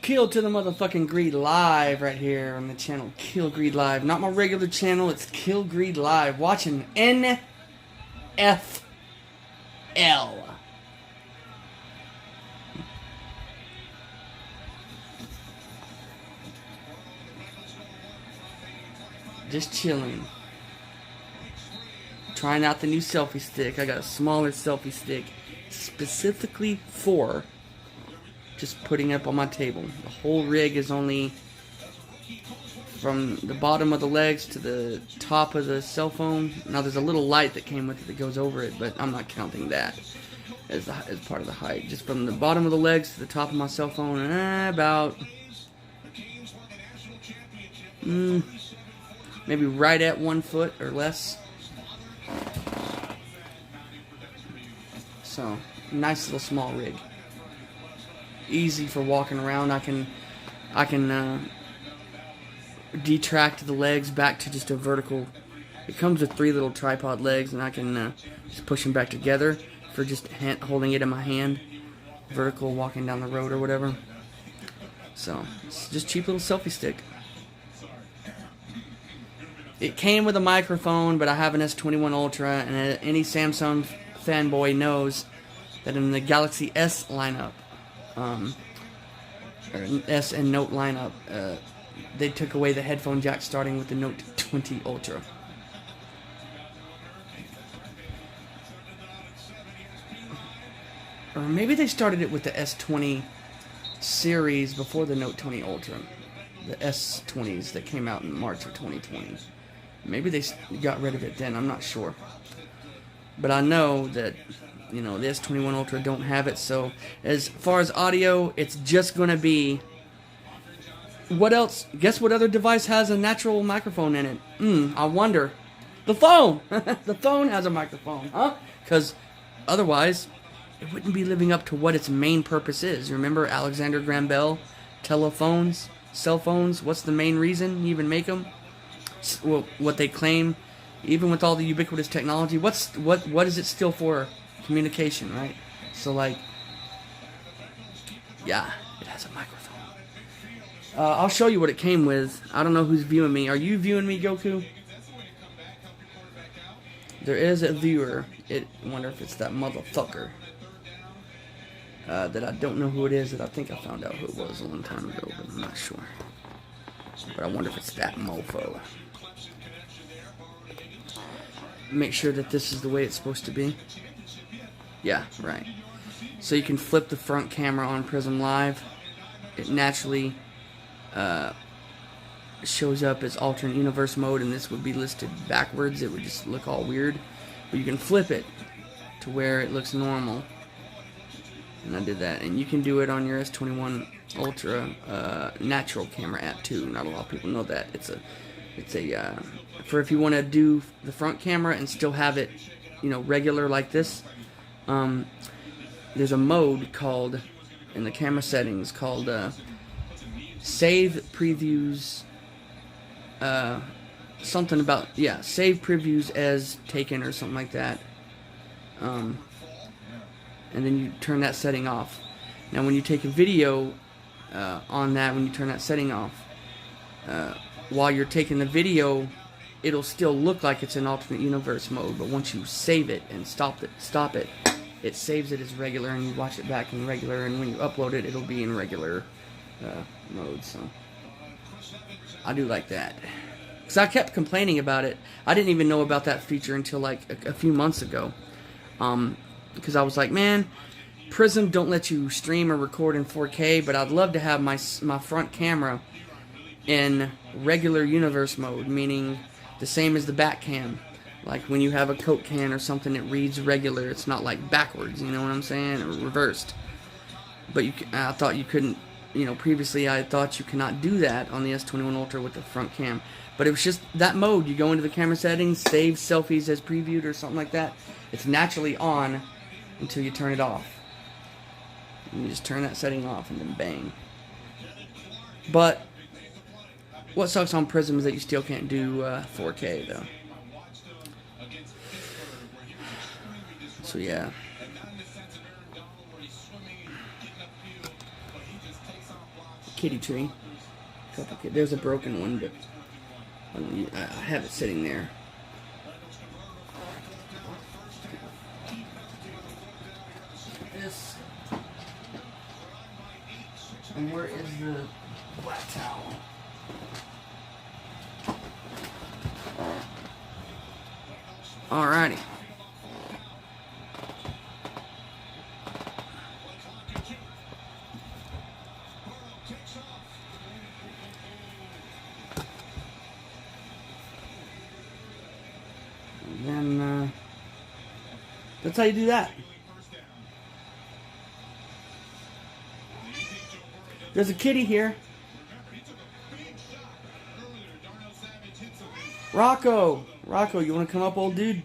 Kill to the motherfucking Greed Live right here on the channel. Kill Greed Live. Not my regular channel, it's Kill Greed Live. Watching NFL. Just chilling. Trying out the new selfie stick. I got a smaller selfie stick specifically for just putting it up on my table. The whole rig is only from the bottom of the legs to the top of the cell phone. Now there's a little light that came with it that goes over it, but I'm not counting that as part of the height. Just from the bottom of the legs to the top of my cell phone, about maybe right at 1 foot or less. So, nice little small rig. Easy for walking around. I can detract the legs back to just a vertical. It comes with 3 little tripod legs, and I can just push them back together for just holding it in my hand, vertical, walking down the road or whatever. So it's just cheap little selfie stick. It came with a microphone, but I have an S21 Ultra, and any Samsung fanboy knows that in the Galaxy S lineup, or S and Note lineup, they took away the headphone jack starting with the Note 20 Ultra. Or maybe they started it with the S20 series before the Note 20 Ultra. The S20s that came out in March of 2020. Maybe they got rid of it then, I'm not sure. But I know that, you know, the S21 Ultra don't have it, so as far as audio, it's just going to be... What else? Guess what other device has a natural microphone in it? I wonder. The phone! The phone has a microphone, huh? Because otherwise, it wouldn't be living up to what its main purpose is. Remember Alexander Graham Bell? Telephones? Cell phones? What's the main reason you even make them? Well, what they claim, even with all the ubiquitous technology, what is it still for? Communication, right? So, like, yeah, it has a microphone. I'll show you what it came with. I don't know who's viewing me. Are you viewing me, Goku? There is a viewer. I wonder if it's that motherfucker. That I don't know who it is. That I think I found out who it was a long time ago, but I'm not sure. But I wonder if it's that mofo. Make sure that this is the way it's supposed to be. Yeah, right. So you can flip the front camera on Prism Live. It naturally shows up as alternate universe mode, and this would be listed backwards. It would just look all weird. But you can flip it to where it looks normal. And I did that. And you can do it on your S21 Ultra natural camera app too. Not a lot of people know that. It's a for if you want to do the front camera and still have it, you know, regular like this. There's a mode called in the camera settings called save previews. Something about save previews as taken or something like that. And then you turn that setting off. Now, when you take a video on that, when you turn that setting off, while you're taking the video, it'll still look like it's in alternate universe mode. But once you save it and stop it, it saves it as regular, and you watch it back in regular. And when you upload it, it'll be in regular mode. So I do like that. Because I kept complaining about it. I didn't even know about that feature until like a few months ago. Because I was like, man, Prism don't let you stream or record in 4K, but I'd love to have my front camera in regular universe mode, meaning the same as the back cam. Like when you have a Coke can or something, it reads regular. It's not like backwards, you know what I'm saying, or reversed. But I thought you couldn't, you know, previously I thought you cannot do that on the S21 Ultra with the front cam. But it was just that mode. You go into the camera settings, save selfies as previewed or something like that. It's naturally on until you turn it off. And you just turn that setting off and then bang. But what sucks on Prism is that you still can't do 4K though. So yeah. kitty tree. There's a broken one, but I have it sitting there. This. And where is the black towel? Alrighty. And then, that's how you do that. There's a kitty here. Rocco, you want to come up, old dude?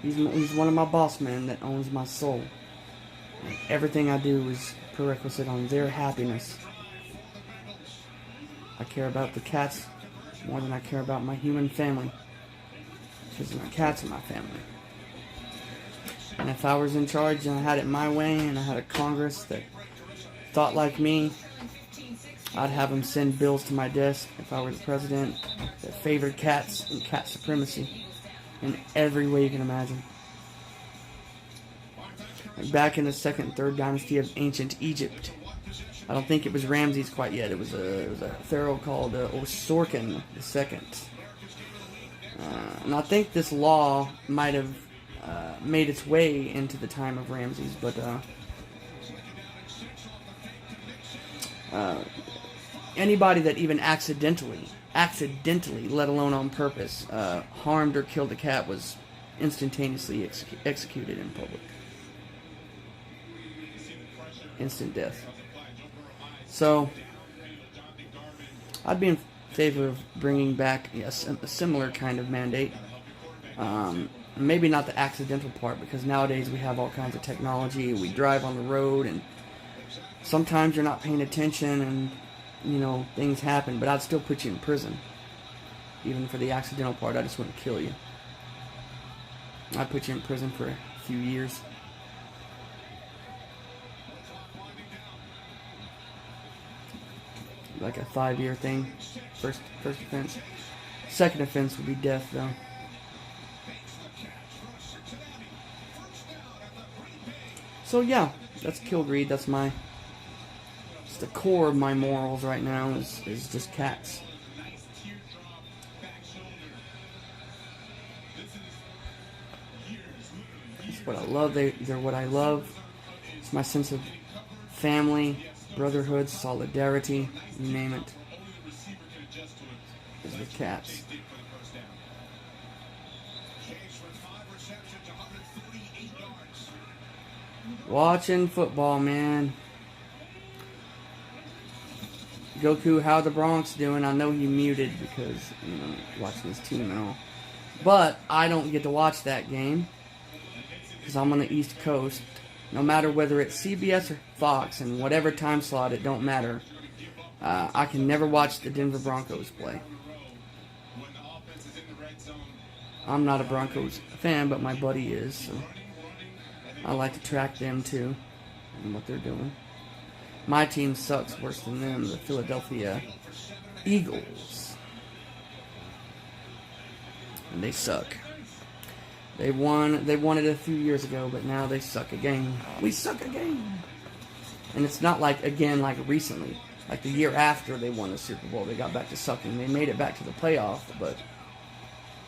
He's one of my boss men that owns my soul. And everything I do is prerequisite on their happiness. I care about the cats more than I care about my human family. Because my cats are my family. And if I was in charge and I had it my way and I had a Congress that thought like me, I'd have them send bills to my desk if I were the president that favored cats and cat supremacy in every way you can imagine. Like back in the second and third dynasty of ancient Egypt, I don't think it was Ramses quite yet. It was a pharaoh called Osorkon II. And I think this law might have made its way into the time of Ramses, but anybody that even accidentally, let alone on purpose, harmed or killed a cat was instantaneously executed in public. Instant death. So, I'd be in favor of bringing back a similar kind of mandate. Maybe not the accidental part, because nowadays we have all kinds of technology. We drive on the road, and sometimes you're not paying attention, and things happen. But I'd still put you in prison, even for the accidental part. I just wouldn't kill you. I'd put you in prison for a few years. Like a 5-year thing. First offense. Second offense would be death, though. So yeah, that's kill greed. That's the core of my morals right now is just cats. That's what I love. They're what I love. It's my sense of family, brotherhood, solidarity, you name it. Is with cats. Watching football, man. Goku, how the Bronx doing? I know he muted because, watching his team and all. But I don't get to watch that game because I'm on the East Coast. No matter whether it's CBS or Fox and whatever time slot, it don't matter. I can never watch the Denver Broncos play. I'm not a Broncos fan, but my buddy is, so I like to track them too and what they're doing. My team sucks worse than them, the Philadelphia Eagles. And they suck. They won it a few years ago, but now they suck again. We suck again. And it's not like recently. Like the year after they won the Super Bowl, they got back to sucking. They made it back to the playoff, but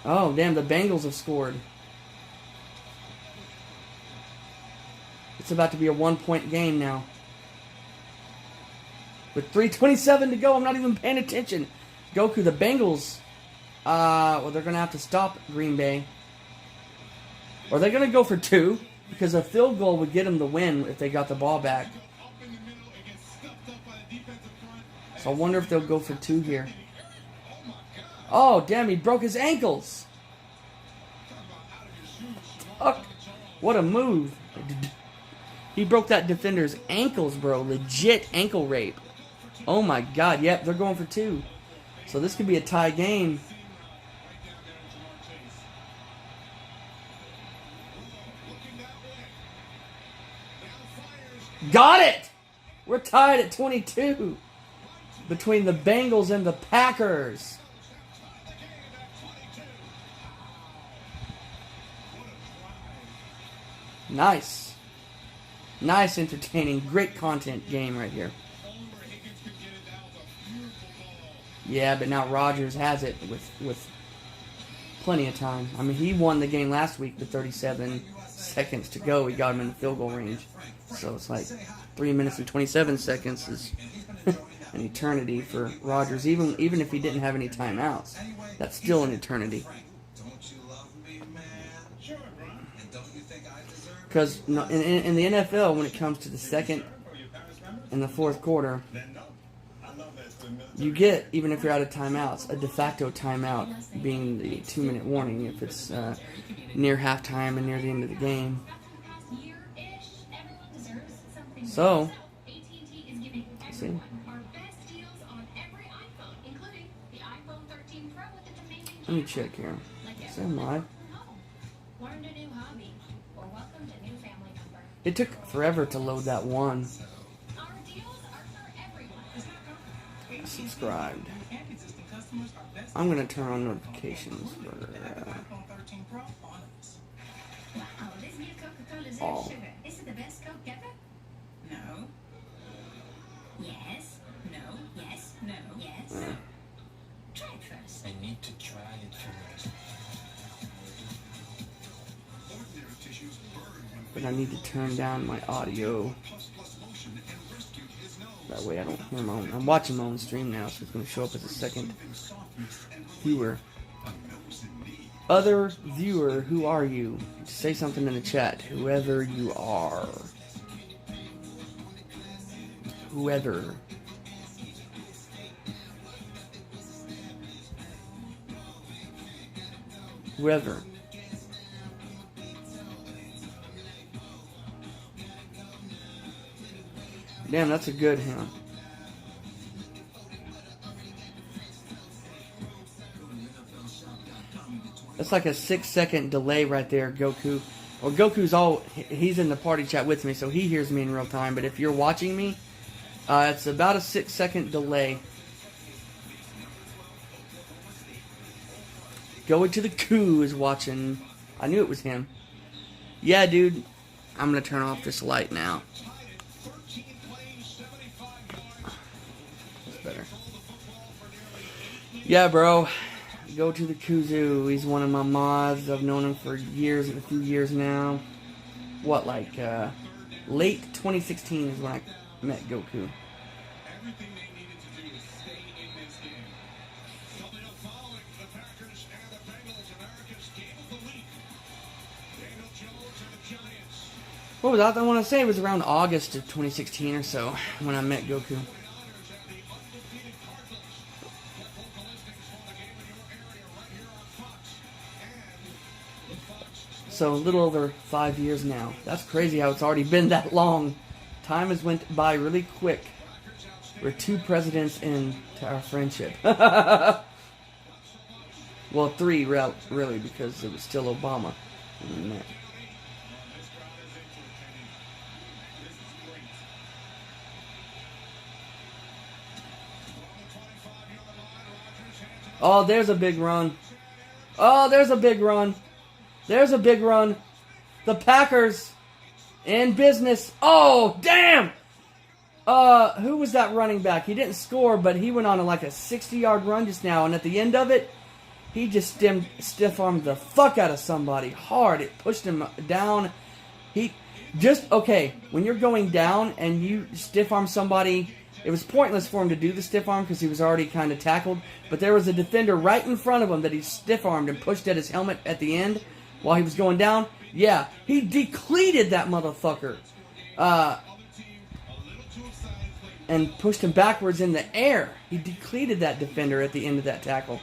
oh damn, the Bengals have scored. It's about to be a 1-point game now. With 3:27 to go, I'm not even paying attention. Goku, the Bengals, they're going to have to stop Green Bay. Or they're going to go for 2, because a field goal would get them the win if they got the ball back. So I wonder if they'll go for 2 here. Oh, damn, he broke his ankles. Oh, what a move. He broke that defender's ankles, bro. Legit ankle rape. Oh my god, yep, they're going for 2. So this could be a tie game. Got it! We're tied at 22 between the Bengals and the Packers. Nice. Nice, entertaining, great content game right here. Yeah, but now Rodgers has it with plenty of time. I mean, he won the game last week with 37 seconds to go. He got him in the field goal range. So it's like 3 minutes and 27 seconds is an eternity for Rodgers. Even if he didn't have any timeouts, that's still an eternity. Because in the NFL, when it comes to the second and the fourth quarter, you get, even if you're out of timeouts, a de facto timeout being the 2-minute warning if it's near halftime and near the end of the game. So, see? Let me check here. Is that live? It took forever to load that one. Subscribed. I'm gonna turn on notifications for all. Is it the best Coke ever? No. Yes. No. Yes. No. Yes. Try it first. I need to try it first. But I need to turn down my audio. That way I don't hear my own. I'm watching my own stream now, so it's going to show up as a second viewer. Other viewer, who are you? Say something in the chat. Whoever you are. Whoever. Whoever. Damn, that's a good hymn. That's like a 6-second delay right there, Goku. Well, Goku's he's in the party chat with me, so he hears me in real time. But if you're watching me, it's about a 6-second delay. Going to the Coo is watching. I knew it was him. Yeah, dude. I'm going to turn off this light now. That's better. Yeah, bro. Go to the Kuzu. He's one of my mods. I've known him for years, a few years now. What, like, late 2016 is when I met Goku. What was that? I want to say it was around August of 2016 or so when I met Goku. So a little over 5 years now. That's crazy how it's already been that long. Time has went by really quick. We're 2 presidents into our friendship. Well, 3 really, because it was still Obama when we met. Oh, there's a big run. Oh, there's a big run. There's a big run. The Packers in business. Oh, damn! Who was that running back? He didn't score, but he went on like a 60-yard run just now, and at the end of it, he just stiff-armed the fuck out of somebody hard. It pushed him down. Okay, when you're going down and you stiff-arm somebody, it was pointless for him to do the stiff-arm because he was already kind of tackled, but there was a defender right in front of him that he stiff-armed and pushed at his helmet at the end while he was going down. Yeah, he decleated that motherfucker. And pushed him backwards in the air. He decleated that defender at the end of that tackle.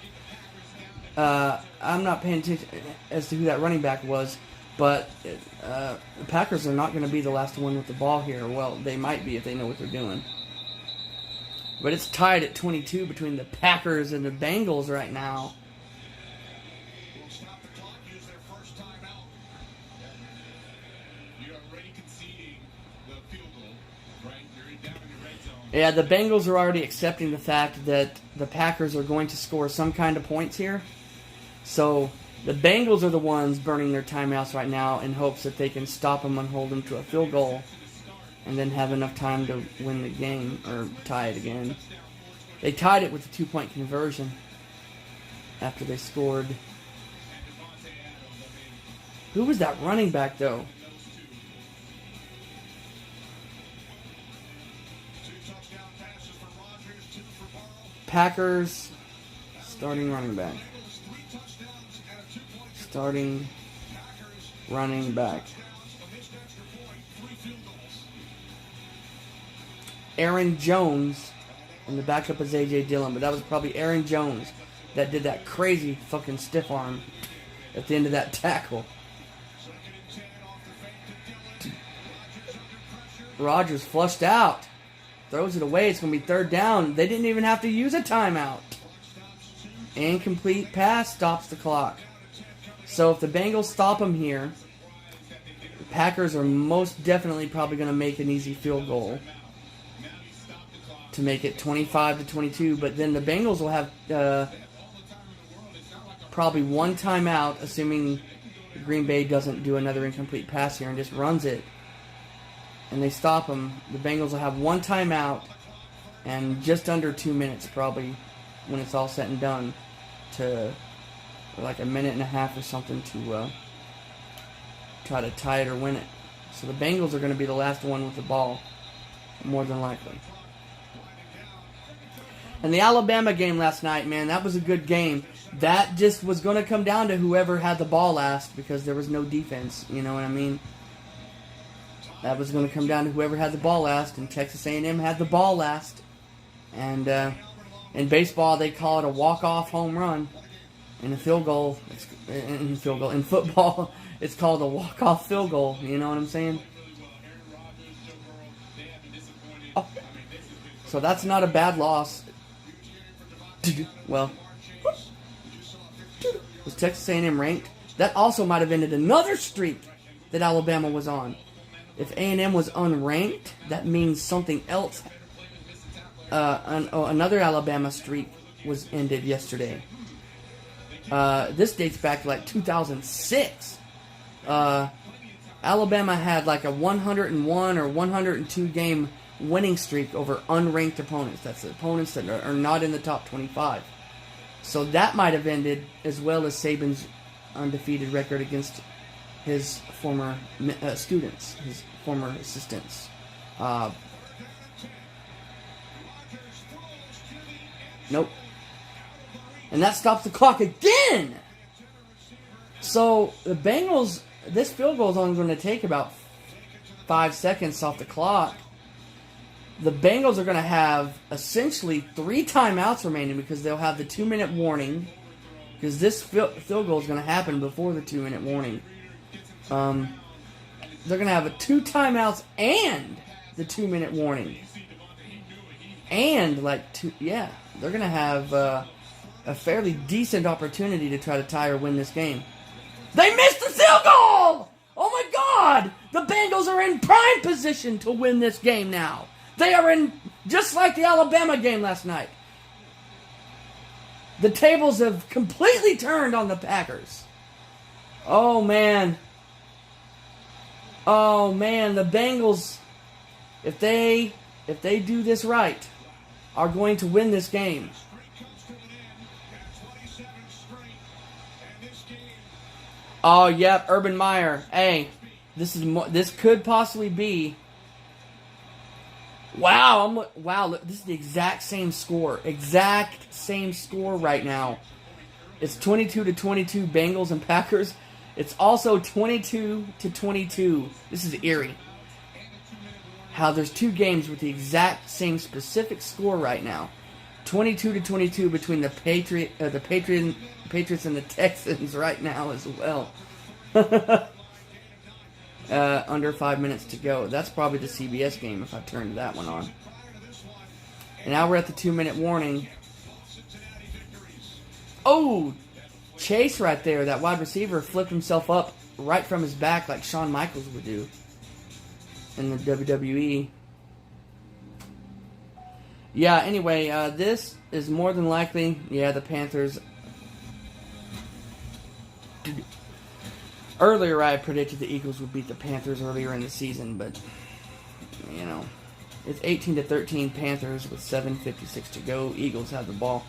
I'm not paying attention as to who that running back was, but the Packers are not going to be the last one with the ball here. Well, they might be if they know what they're doing. But it's tied at 22 between the Packers and the Bengals right now. Yeah, the Bengals are already accepting the fact that the Packers are going to score some kind of points here. So the Bengals are the ones burning their timeouts right now in hopes that they can stop them and hold them to a field goal and then have enough time to win the game or tie it again. They tied it with a 2-point conversion after they scored. Who was that running back, though? Packers starting running back. Starting running back. Aaron Jones, and the backup is A.J. Dillon, but that was probably Aaron Jones that did that crazy fucking stiff arm at the end of that tackle. Rodgers flushed out. Throws it away. It's going to be third down. They didn't even have to use a timeout. Incomplete pass stops the clock. So if the Bengals stop them here, the Packers are most definitely probably going to make an easy field goal to make it 25-22. But then the Bengals will have probably one timeout, assuming Green Bay doesn't do another incomplete pass here and just runs it. And they stop them. The Bengals will have one timeout and just under 2 minutes probably when it's all said and done, to like a minute and a half or something to try to tie it or win it. So the Bengals are going to be the last one with the ball, more than likely. And the Alabama game last night, man, that was a good game. That just was going to come down to whoever had the ball last because there was no defense, you know what I mean? That was going to come down to whoever had the ball last, and Texas A&M had the ball last. And in baseball, they call it a walk-off home run. In football, it's called a walk-off field goal. You know what I'm saying? Oh. So that's not a bad loss. Well, was Texas A&M ranked? That also might have ended another streak that Alabama was on. If A&M was unranked, that means something else. Another Alabama streak was ended yesterday. This dates back to like 2006. Alabama had like a 101 or 102 game winning streak over unranked opponents. That's opponents that are not in the top 25. So that might have ended as well as Saban's undefeated record against his former students, his former assistants. Nope. And that stops the clock again! So, the Bengals, this field goal is only going to take about 5 seconds off the clock. The Bengals are going to have essentially 3 timeouts remaining because they'll have the 2-minute warning. Because this field goal is going to happen before the 2-minute warning. They're going to have 2 timeouts and the 2-minute warning. And, they're going to have a fairly decent opportunity to try to tie or win this game. They missed the field goal! Oh my God! The Bengals are in prime position to win this game now. They are in, just like the Alabama game last night. The tables have completely turned on the Packers. Oh man. Oh man, the Bengals, if they do this right, are going to win this game. Oh, yep, Urban Meyer. Hey, this could possibly be. Wow, this is the exact same score. Exact same score right now. It's 22-22 Bengals and Packers. It's also 22-22. This is eerie. How there's 2 games with the exact same specific score right now. 22-22 between the Patriots and the Texans right now as well. Under 5 minutes to go. That's probably the CBS game if I turned that one on. And now we're at the 2-minute warning. Oh! Chase right there, that wide receiver, flipped himself up right from his back like Shawn Michaels would do. in the WWE. Yeah, anyway, this is more than likely, yeah, the Panthers. Earlier, I predicted the Eagles would beat the Panthers earlier in the season, but, you know, it's 18-13 Panthers with 7:56 to go. Eagles have the ball.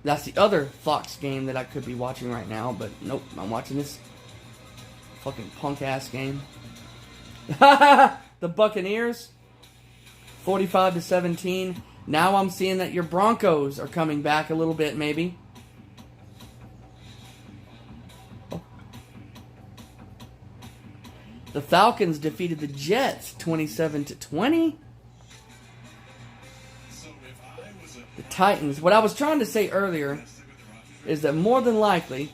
That's the other Fox game that I could be watching right now, but nope, I'm watching this fucking punk-ass game. The Buccaneers, 45-17. Now I'm seeing that your Broncos are coming back a little bit, maybe. The Falcons defeated the Jets 27-20. The Titans. What I was trying to say earlier is that more than likely,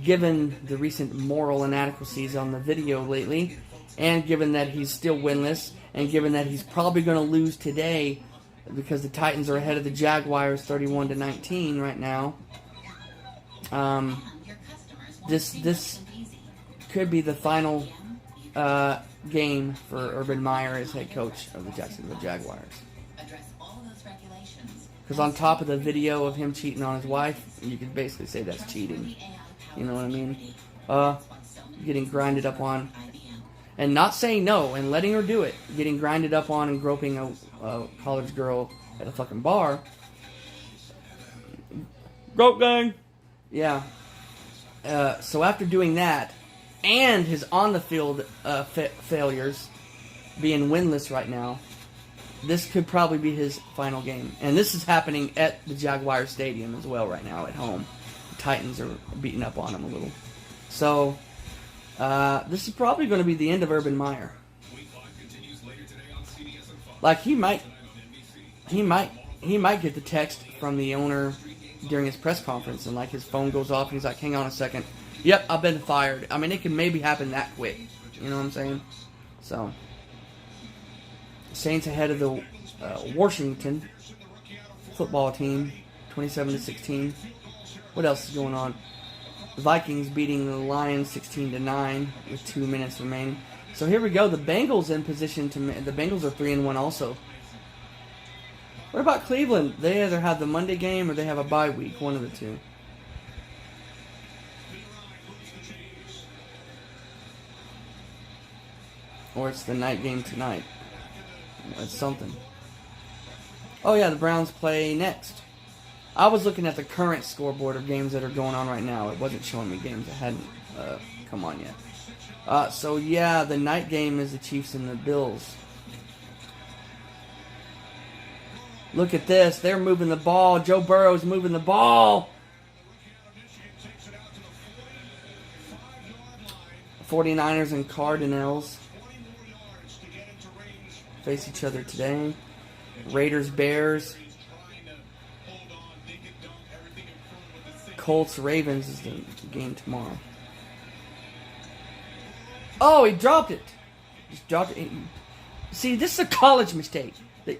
given the recent moral inadequacies on the video lately, and given that he's still winless, and given that he's probably going to lose today because the Titans are ahead of the Jaguars 31-19 right now, this could be the final game for Urban Meyer as head coach of the Jacksonville Jaguars. Because on top of the video of him cheating on his wife, you could basically say that's cheating. You know what I mean? Getting grinded up on. And not saying no and letting her do it. Getting grinded up on and groping a college girl at a fucking bar. Grope gang! Yeah. So after doing that, and his on-the-field failures, being winless right now, this could probably be his final game. And this is happening at the Jaguar Stadium as well right now at home. The Titans are beating up on him a little. So, this is probably going to be the end of Urban Meyer. Like, he might get the text from the owner during his press conference, and like his phone goes off and he's like, hang on a second. Yep, I've been fired. I mean, it can maybe happen that quick. You know what I'm saying? So, Saints ahead of the Washington football team, 27-16. What else is going on? The Vikings beating the Lions 16-9 with 2 minutes remaining. So here we go. The Bengals in position to. The Bengals are 3-1 also. What about Cleveland? They either have the Monday game or they have a bye week. One of the two. Or it's the night game tonight. That's something. Oh yeah, the Browns play next. I was looking at the current scoreboard of games that are going on right now. It wasn't showing me games that hadn't come on yet. So yeah, the night game is the Chiefs and the Bills. Look at this. They're moving the ball. Joe Burrow's moving the ball. 49ers and Cardinals face each other today. Raiders, Bears. Colts, Ravens is the game tomorrow. Oh, he dropped it. Just dropped it. See, this is a college mistake.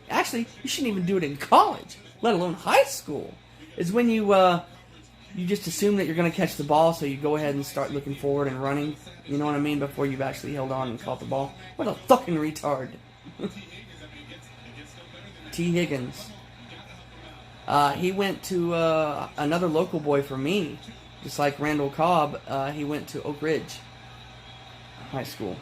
Actually, you shouldn't even do it in college, let alone high school. Is when you just assume that you're going to catch the ball, so you go ahead and start looking forward and running. You know what I mean? Before you've actually held on and caught the ball. What a fucking retard. T. Higgins. He went to another local boy for me, just like Randall Cobb. He went to Oak Ridge High School.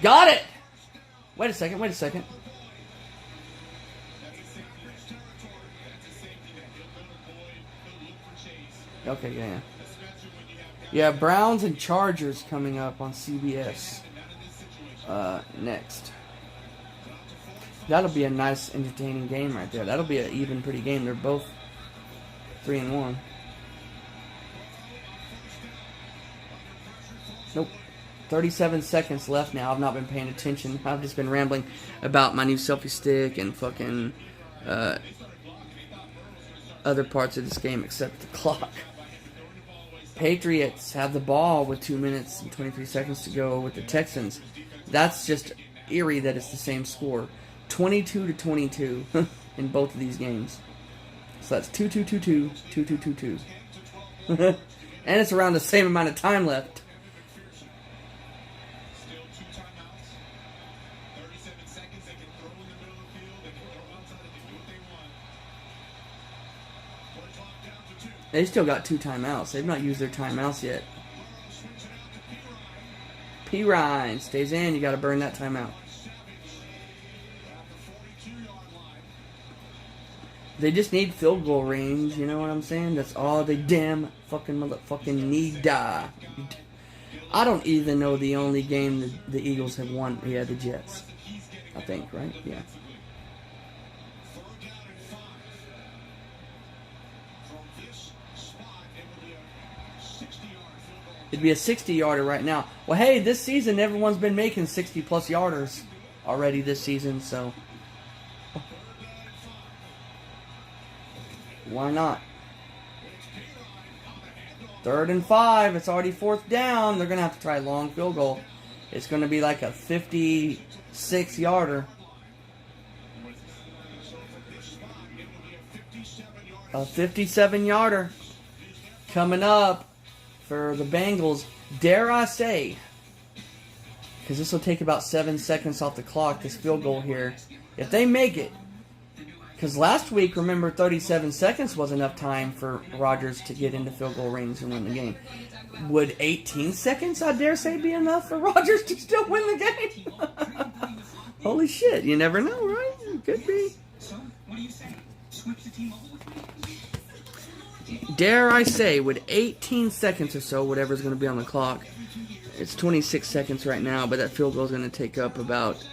Got it! Wait a second. Okay, yeah. Yeah, Browns and Chargers coming up on CBS next. That'll be a nice, entertaining game right there. That'll be an even, pretty game. They're both 3-1. Nope. 37 seconds left now. I've not been paying attention. I've just been rambling about my new selfie stick and fucking other parts of this game except the clock. Patriots have the ball with 2 minutes and 23 seconds to go with the Texans. That's just eerie that it's the same score. 22-22 in both of these games. So that's 2-2-2-2, 2-2-2-2. And it's around the same amount of time left. They still got 2 timeouts. They've not used their timeouts yet. P. Ryan stays in. You got to burn that timeout. They just need field goal range. You know what I'm saying? That's all they damn fucking motherfucking need. I don't even know the only game the Eagles have won. Yeah, the Jets. I think, right? Yeah. It'd be a 60-yarder right now. Well, hey, this season everyone's been making 60-plus yarders already this season, so why not? 3rd and 5. It's already 4th down. They're going to have to try a long field goal. It's going to be like a 56-yarder. A 57-yarder coming up for the Bengals. Dare I say, because this will take about 7 seconds off the clock, this field goal here. If they make it, because last week, remember, 37 seconds was enough time for Rodgers to get into field goal range and win the game. Would 18 seconds, I dare say, be enough for Rodgers to still win the game? Holy shit, you never know, right? It could be. So, what do you say? Switch the team over with me? Dare I say, with 18 seconds or so, whatever's going to be on the clock, it's 26 seconds right now, but that field goal is going to take up about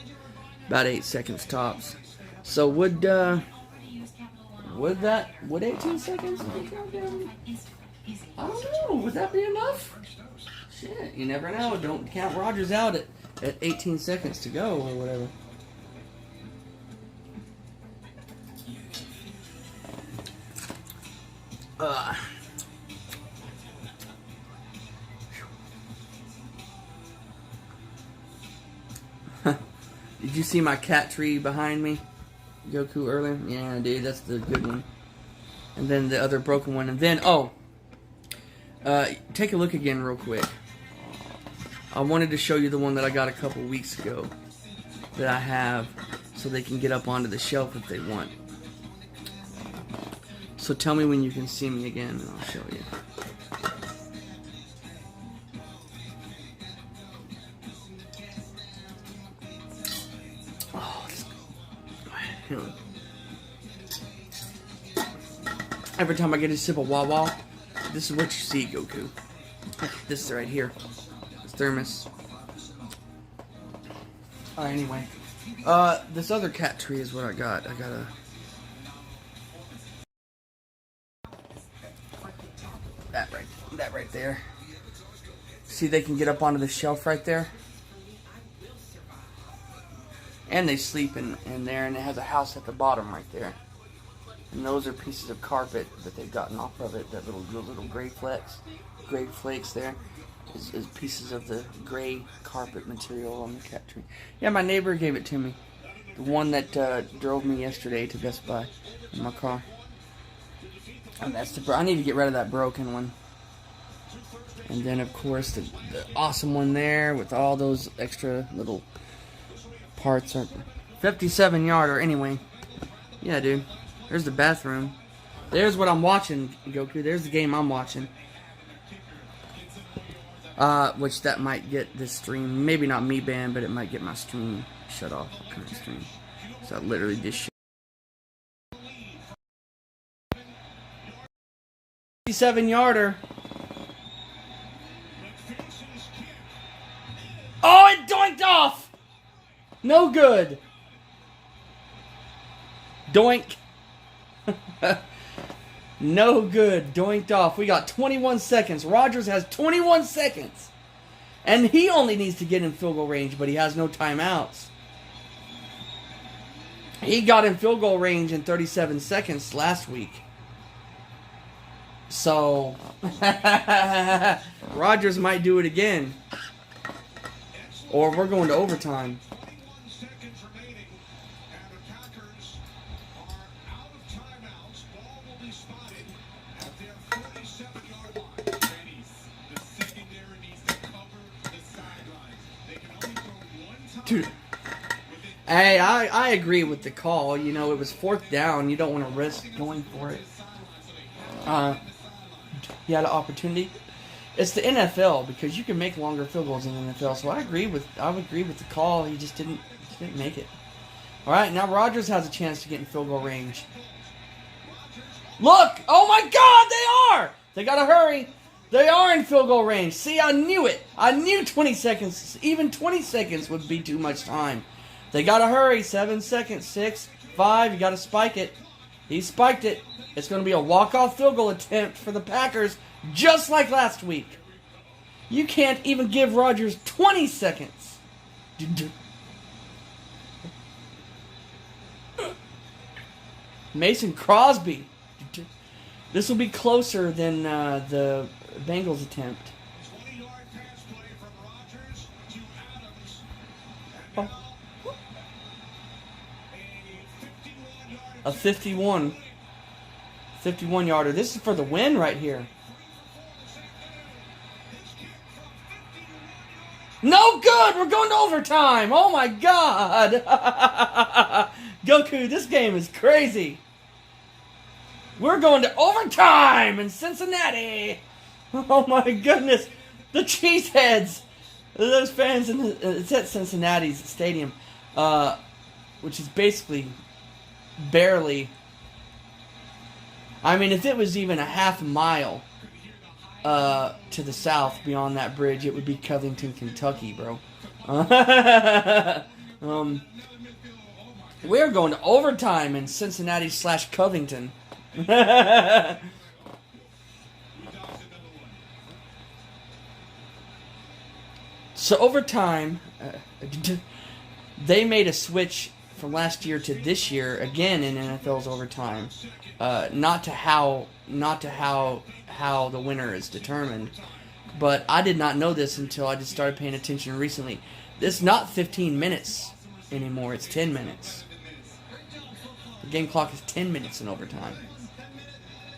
8 seconds tops. So would 18 seconds? I don't know. Would that be enough? Shit, you never know. Don't count Rodgers out at 18 seconds to go or whatever. Did you see my cat tree behind me, Goku, earlier? Yeah, dude, that's the good one. And then the other broken one. And then, take a look again real quick. I wanted to show you the one that I got a couple weeks ago that I have so they can get up onto the shelf if they want. So tell me when you can see me again and I'll show you. Every time I get a sip of Wawa, this is what you see, Goku. This is right here. This thermos. Alright, anyway. This other cat tree is what I got. I got a... That right there. See, they can get up onto the shelf right there. And they sleep in there, and it has a house at the bottom right there. And those are pieces of carpet that they've gotten off of it. That little gray flakes there is pieces of the gray carpet material on the cat tree. Yeah, my neighbor gave it to me. The one that drove me yesterday to Best Buy in my car. And that's I need to get rid of that broken one. And then, of course, the awesome one there with all those extra little parts. 57-yarder, anyway. Yeah, dude. There's the bathroom. There's what I'm watching, Goku. There's the game I'm watching. Which that might get this stream. Maybe not me banned, but it might get my stream shut off. Current stream. So I literally just shit. 57-yarder. Oh, it doinked off! No good. Doink. No good. Doinked off. We got 21 seconds. Rodgers has 21 seconds. And he only needs to get in field goal range, but he has no timeouts. He got in field goal range in 37 seconds last week. So, Rodgers might do it again. Or we're going to overtime. Dude. Hey, I agree with the call. You know, it was 4th down. You don't want to risk going for it. He had an opportunity. It's the NFL because you can make longer field goals in the NFL. So I would agree with the call. He just didn't make it. All right, now Rodgers has a chance to get in field goal range. Look! Oh my God, they are! They gotta hurry. They are in field goal range. See, I knew it. I knew 20 seconds, even 20 seconds would be too much time. They gotta hurry. 7 seconds. 6, 5. You gotta spike it. He spiked it. It's gonna be a walk-off field goal attempt for the Packers, just like last week. You can't even give Rodgers 20 seconds. Mason Crosby. This will be closer than the Bengals attempt. 20-yard pass play from Rodgers to Adams. Oh. A 51-yard. A 51-yarder. This is for the win right here. No good! We're going to overtime! Oh my God! Goku, this game is crazy. We're going to overtime in Cincinnati! Oh my goodness! The cheeseheads! Those fans it's at Cincinnati's stadium, which is basically barely. I mean, if it was even a half mile to the south beyond that bridge, it would be Covington, Kentucky, bro. We're going to overtime in Cincinnati / Covington. So overtime, they made a switch from last year to this year again in NFL's overtime. Not to how the winner is determined, but I did not know this until I just started paying attention recently. It's not 15 minutes anymore; it's 10 minutes. The game clock is 10 minutes in overtime.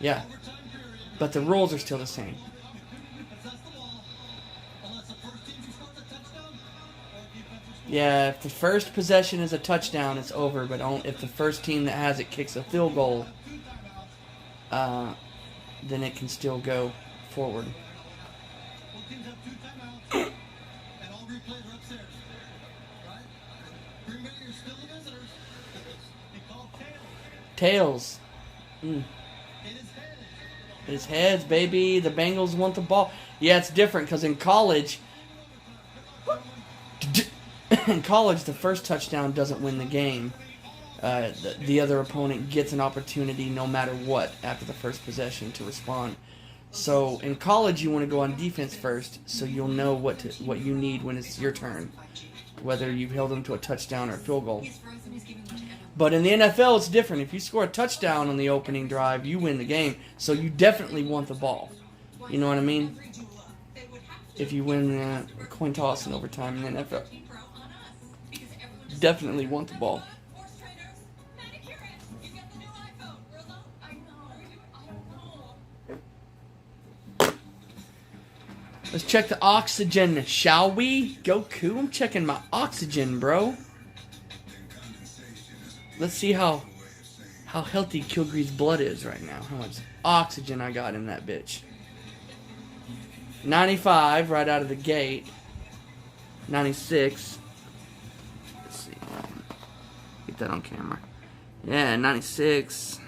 Yeah, but the rules are still the same. Yeah, if the first possession is a touchdown, it's over. But if the first team that has it kicks a field goal, then it can still go forward. Tails. It is heads, baby. The Bengals want the ball. Yeah, it's different because in college, the first touchdown doesn't win the game. The other opponent gets an opportunity no matter what after the first possession to respond. So in college, you want to go on defense first, so you'll know what you need when it's your turn, whether you've held them to a touchdown or a field goal. But in the NFL, it's different. If you score a touchdown on the opening drive, you win the game. So you definitely want the ball. You know what I mean? If you win a coin toss in overtime in the NFL, definitely want the ball. Let's check the oxygen, shall we? Goku, I'm checking my oxygen, bro. Let's see how healthy Kilgree's blood is right now. How much oxygen I got in that bitch. 95 right out of the gate. 96. Let's see. Get that on camera. Yeah, 96.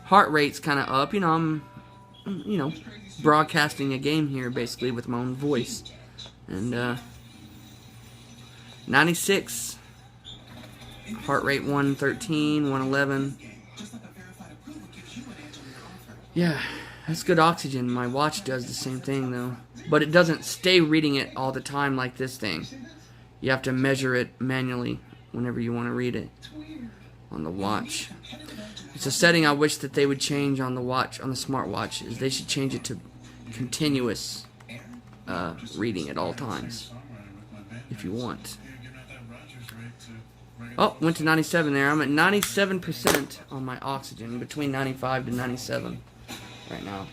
Heart rate's kind of up. You know, I'm, broadcasting a game here basically with my own voice. And 96. Heart rate 113, 111. Yeah, that's good oxygen. My watch does the same thing though. But it doesn't stay reading it all the time like this thing. You have to measure it manually whenever you want to read it on the watch. It's a setting I wish that they would change on the watch, on the smartwatch, is they should change it to continuous reading at all times if you want. Oh, went to 97 there. I'm at 97% on my oxygen, between 95 to 97 right now.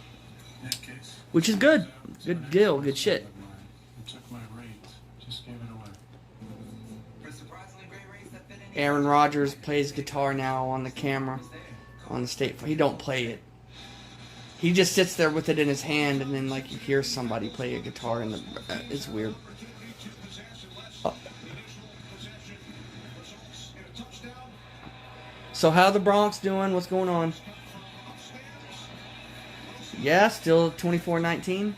Which is good. Good deal, good shit. Just gave it away. Aaron Rodgers plays guitar now on the camera on the state. He don't play it. He just sits there with it in his hand, and then like you hear somebody play a guitar, and it's weird. So how the Bronx doing? What's going on? Yeah, still 24-19.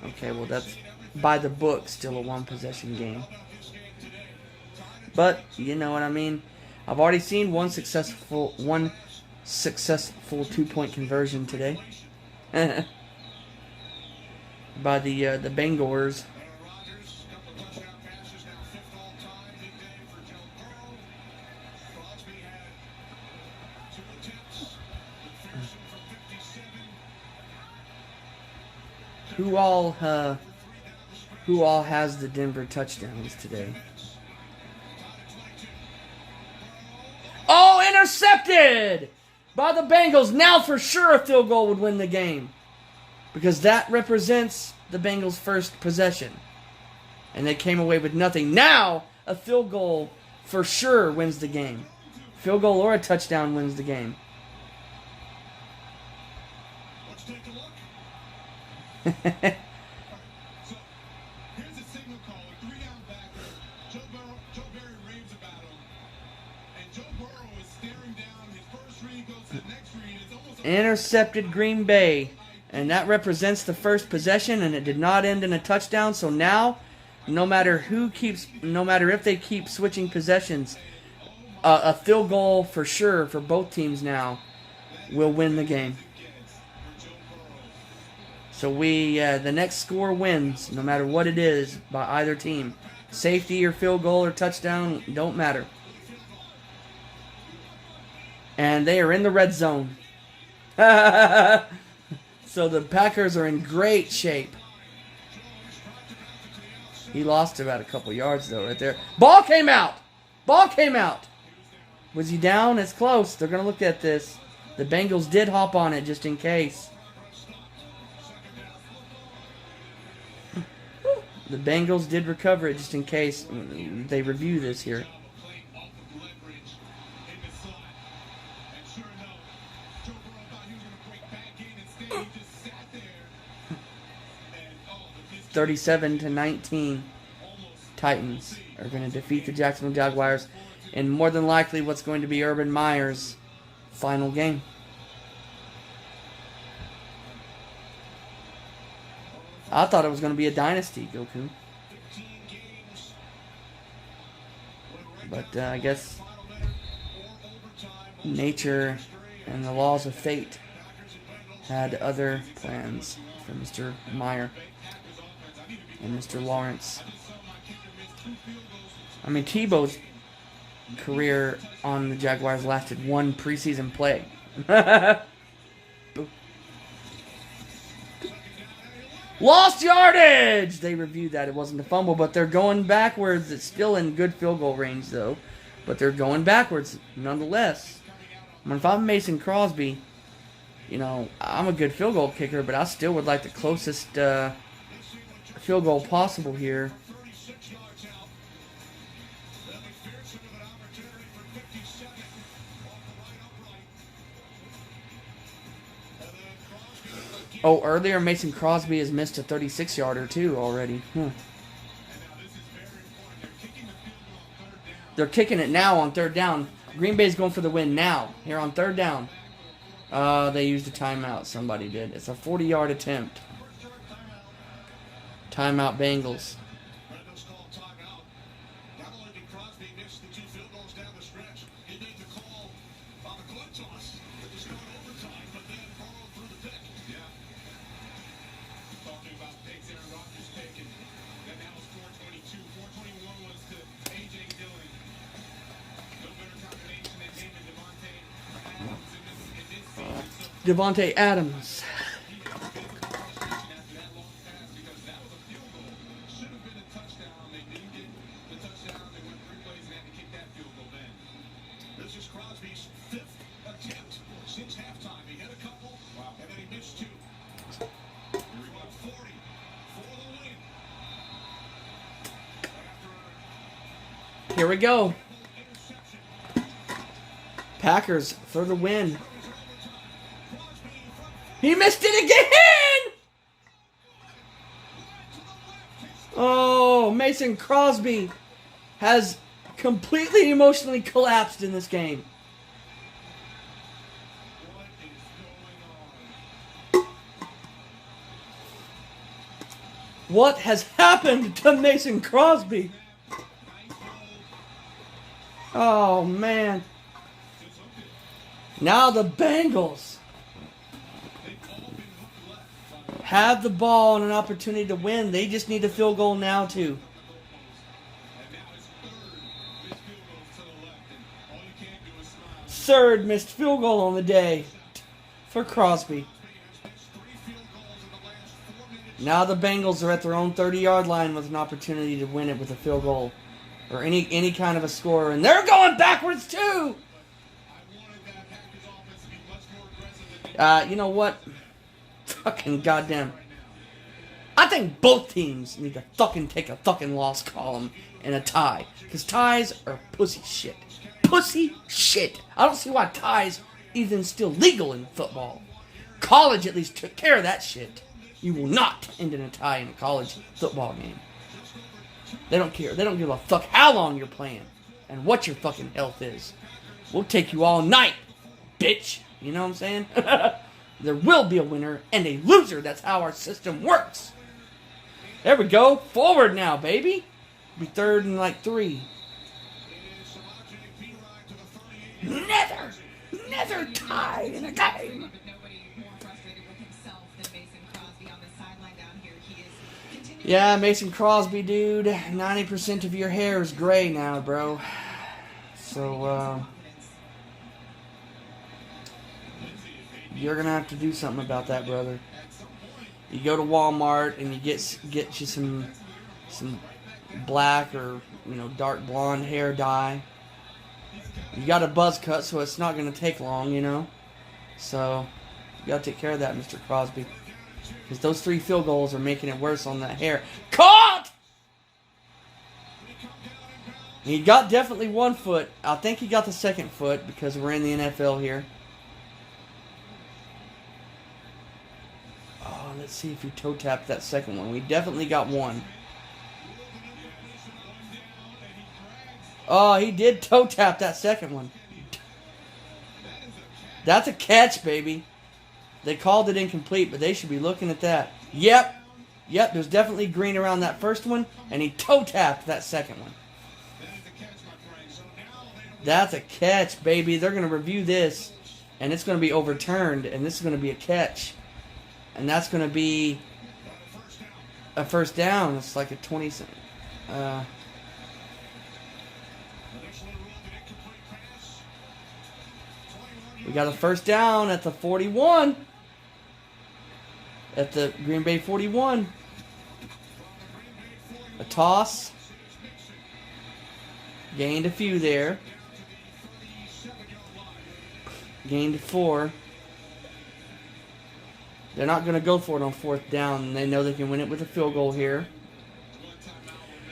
Okay, well that's by the book, still a one-possession game. But you know what I mean. I've already seen one successful 2-point conversion today by the Bengals. Who all has the Denver touchdowns today? Oh, intercepted by the Bengals. Now for sure a field goal would win the game, because that represents the Bengals' first possession, and they came away with nothing. Now a field goal for sure wins the game. Field goal or a touchdown wins the game. Let's take a look. So, here's a signal call. A 3-down backer. Joe Barry raves about him. And Joe Burrow is staring down. His first read goes to the next read. It's almost Intercepted Green Bay, and that represents the first possession, and it did not end in a touchdown. So now, no matter if they keep switching possessions, a field goal for sure for both teams now will win the game. So the next score wins, no matter what it is, by either team. Safety or field goal or touchdown, don't matter. And they are in the red zone. So the Packers are in great shape. He lost about a couple yards, though, right there. Ball came out! Ball came out! Was he down? It's close. They're going to look at this. The Bengals did hop on it just in case. The Bengals did recover it just in case they review this here. And sure enough, Joe Burrow thought he was going to break back in. Instead, he just sat there. And, 37-19. Titans are going to defeat the Jacksonville Jaguars in more than likely what's going to be Urban Meyer's final game. I thought it was going to be a dynasty, Goku. But I guess nature and the laws of fate had other plans for Mr. Meyer and Mr. Lawrence. I mean, Tebow's career on the Jaguars lasted one preseason play. Lost yardage! They reviewed that. It wasn't a fumble, but they're going backwards. It's still in good field goal range, though. But they're going backwards nonetheless. I mean, if I'm Mason Crosby, you know, I'm a good field goal kicker, but I still would like the closest field goal possible here. Oh, earlier Mason Crosby has missed a 36-yarder too already. They're kicking it now on third down. Green Bay's going for the win now. Here on third down. They used a timeout. Somebody did. It's a 40-yard attempt. Timeout Bengals. Devontae Adams. This is Crosby's 5th attempt since halftime. He had a couple, and then he missed 2. Here we go. Packers for the win. He missed it again! Oh, Mason Crosby has completely emotionally collapsed in this game. What has happened to Mason Crosby? Oh, man. Now the Bengals have the ball and an opportunity to win. They just need a field goal now, too. Third missed field goal on the day for Crosby. Now the Bengals are at their own 30-yard line with an opportunity to win it with a field goal or any kind of a score, and they're going backwards too. You know what? Fucking goddamn. I think both teams need to fucking take a fucking loss column and a tie, because ties are pussy shit. Pussy shit. I don't see why ties even still legal in football. College at least took care of that shit. You will not end in a tie in a college football game. They don't care. They don't give a fuck how long you're playing and what your fucking health is. We'll take you all night, bitch. You know what I'm saying? There will be a winner and a loser. That's how our system works. There we go. Forward now, baby. Be third and like 3. Never tied in a game. Yeah, Mason Crosby, dude. 90% of your hair is gray now, bro. So, you're gonna have to do something about that, brother. You go to Walmart and you get you some black or dark blonde hair dye. You got a buzz cut, so it's not gonna take long, So you gotta take care of that, Mr. Crosby. Because those 3 field goals are making it worse on that hair. Caught! He got definitely 1 foot. I think he got the 2nd foot because we're in the NFL here. Oh, let's see if he toe tapped that 2nd one. We definitely got 1. Oh, he did toe tap that 2nd one. That's a catch, baby. They called it incomplete, but they should be looking at that. Yep, there's definitely green around that 1st one, and he toe tapped that 2nd one. That's a catch, baby. They're going to review this, and it's going to be overturned, and this is going to be a catch. And that's going to be a first down. It's like a 20... we got a first down at the 41. At the Green Bay 41. A toss. Gained a few there. Gained 4. They're not going to go for it on 4th down. They know they can win it with a field goal here.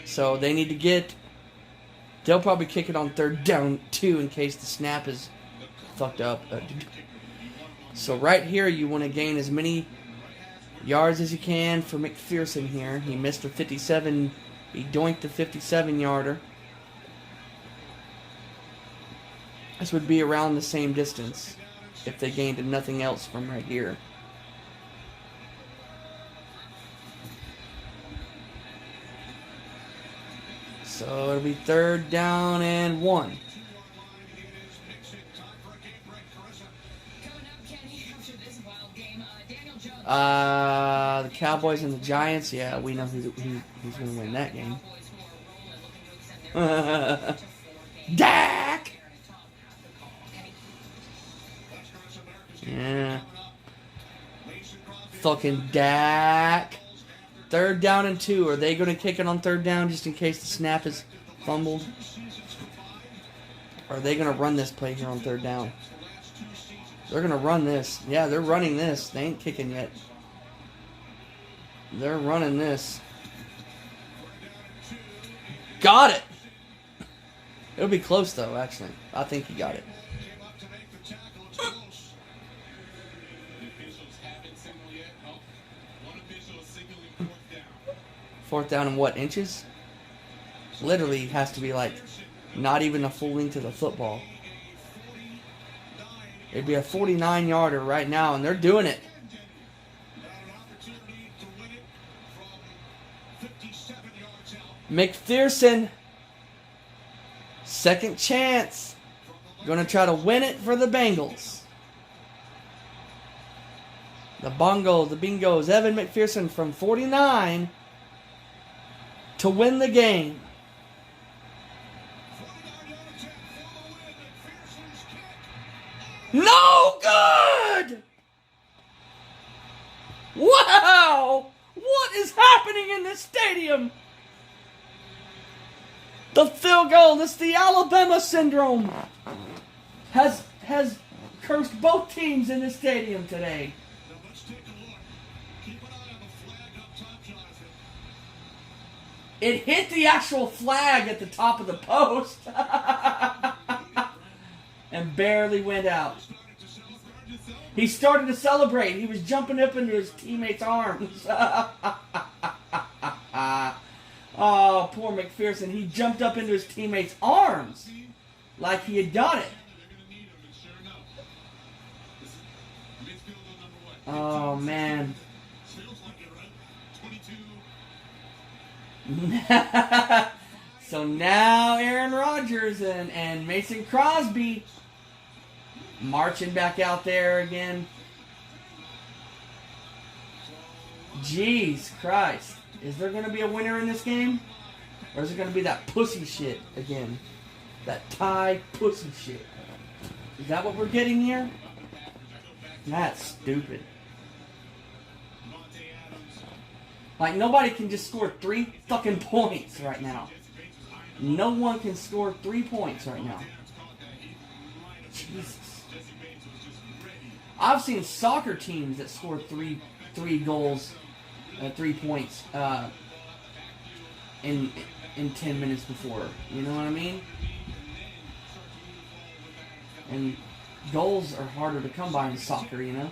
So they need to get... They'll probably kick it on 3rd down, too, in case the snap is fucked up. So right here, you want to gain as many yards as you can for McPherson here. He missed a 57. He doinked the 57-yarder. This would be around the same distance if they gained nothing else from right here. So it'll be 3rd down and 1. The Cowboys and the Giants. Yeah, we know who's going to win that game. Dak! Yeah. Fucking Dak. 3rd down and 2. Are they going to kick it on 3rd down just in case the snap is fumbled? Or are they going to run this play here on 3rd down? They're going to run this. Yeah, they're running this. They ain't kicking yet. They're running this. Got it. It'll be close though. Actually, I think he got it. Came up to make the tackle. It's close. The officials haven't signaled yet. Oh, one official is signaling fourth down. Fourth down in what, inches? Literally has to be like not even a full length of the football. It'd be a 49-yarder right now, and they're doing it. Got an opportunity to win it from 57 yards out. McPherson, second chance. Going to try to win it for the Bengals. The Bingos, Evan McPherson from 49 to win the game. 49-yard attempt for the win. McPherson's kick. No good! Wow! What is happening in this stadium? The field goal, this the Alabama syndrome, has cursed both teams in the stadium today. Now let's take a look. Keep an eye on the flag up top, Jonathan. It hit the actual flag at the top of the post and barely went out. He started to celebrate. He was jumping up into his teammates' arms. Oh, poor McPherson. He jumped up into his teammates' arms like he had done it. They're going to need him, and sure enough. This is midfield goal number what? Oh, man. Feels like it, right? 22. So now Aaron Rodgers and Mason Crosby marching back out there again. Jeez Christ. Is there going to be a winner in this game? Or is it going to be that pussy shit again? That tie pussy shit. Is that what we're getting here? That's stupid. Like, nobody can just score 3 fucking points right now. No one can score 3 points right now. Jesus. I've seen soccer teams that score three goals, 3 points in 10 minutes before. You know what I mean? And goals are harder to come by in soccer, you know?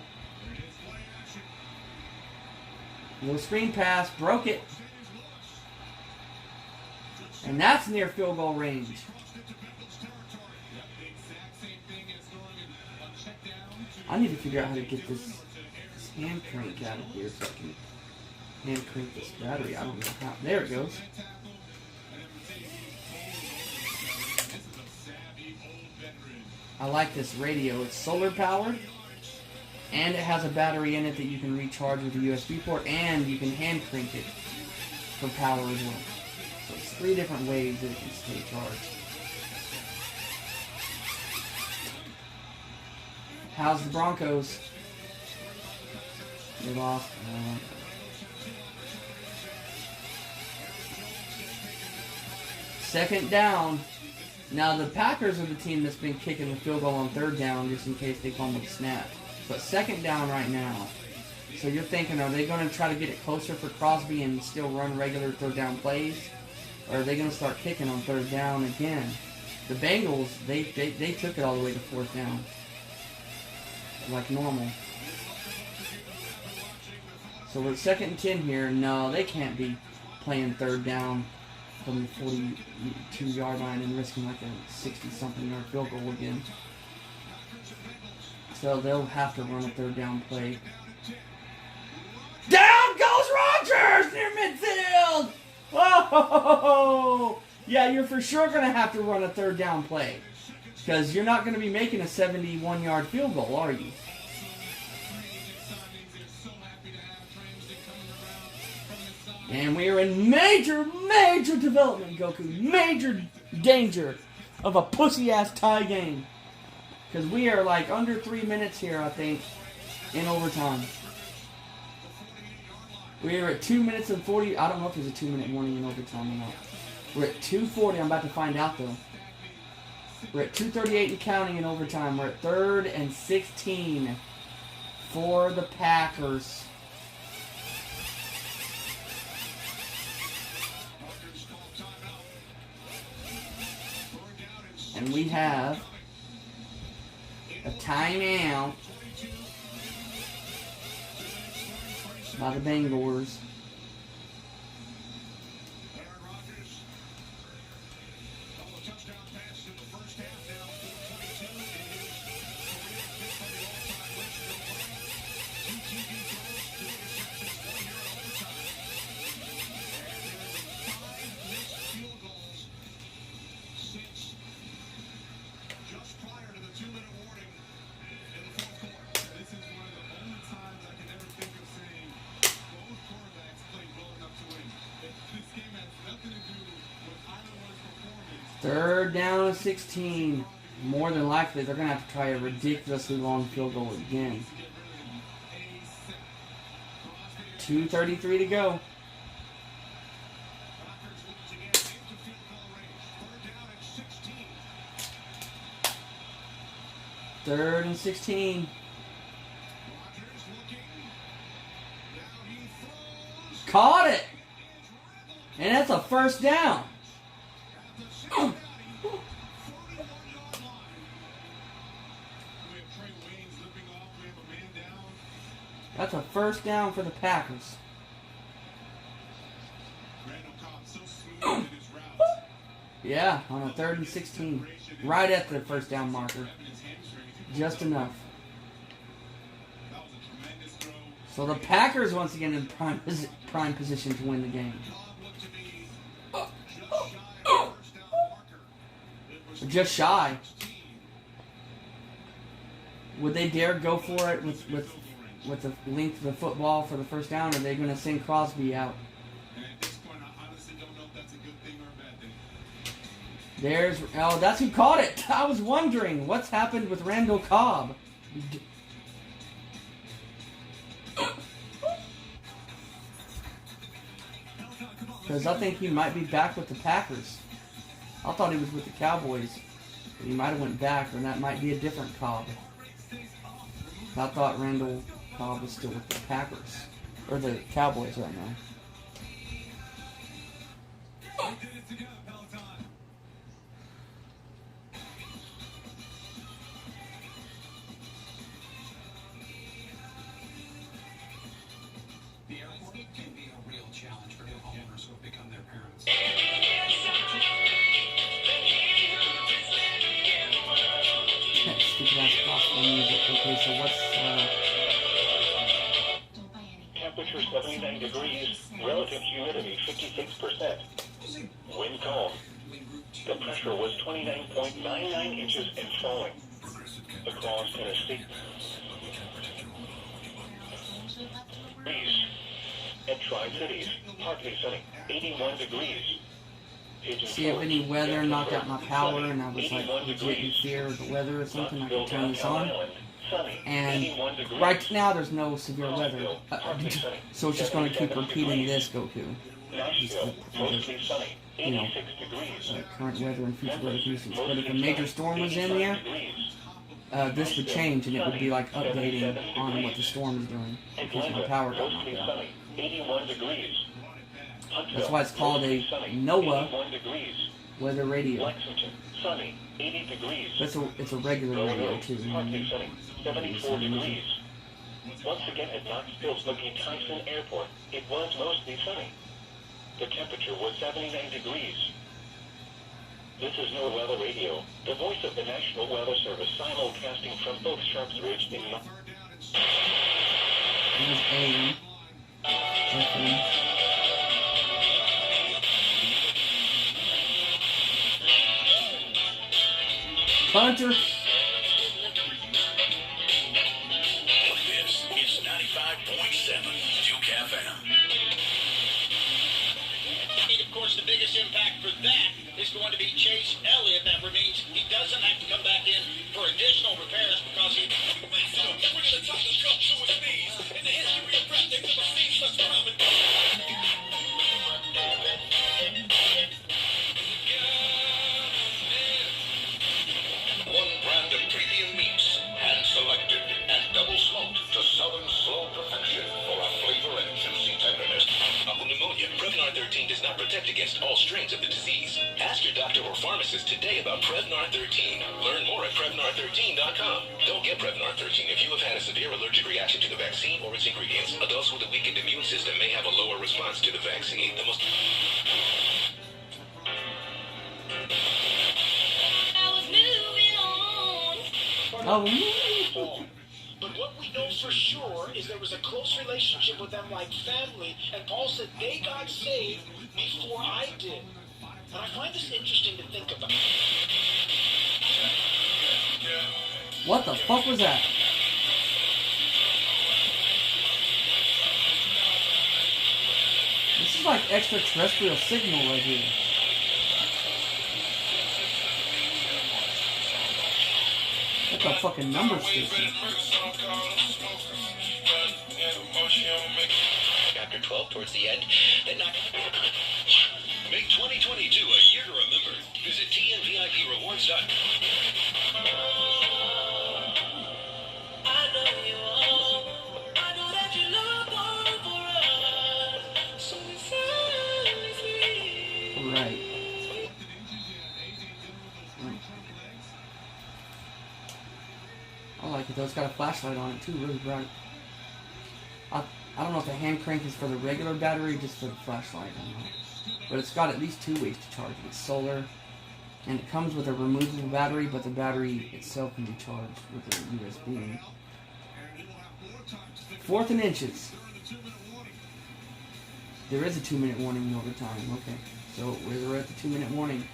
Little screen pass, broke it. And that's near field goal range. I need to figure out how to get this hand crank out of here so I can hand crank this battery. I don't know how. There it goes. I like this radio. It's solar powered. And it has a battery in it that you can recharge with a USB port. And you can hand crank it for power as well. So it's 3 different ways that it can stay charged. How's the Broncos? They lost. Second down. Now the Packers are the team that's been kicking the field goal on 3rd down just in case they fumble the snap. But 2nd down right now. So you're thinking, are they going to try to get it closer for Crosby and still run regular 3rd down plays? Or are they going to start kicking on 3rd down again? The Bengals, they took it all the way to 4th down. Like normal. So we're 2nd and 10 here. No, they can't be playing 3rd down from the 42-yard line and risking like a 60-something yard field goal again. So they'll have to run a 3rd down play. Down goes Rodgers near midfield! Oh! Yeah, you're for sure going to have to run a 3rd down play. Because you're not going to be making a 71-yard field goal, are you? And we are in major development, Goku. Major danger of a pussy-ass tie game. Because we are like under 3 minutes here, I think, in overtime. We are at 2 minutes and 40. I don't know if there's a 2-minute warning in overtime or not. We're at 2:40. I'm about to find out, though. We're at 2:38 and counting in overtime. We're at 3rd and 16 for the Packers. And we have a timeout by the Bengals. Aaron Rodgers. Oh, a touchdown pass in the first half now. 4:22 in his career fifth on the all-time list. Joe Burrow, 2 TD throws, 2 interceptions, 1 here in overtime. And there have been 5 missed field goals since just prior to the 2-minute warning in the fourth quarter. This is one of the only times I can ever think of saying both quarterbacks played well enough to win. This game has nothing to do with either one's performance. Third down and 16. More than likely, they're going to have to try a ridiculously long field goal again. 2:33 to go. Packers once again into field goal range. Third down and 16. Third and 16. Rodgers looking. Now he throws. Caught it! And that's a first down. At the Cincinnati 41-yard line. We have Trey Waynes limping off. We have a man down. That's a first down for the Packers. Randall Cobb so smooth in his routes. Yeah, on a 3rd and 16. Right at the first down marker. His hamstring. Just enough. That was a tremendous throw. So the Packers once again in prime position to win the game. Cobb looked to be just shy of the first down marker. It was Just shy. 16. Would they dare go for it with the length of the football for the first down, or are they going to send Crosby out? And at this point, I honestly don't know if that's a good thing or a bad thing. That's who caught it. I was wondering what's happened with Randall Cobb. Because I think he might be back with the Packers. I thought he was with the Cowboys. But he might have went back, or that might be a different Cobb. I thought Randall Cobb was still with the Packers. Or the Cowboys right now. We did it together, Peloton. The airport can be a real challenge for new homeowners who have become their parents. Stupid ass gospel music. Okay, so what's Don't buy anything. Temperature 79 degrees, relative humidity 56%. Wind calm. The pressure was 29.99 inches and falling across Tennessee. Degrees. At Tri-Cities, partly sunny, 81 degrees. Pigeon see if Forge, any weather knocked out my power, sunny, and I was like 81 legit in degrees. fear of the weather or something. I could Knoxville, turn this Downtown on. Island, sunny, And 81 degrees. right now there's no severe weather. So it's just going to keep repeating this, Goku. Nashville, mostly sunny, You know, 86 degrees. Current weather and future weather conditions. But if a major storm was in there, this would change, and it would be like updating on what the storm is doing because my power got knocked Mostly out. sunny, 81 degrees. That's why it's called a NOAA 81 degrees. weather radio. Lexington, sunny, 80 degrees. It's a regular radio Roanoke, too. partly sunny, 74 degrees. Once again at Knoxville's Mookie Tyson Airport, it was mostly sunny. The temperature was 79 degrees. This is NOAA Weather Radio, the voice of the National Weather Service, simulcasting from both Sharps Ridge in Third down and 6. There's AM. FM. Punter. This is 95.7 Duke FM. And of course, the biggest impact for that is going to be Chase Elliott. That remains, he doesn't have to come back in for additional repairs because he. We're going to touch the cup to his knees. In the history of rap, they've never seen such promise. One brand of premium meats, hand-selected and double-smoked to Southern slow perfection for a flavor and juicy tenderness. Pneumonia. Prevnar 13 does not protect against all strains of the disease. Ask your doctor or pharmacist today about Prevnar 13. Learn more at Prevnar13.com. Don't get Prevnar 13 if you have had a severe allergic reaction to the vaccine or its ingredients. Adults with a weakened immune system may have a lower response to the vaccine. The most... Oh, But what we know for sure is there was a close relationship with them like family, and Paul said they got saved before I did. And I find this interesting to think about. what the fuck was that? This is like extraterrestrial signal right here. That's a fucking number station. Chapter 12 towards the end. Then not... Make 2022 a year to remember. Visit TNVIPrewards.com. I know you all. I know that you look all for us. So Right. I like it though. It's got a flashlight on it too, really bright. I don't know if the hand crank is for the regular battery or just for the flashlight. I don't know. But it's got at least 2 ways to charge it. It's solar, and it comes with a removable battery, but the battery itself can be charged with a USB. 4th and inches. There is a 2-minute warning over time. Okay, so we're at the 2-minute warning.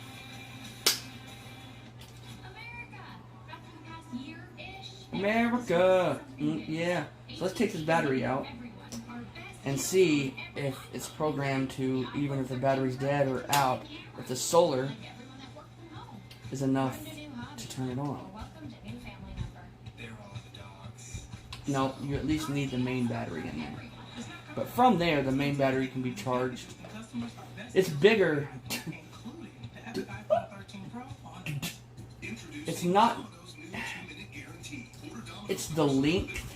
America! Yeah. So let's take this battery out and see if it's programmed to, even if the battery's dead or out, if the solar is enough to turn it on. No, you at least need the main battery in there. But from there, the main battery can be charged. It's bigger. It's not... It's the length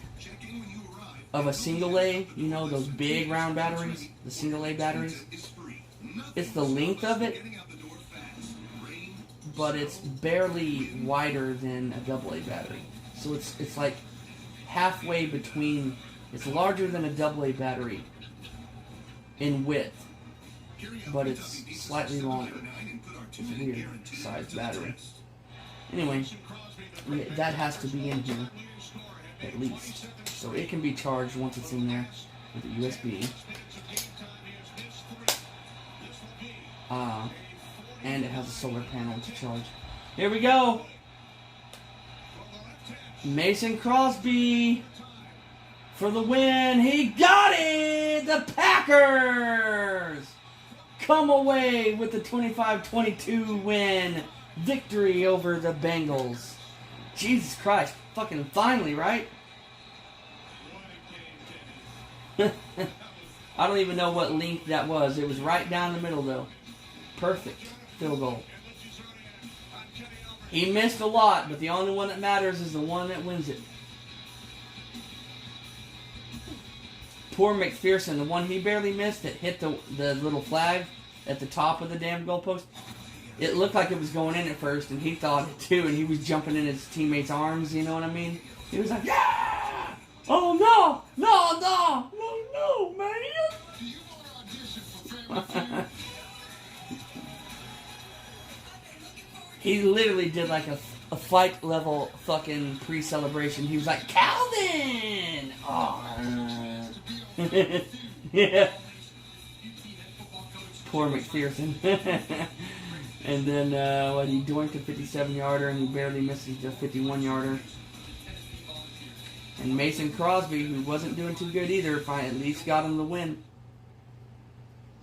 of a single A, you know, those big round batteries, the single A batteries. It's the length of it, but it's barely wider than a AA battery. So it's like halfway between, it's larger than a AA battery in width, but it's slightly longer. It's a weird sized battery. Anyway, that has to be in here, at least. So it can be charged once it's in there with a USB. And it has a solar panel to charge. Here we go! Mason Crosby for the win. He got it! The Packers come away with the 25-22 win. Victory over the Bengals. Jesus Christ. Fucking finally, right? I don't even know what length that was. It was right down the middle, though. Perfect field goal. He missed a lot, but the only one that matters is the one that wins it. Poor McPherson, the one he barely missed that hit the little flag at the top of the damn goalpost. It looked like it was going in at first, and he thought it too, and he was jumping in his teammates' arms, you know what I mean? He was like, yeah! Oh, no! No, no! No, no, man! He literally did like a fight level fucking pre-celebration. He was like, Calvin! Oh. Yeah. Poor McPherson. And then, he doinked a 57-yarder and he barely misses the 51-yarder. And Mason Crosby, who wasn't doing too good either, at least got him the win.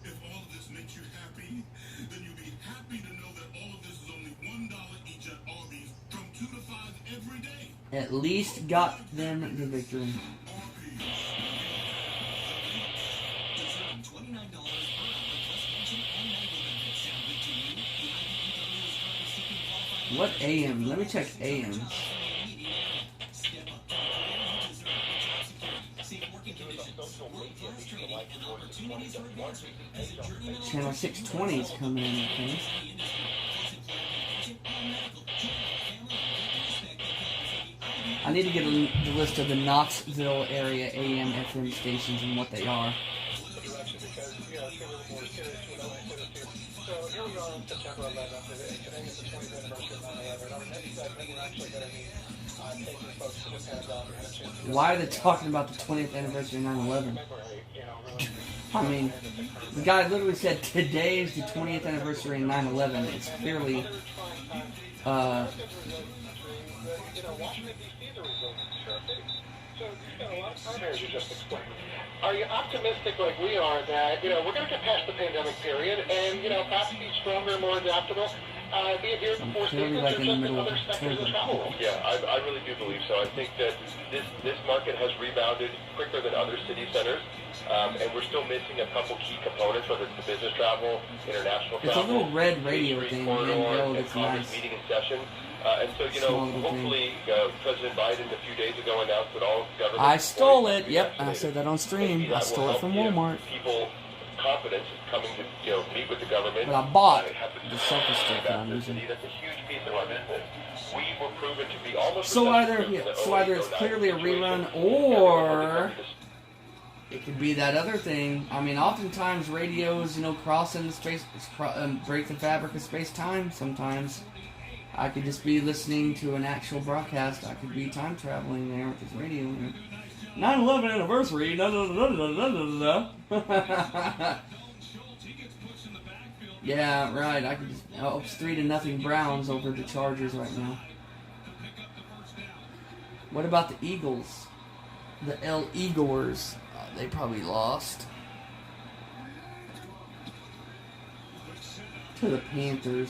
If all of this makes you happy, then you'll be happy to know that all of this is only $1 each at Arby's from 2 to 5 every day. At least got them the victory. What AM? Let me check AM. Channel 620 is coming in, I think. I need to get the list of the Knoxville area AM FM stations and what they are. So here we are on September 11th. Today is the 20th anniversary of 9/11. Our next segment, we're actually going to be taking folks to the Pentagon. We're going to Why are they talking about the 20th anniversary of 9/11? I mean, the guy literally said today is the 20th anniversary of 9/11. It's clearly, Washington, D.C. is a resilient city. So you spent a lot of time here, as you just explained. Are you optimistic like we are that, we're going to get past the pandemic period and, perhaps be stronger, more adaptable, be it here before clearly like in the middle of other sectors of October. travel? Yeah, I really do believe so. I think that this market has rebounded quicker than other city centers, and we're still missing a couple key components, whether it's the business travel, international It's a travel. little red radio Street thing, corridor, handheld, and it's Congress nice. meeting in session. And so, Small little hopefully President Biden a few days ago announced that all government I stole employees it. Yep, I vaccinated. said that on stream. Maybe I that will stole it help from give Walmart. People confidence coming to meet with the government. But I bought have the selfie stick that I'm about this using. city. That's a huge piece of our business. We were proven to be almost So either it's clearly a rerun, or it could be that other thing. I mean, oftentimes radios, crossing the space, break the fabric of space-time. Sometimes I could just be listening to an actual broadcast. I could be time traveling there with this radio. 9/11 anniversary. Da, da, da, da, da, da, da. Yeah, right. I could just. Oh, it's 3-0 Browns over the Chargers right now. What about the Eagles? The El Eagles. They probably lost to the Panthers.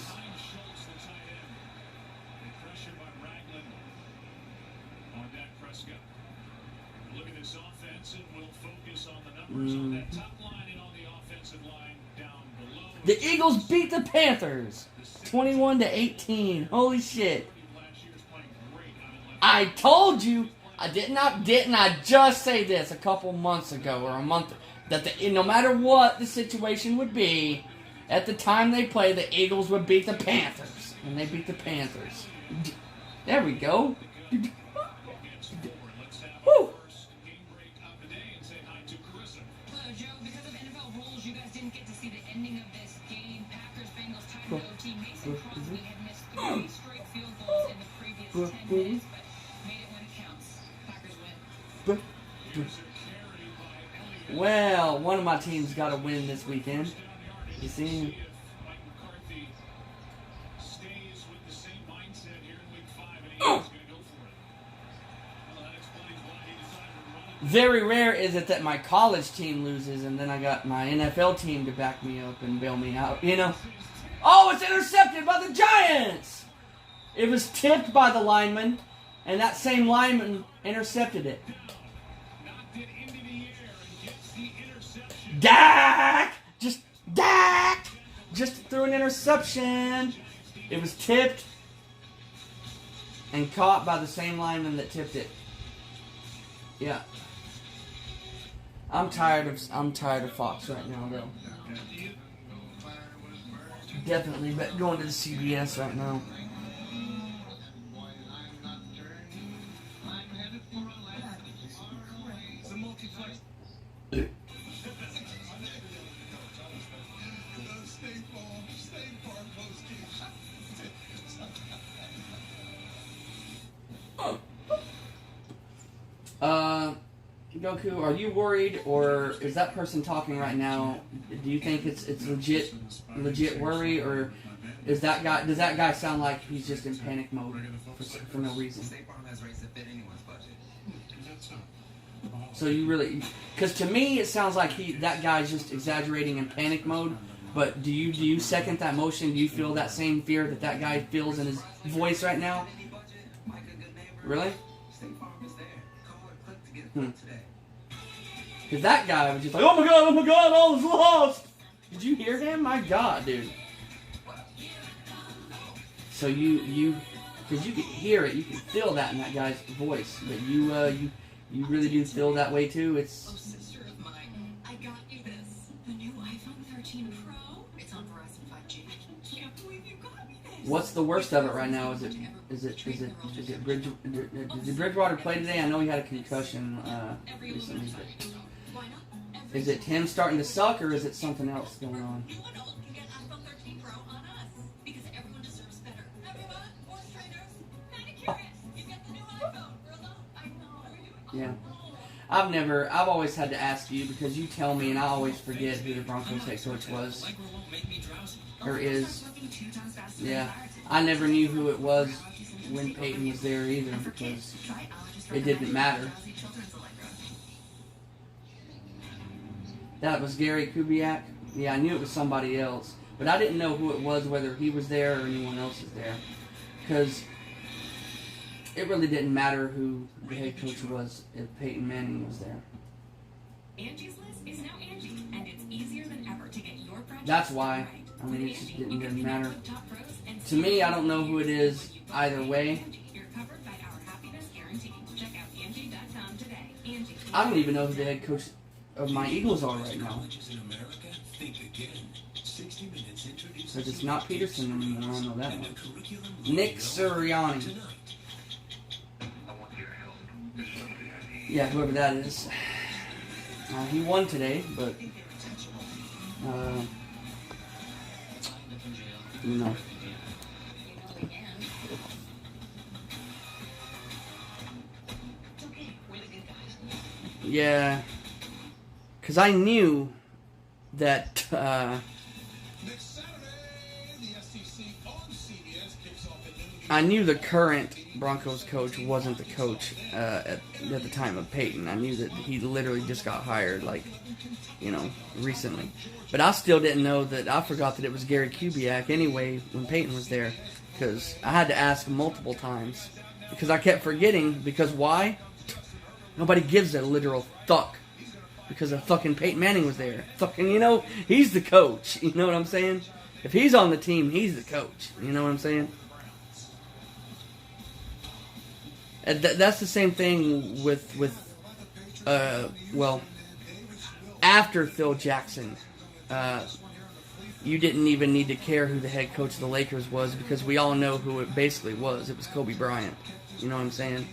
The Eagles beat the Panthers 21-18. Holy shit. I told you, didn't I just say this a couple months ago or a month, that no matter what the situation would be, at the time they play, the Eagles would beat the Panthers. And they beat the Panthers. There we go. Woo! Joe, because of NFL rules, you guys didn't get to see the ending of this game. Packers-Bengals tied to OT. Mason Crosby had missed 3 straight field goals in the previous 10 minutes, but made it when it counts. Packers win. Well, one of my teams got a win this weekend. You see? Very rare is it that my college team loses and then I got my NFL team to back me up and bail me out, Oh, it's intercepted by the Giants! It was tipped by the lineman, and that same lineman intercepted it. Dak! Dak! Just threw an interception. It was tipped and caught by the same lineman that tipped it. Yeah. I'm tired of Fox right now, though. Definitely going to the CBS right now. Goku, are you worried, or is that person talking right now? Do you think it's legit worry, or does that guy sound like he's just in panic mode for no reason? So you really, because to me it sounds like that guy's just exaggerating in panic mode. But do you second that motion? Do you feel that same fear that guy feels in his voice right now? Really? Because that guy was just like, oh my god, all is lost. Did you hear him? My god, dude. So because you can hear it, you can feel that in that guy's voice. But you really do feel that way too. Oh, sister of mine, I got you this. The new iPhone 13 Pro. It's on Verizon 5G. I can't believe you got me this. What's the worst of it right now? Did Bridgewater play today? I know he had a concussion recently. But is it him starting to suck, or is it something else going on? Yeah. I've always had to ask you because you tell me and I always forget who the Broncos head coach was. Or is. Yeah. I never knew who it was when Peyton was there either because it didn't matter. That was Gary Kubiak? Yeah, I knew it was somebody else. But I didn't know who it was, whether he was there or anyone else was there. Because it really didn't matter who the head coach was if Peyton Manning was there. Angie's List is now Angie, and it's easier than ever to get your project. That's why. I mean, it just didn't matter. To me, I don't know who it is either way. You're covered by our happiness guarantee. Check out Angie.com today. Angie. I don't even know who the head coach of my Eagles are right now. Because it's not Peterson anymore, I know that one. Nick Sirianni. Yeah, whoever that is. He won today, but you know. Yeah, because I knew that I knew the current Broncos coach wasn't the coach at the time of Peyton. I knew that he literally just got hired, like, recently. But I still didn't know that. I forgot that it was Gary Kubiak anyway when Peyton was there, because I had to ask multiple times because I kept forgetting. Because why? Nobody gives a literal fuck because of fucking Peyton Manning was there. Fucking, he's the coach. You know what I'm saying? If he's on the team, he's the coach. You know what I'm saying? And that's the same thing with after Phil Jackson, you didn't even need to care who the head coach of the Lakers was because we all know who it basically was. It was Kobe Bryant. You know what I'm saying?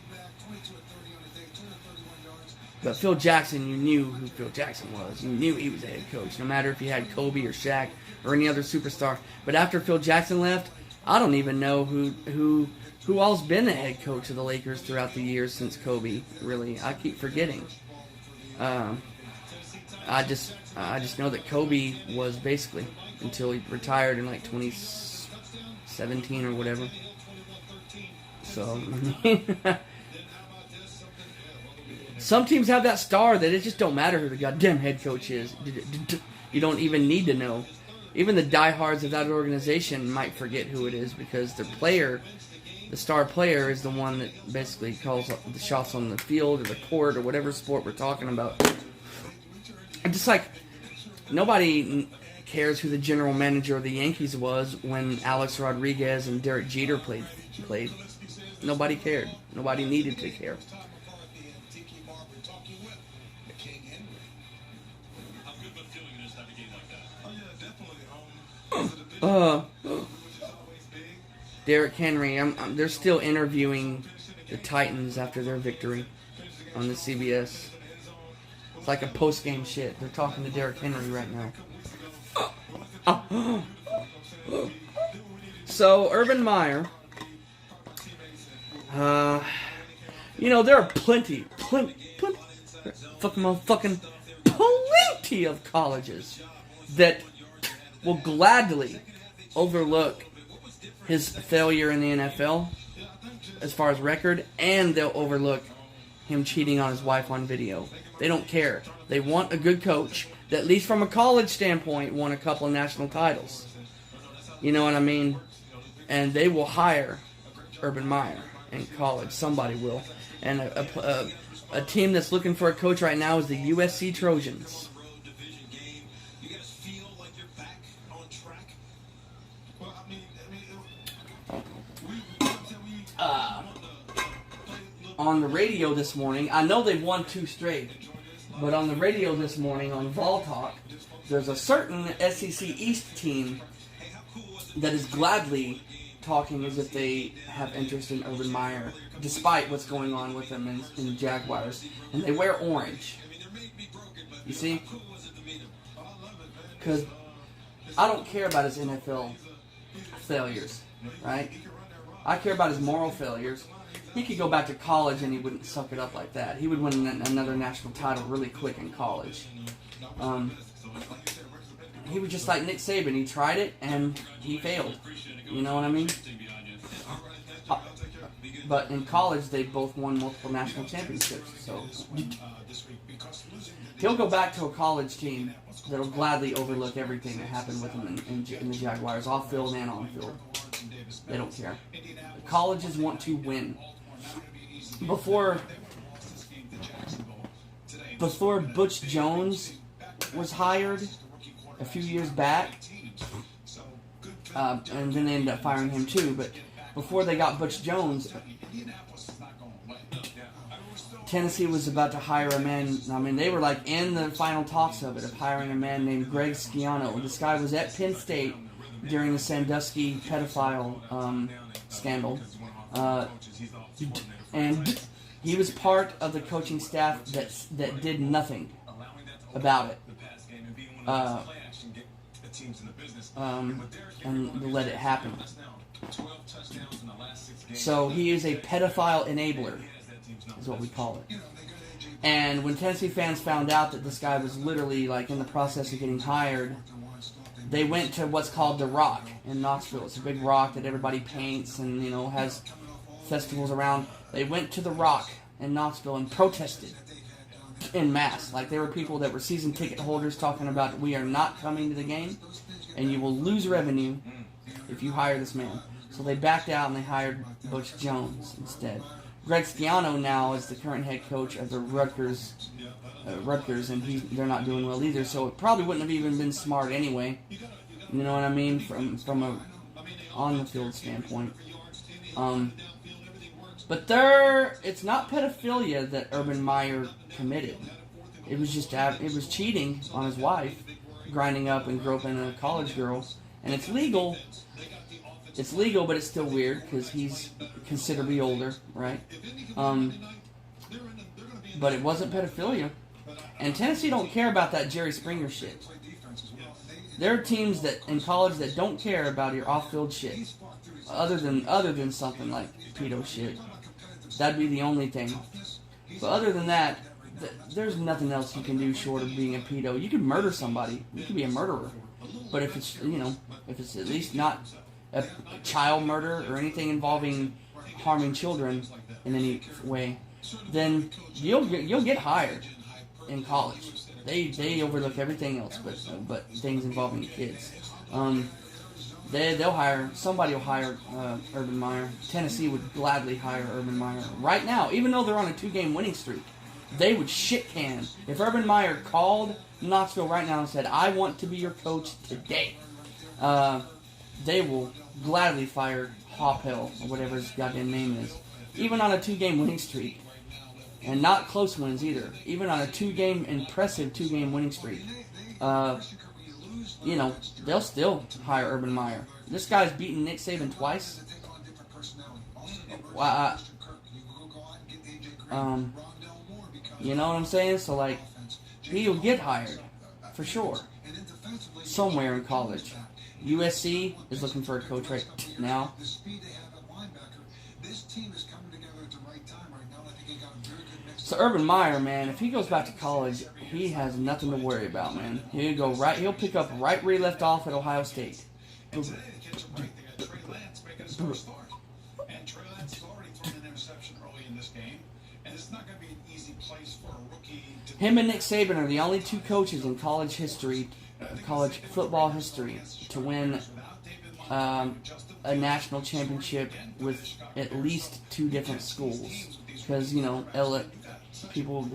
But Phil Jackson, you knew who Phil Jackson was. You knew he was the head coach, no matter if he had Kobe or Shaq or any other superstar. But after Phil Jackson left, I don't even know who all's been the head coach of the Lakers throughout the years since Kobe. Really, I keep forgetting. I just know that Kobe was basically until he retired in like 2017 or whatever. So, some teams have that star that it just don't matter who the goddamn head coach is. You don't even need to know. Even the diehards of that organization might forget who it is because the star player, is the one that basically calls the shots on the field or the court or whatever sport we're talking about. And just like nobody cares who the general manager of the Yankees was when Alex Rodriguez and Derek Jeter played. Nobody cared. Nobody needed to care. Derrick Henry. They're still interviewing the Titans after their victory on the CBS. It's like a post-game shit. They're talking to Derrick Henry right now. So, Urban Meyer. There are plenty of colleges that will gladly overlook his failure in the NFL as far as record, and they'll overlook him cheating on his wife on video. They don't care. They want a good coach that, at least from a college standpoint, won a couple of national titles. You know what I mean? And they will hire Urban Meyer in college. Somebody will. And a team that's looking for a coach right now is the USC Trojans. On the radio this morning, I know they've won 2 straight, but on the radio this morning on Vol Talk, there's a certain SEC East team that is gladly talking as if they have interest in Urban Meyer, despite what's going on with them in the Jaguars. And they wear orange. You see? Because I don't care about his NFL failures, right? I care about his moral failures. He could go back to college and he wouldn't suck it up like that. He would win another national title really quick in college. He was just like Nick Saban. He tried it and he failed. You know what I mean? But in college, they both won multiple national championships. So he'll go back to a college team that'll gladly overlook everything that happened with him in the Jaguars, off field and on field. They don't care. Colleges want to win. Before Butch Jones was hired a few years back, and then they ended up firing him too, but before they got Butch Jones, Tennessee was about to hire a man. I mean, they were like in the final talks of hiring a man named Greg Schiano. This guy was at Penn State during the Sandusky pedophile scandal. And he was part of the coaching staff that did nothing about it. And let it happen. So he is a pedophile enabler, is what we call it. And when Tennessee fans found out that this guy was literally like in the process of getting hired, they went to what's called The Rock in Knoxville. It's a big rock that everybody paints and, you know, has festivals around. They went to The Rock in Knoxville and protested en masse. Like, there were people that were season ticket holders talking about, we are not coming to the game and you will lose revenue if you hire this man. So they backed out and they hired Butch Jones instead. Greg Schiano now is the current head coach of the Rutgers, and they're not doing well either. So it probably wouldn't have even been smart anyway. You know what I mean? From a on the field standpoint. But it's not pedophilia that Urban Meyer committed. It was just it was cheating on his wife, grinding up and groping a college girl, and it's legal. It's legal, but it's still weird because he's considerably older, right? But it wasn't pedophilia. And Tennessee don't care about that Jerry Springer shit. There are teams that in college that don't care about your off-field shit, other than something like pedo shit. That'd be the only thing. But other than that, there's nothing else you can do short of being a pedo. You could murder somebody. You could be a murderer. But if it's if it's at least not a child murder or anything involving harming children in any way, then you'll get hired in college. They overlook everything else, but things involving kids. They'll hire somebody. Will hire Urban Meyer. Tennessee would gladly hire Urban Meyer right now, even though they're on a 2-game winning streak. They would shit can if Urban Meyer called Knoxville right now and said, "I want to be your coach today." They will gladly fire Hoppel, or whatever his goddamn name is, even on a 2-game winning streak. And not close wins either. Even on a impressive 2-game winning streak. They'll still hire Urban Meyer. This guy's beaten Nick Saban twice. You know what I'm saying? So, like, he'll get hired. For sure. Somewhere in college. USC is looking for a coach right now. So Urban Meyer, man, if he goes back to college, he has nothing to worry about, man. He'll pick up right where he left off at Ohio State. Him and Nick Saban are the only two coaches in college history, college football history, to win a national championship with at least 2 different schools. Because, the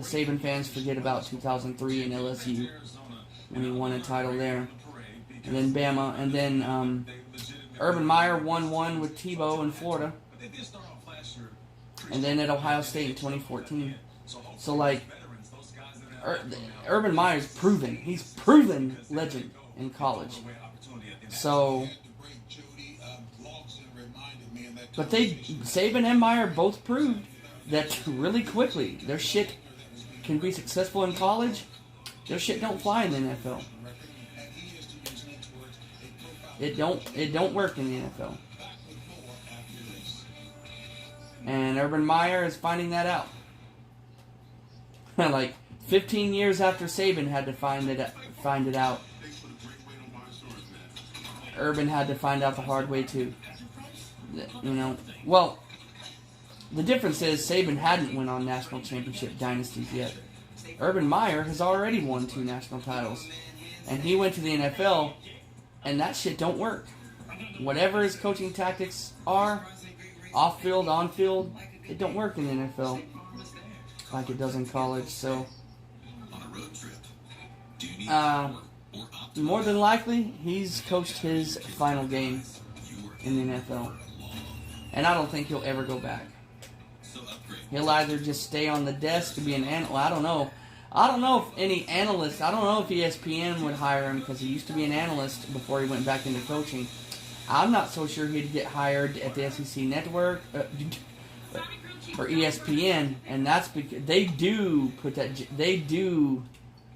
Saban fans forget about 2003 and LSU when he won a title there. And then Bama. And then Urban Meyer won one with Tebow in Florida. And then at Ohio State in 2014. So, like, Urban Meyer's proven. He's proven legend in college. So, But Saban and Meyer both proved that really quickly their shit can be successful in college. Their shit don't fly in the NFL. It don't work in the NFL. And Urban Meyer is finding that out. Like 15 years after Saban had to find it out, Urban had to find out the hard way too. You know, well, the difference is Saban hadn't won on national championship dynasties yet. Urban Meyer has already won 2 national titles, and he went to the NFL, and that shit don't work. Whatever his coaching tactics are, off field, on field, it don't work in the NFL like it does in college. So, more than likely, he's coached his final game in the NFL. And I don't think he'll ever go back. He'll either just stay on the desk to be an analyst. I don't know. I don't know if any analyst, I don't know if ESPN would hire him because he used to be an analyst before he went back into coaching. I'm not so sure he'd get hired at the SEC Network or ESPN, and that's because they do put that, they do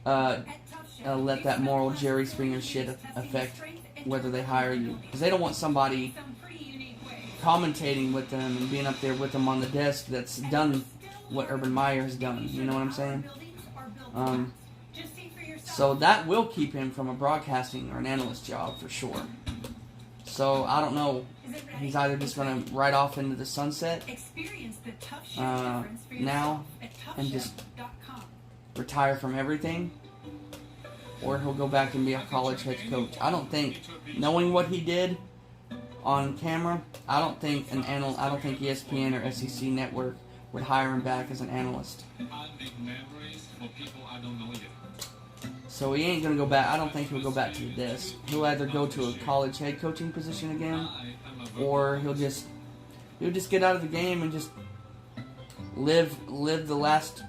let that moral Jerry Springer shit affect whether they hire you, because they don't want somebody commentating with them and being up there with them on the desk that's done what Urban Meyer has done. You know what I'm saying? So that will keep him from a broadcasting or an analyst job for sure. So I don't know. He's either just going to ride off into the sunset now and just retire from everything, or he'll go back and be a college head coach. I don't think, knowing what he did on camera, I don't think ESPN or SEC Network would hire him back as an analyst. So he ain't gonna go back. I don't think he'll go back to the desk. He'll either go to a college head coaching position again, or he'll just get out of the game and just live the last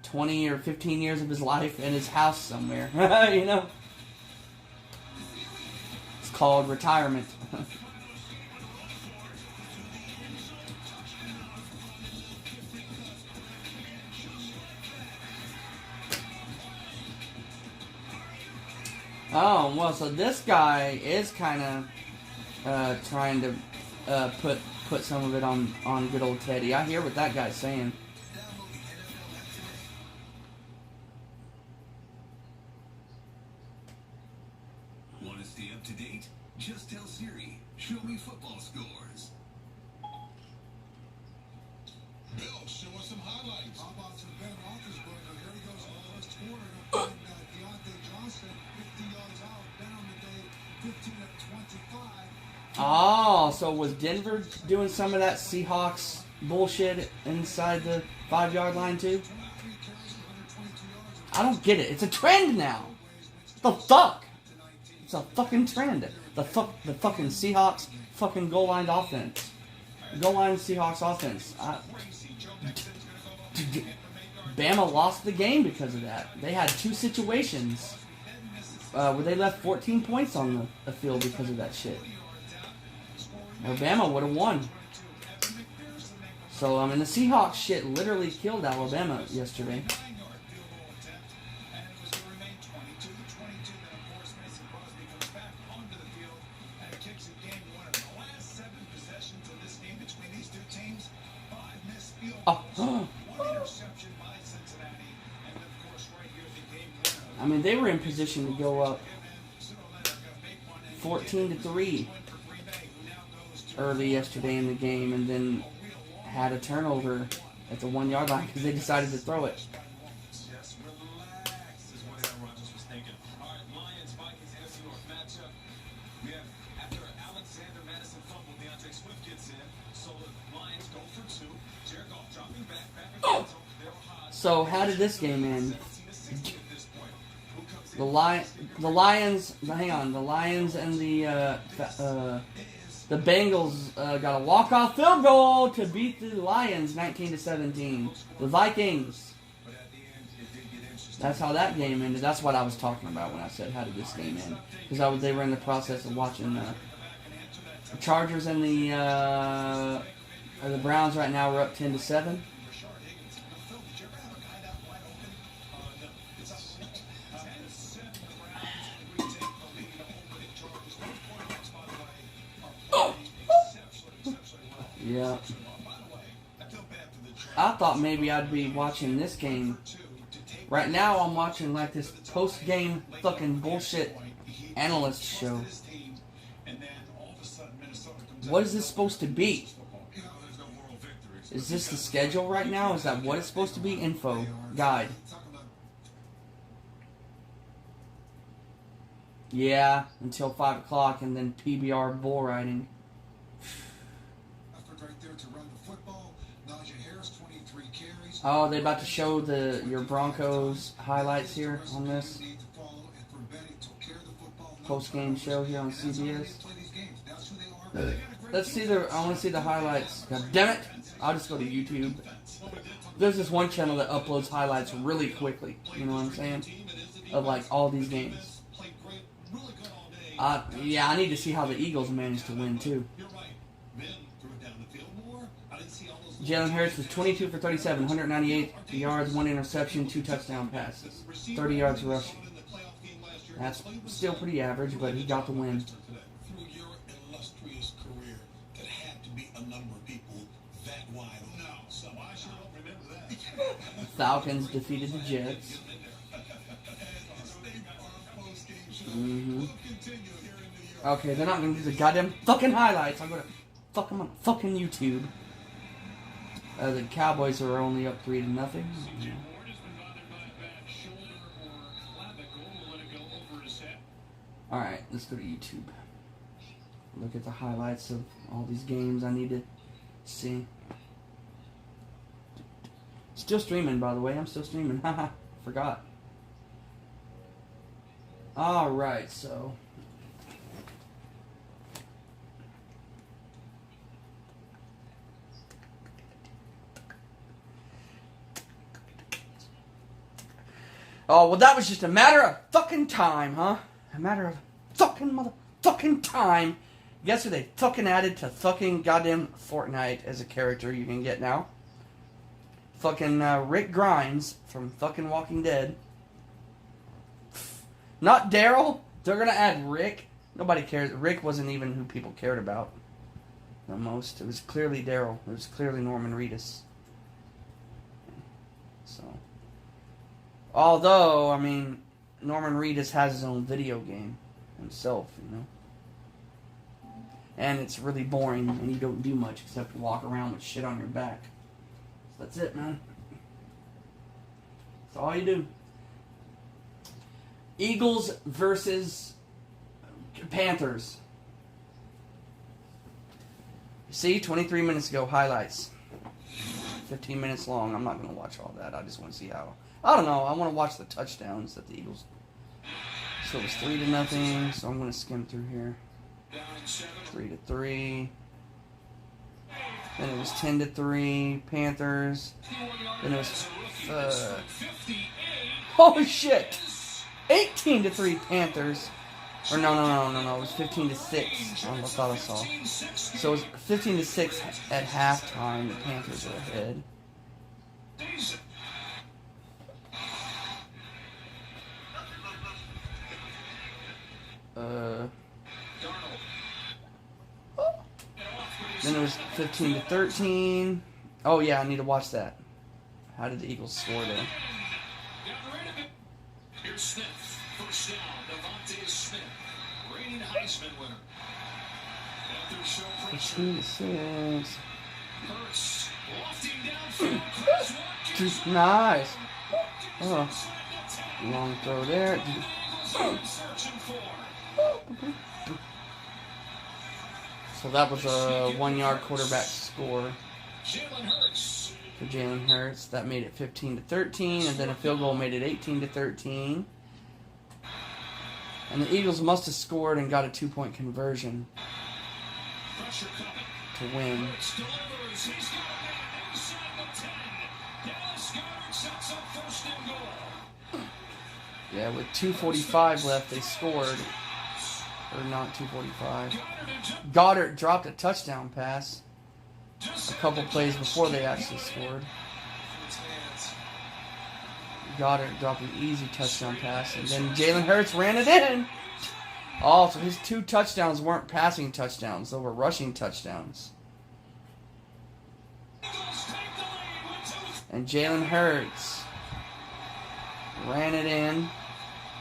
20 or 15 years of his life in his house somewhere. You know, it's called retirement. Oh, well, so this guy is kind of trying to put some of it on good old Teddy. I hear what that guy's saying. Want to stay up to date? Just tell Siri, show me football scores. Bill, show us some highlights. How about some Ben Roethlisberger? Here he goes in the first quarter. Deontay Johnson, 50 yards out, down today, 15 of 25. Oh, so was Denver doing some of that Seahawks bullshit inside the 5-yard line too? I don't get it. It's a trend now. The fuck? It's a fucking trend. The fucking Seahawks fucking goal line offense. Goal line Seahawks offense. Bama lost the game because of that. They had 2 situations where they left 14 points on the field because of that shit. Alabama would have won. So, I mean, the Seahawks shit literally killed Alabama yesterday. Oh. I mean, they were in position to go up 14-3 early yesterday in the game, and then had a turnover at the 1-yard line because they decided to throw it. Just relax, is what Aaron Rodgers was thinking. All right, Lions, Vikings, NFC North matchup. We have, after Alexander Madison fumbled, DeAndre Swift gets in. So the Lions go for 2. Jared Goff dropping back against them. They're hot. So how did this game end? The Lions. Hang on. The Lions and the Bengals got a walk-off field goal to beat the Lions 19-17. The Vikings. That's how that game ended. That's what I was talking about when I said how did this game end? Because they were in the process of watching the Chargers and the The Browns right now are up 10-7. Rashard Higgins. Phil, did you ever have a guy that wide open? No. It's a 10-7 the Browns retake the lead over the Chargers. Those quarterbacks, by the way, are playing exceptionally well. Yeah. By the way, I feel bad for the Chargers. I thought maybe I'd be watching this game. Right now I'm watching like this post-game fucking bullshit analyst show. What is this supposed to be? Is this the schedule right now? Is that what it's supposed to be? Info. Guide. Yeah, until 5 o'clock and then PBR bull riding. Oh, they about to show your Broncos highlights here on this post-game show here on CBS. Let's see I want to see the highlights. God damn it! I'll just go to YouTube. There's this one channel that uploads highlights really quickly. You know what I'm saying? Of like all these games. Yeah, I need to see how the Eagles managed to win too. Jalen Hurts was 22 for 37, 198 yards, 1 interception, 2 touchdown passes, 30 yards rushing. That's still pretty average, but he got the win. Through your illustrious career, there had to be a number of people that wide. No, so I sure don't remember that. The Falcons defeated the Jets. Okay, they're not going to do the goddamn fucking highlights. I'm going to fuck them on fucking YouTube. The Cowboys are only up 3-0. Alright, let's go to YouTube. Look at the highlights of all these games I need to see. Still streaming, by the way. I'm still streaming. Haha, forgot. Alright, so... Oh, well, that was just a matter of fucking time, huh? A matter of fucking motherfucking time. Guess who they fucking added to fucking goddamn Fortnite as a character you can get now? Fucking Rick Grimes from fucking Walking Dead. Not Daryl. They're gonna add Rick. Nobody cares. Rick wasn't even who people cared about the most. It was clearly Daryl. It was clearly Norman Reedus. So... Although, I mean, Norman Reedus has his own video game himself, you know. And it's really boring, and you don't do much except walk around with shit on your back. So that's it, man. That's all you do. Eagles versus Panthers. See, 23 minutes ago, highlights. 15 minutes long. I'm not going to watch all that. I just want to see how... I don't know. I want to watch the touchdowns that the Eagles... So it was 3-0, so I'm going to skim through here. 3-3. Then it was 10-3, Panthers. Then it was... oh, shit! 18-3, Panthers. Or no. It was 15-6. I thought I saw. So it was 15-6 at halftime. The Panthers are ahead. Then it was 15-13. Oh yeah, I need to watch that. How did the Eagles score there? Here's Smith. First down, Devontae Smith, reigning Heisman winner. 15-6. Hurts, lofting downfield, crosswalk, Nice. Oh, long throw there. searching for. So that was a 1-yard quarterback score Jalen Hurts. for Jalen Hurts. That made it 15-13, and then a field goal made it 18-13. And the Eagles must have scored and got a 2-point conversion Pressure coming. to win. Hurts delivers. He's got it inside the 10. Dallas Goedert sets up first and goal. Yeah, with 2:45 left, they scored. Or not 2:45. Goddard dropped a touchdown pass. a couple plays before they actually scored. Goddard dropped an easy touchdown pass, and then Jalen Hurts ran it in. Oh, so his 2 touchdowns weren't passing touchdowns; they were rushing touchdowns. And Jalen Hurts ran it in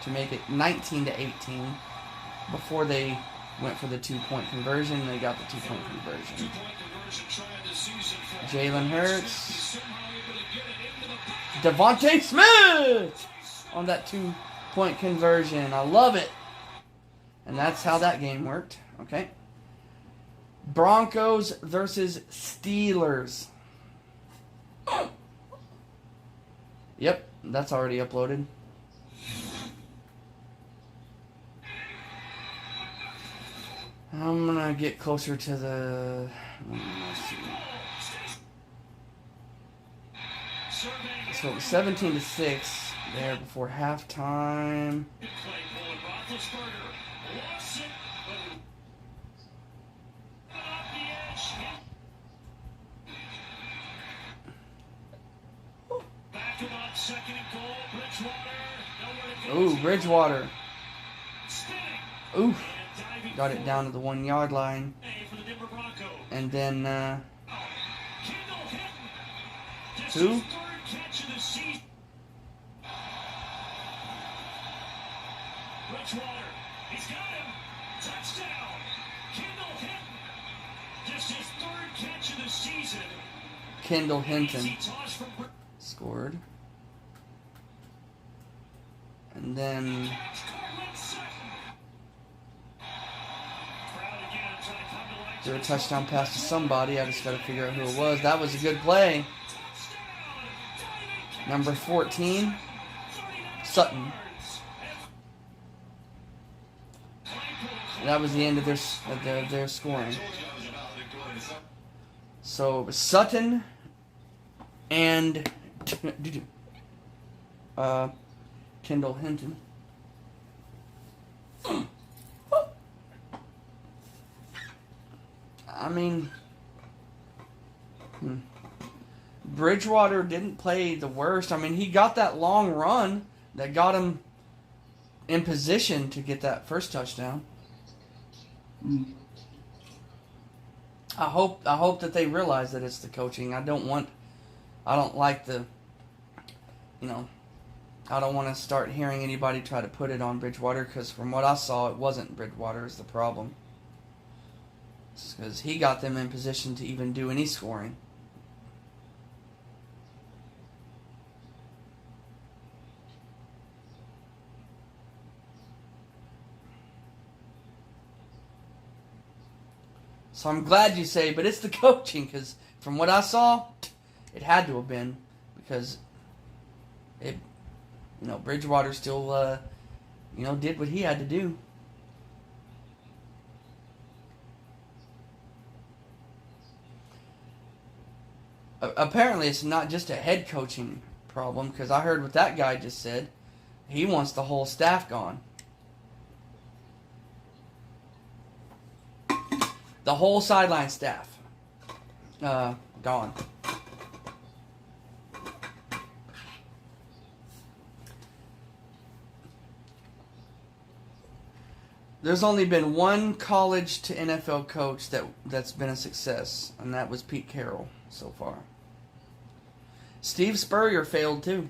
to make it 19-18 before they went for the 2-point conversion. They got the 2-point conversion. Jalen Hurts. Devontae Smith on that 2-point conversion. I love it. And that's how that game worked. Okay. Broncos versus Steelers. Yep, that's already uploaded. I'm gonna get closer to the. Let's see. So it was 17-6 there before halftime. Ooh, Bridgewater. Ooh. Got it down to the 1-yard line. And then, who? He's got him. Touchdown. Kendall Hinton. Just his 3rd catch of the season. Kendall Hinton scored. And then threw a touchdown pass to somebody. I just got to figure out who it was. That was a good play. Number 14, Sutton. And that was the end of their scoring. So it was Sutton and Kendall Hinton. I mean, Bridgewater didn't play the worst. I mean, he got that long run that got him in position to get that first touchdown. I hope that they realize that it's the coaching. I don't like the, I don't want to start hearing anybody try to put it on Bridgewater, because from what I saw, it wasn't Bridgewater is the problem. Because he got them in position to even do any scoring. So I'm glad you say, but it's the coaching, because from what I saw, it had to have been, because it, Bridgewater still, did what he had to do. Apparently, it's not just a head coaching problem, because I heard what that guy just said. He wants the whole staff gone. The whole sideline staff gone. There's only been one college to NFL coach that's been a success, and that was Pete Carroll so far. Steve Spurrier failed too,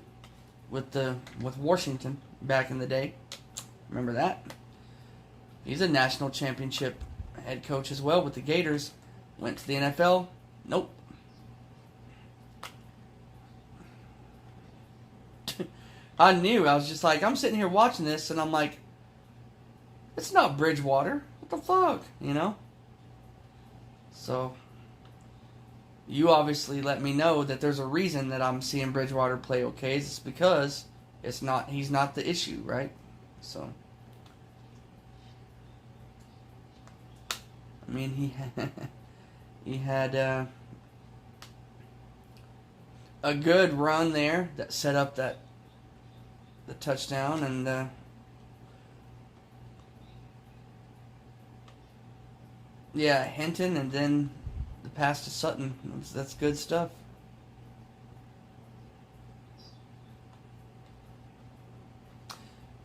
with Washington back in the day. Remember that? He's a national championship head coach as well with the Gators. Went to the NFL. Nope. I knew. I was just like, I'm sitting here watching this, and I'm like, it's not Bridgewater. What the fuck? So, you obviously let me know that there's a reason that I'm seeing Bridgewater play okay. It's because he's not the issue, right? So, I mean, he had a good run there that set up the touchdown, and Hinton, and then the pass to Sutton. That's good stuff.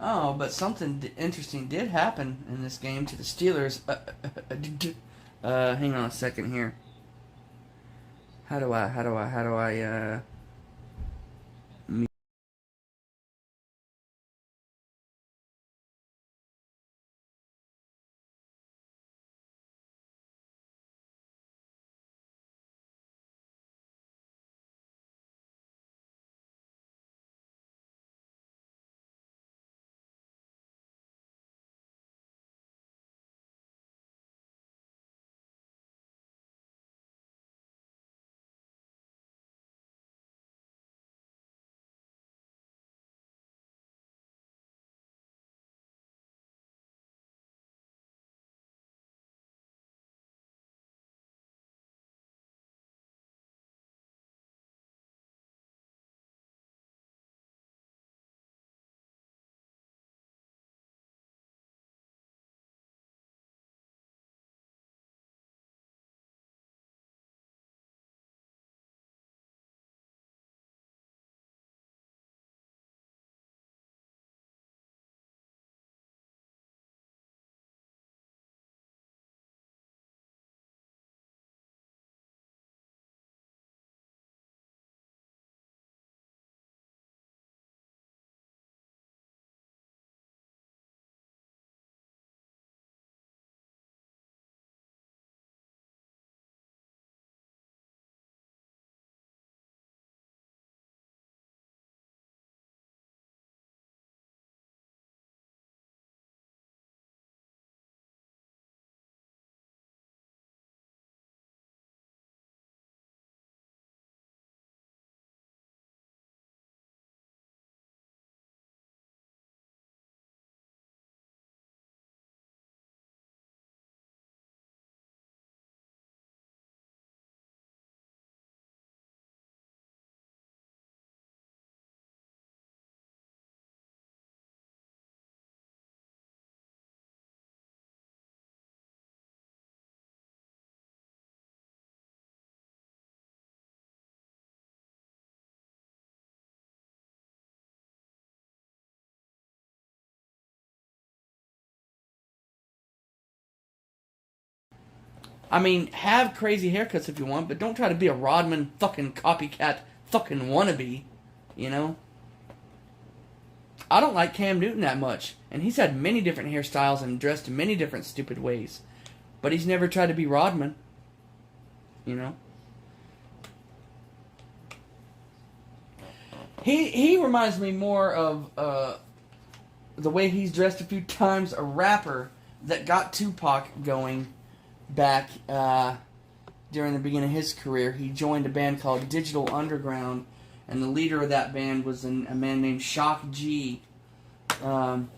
Oh, but something interesting did happen in this game to the Steelers. Hang on a second here. How do I I mean, have crazy haircuts if you want, but don't try to be a Rodman fucking copycat fucking wannabe, you know? I don't like Cam Newton that much, and he's had many different hairstyles and dressed in many different stupid ways, but he's never tried to be Rodman, you know? He reminds me more of the way he's dressed a few times, a rapper that got Tupac going back during the beginning of his career. He joined a band called Digital Underground, and the leader of that band was a man named Shock G. And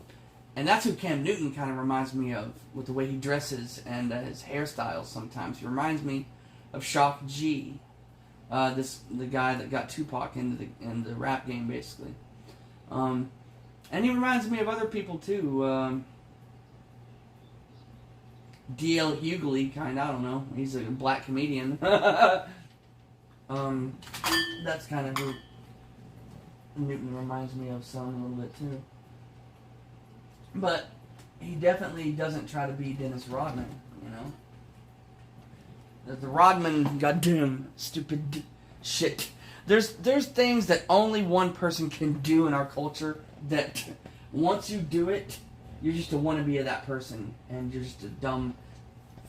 that's who Cam Newton kind of reminds me of, with the way he dresses and his hairstyles sometimes. He reminds me of Shock G, the guy that got Tupac in the rap game, basically. And he reminds me of other people, too. D.L. Hughley, kind of, I don't know. He's a black comedian. That's kind of who Newton reminds me of some a little bit, too. But he definitely doesn't try to be Dennis Rodman, you know? The Rodman, goddamn stupid shit. There's things that only one person can do in our culture that once you do it, you're just a wannabe of that person, and you're just a dumb,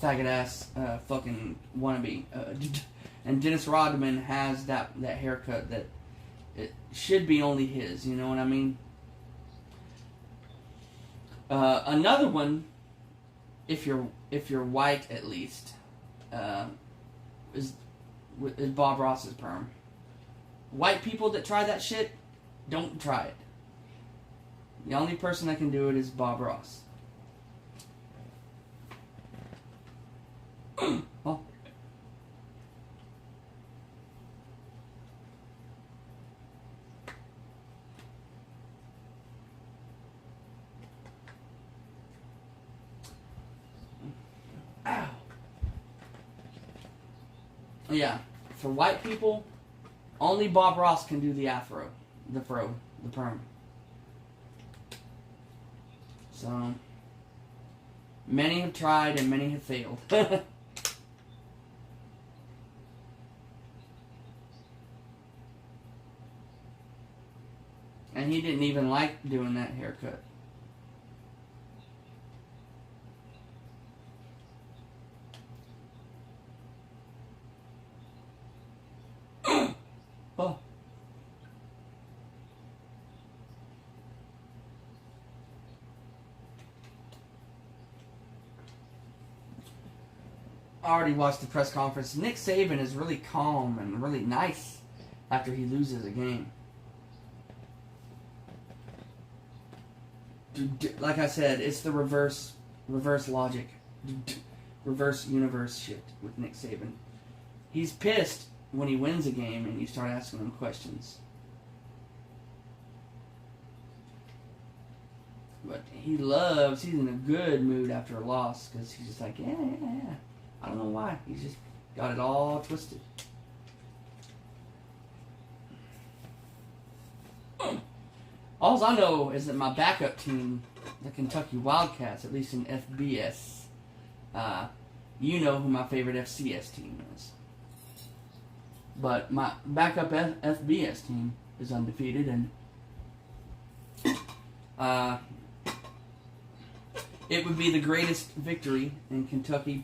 faggot-ass fucking wannabe. And Dennis Rodman has that haircut that it should be only his, you know what I mean? Another one, if you're white at least, is Bob Ross's perm. White people that try that shit, don't try it. The only person that can do it is Bob Ross. Oh. Ow. Yeah, for white people, only Bob Ross can do the afro, the perm. So, many have tried and many have failed. And he didn't even like doing that haircut. Oh. I already watched the press conference. Nick Saban is really calm and really nice after he loses a game. Like I said, it's the reverse logic, reverse universe shit with Nick Saban. He's pissed when he wins a game and you start asking him questions. But he's in a good mood after a loss because he's just like, yeah. I don't know why. He's just got it all twisted. All I know is that my backup team, the Kentucky Wildcats, at least in FBS, you know who my favorite FCS team is. But my backup FBS team is undefeated, and it would be the greatest victory in Kentucky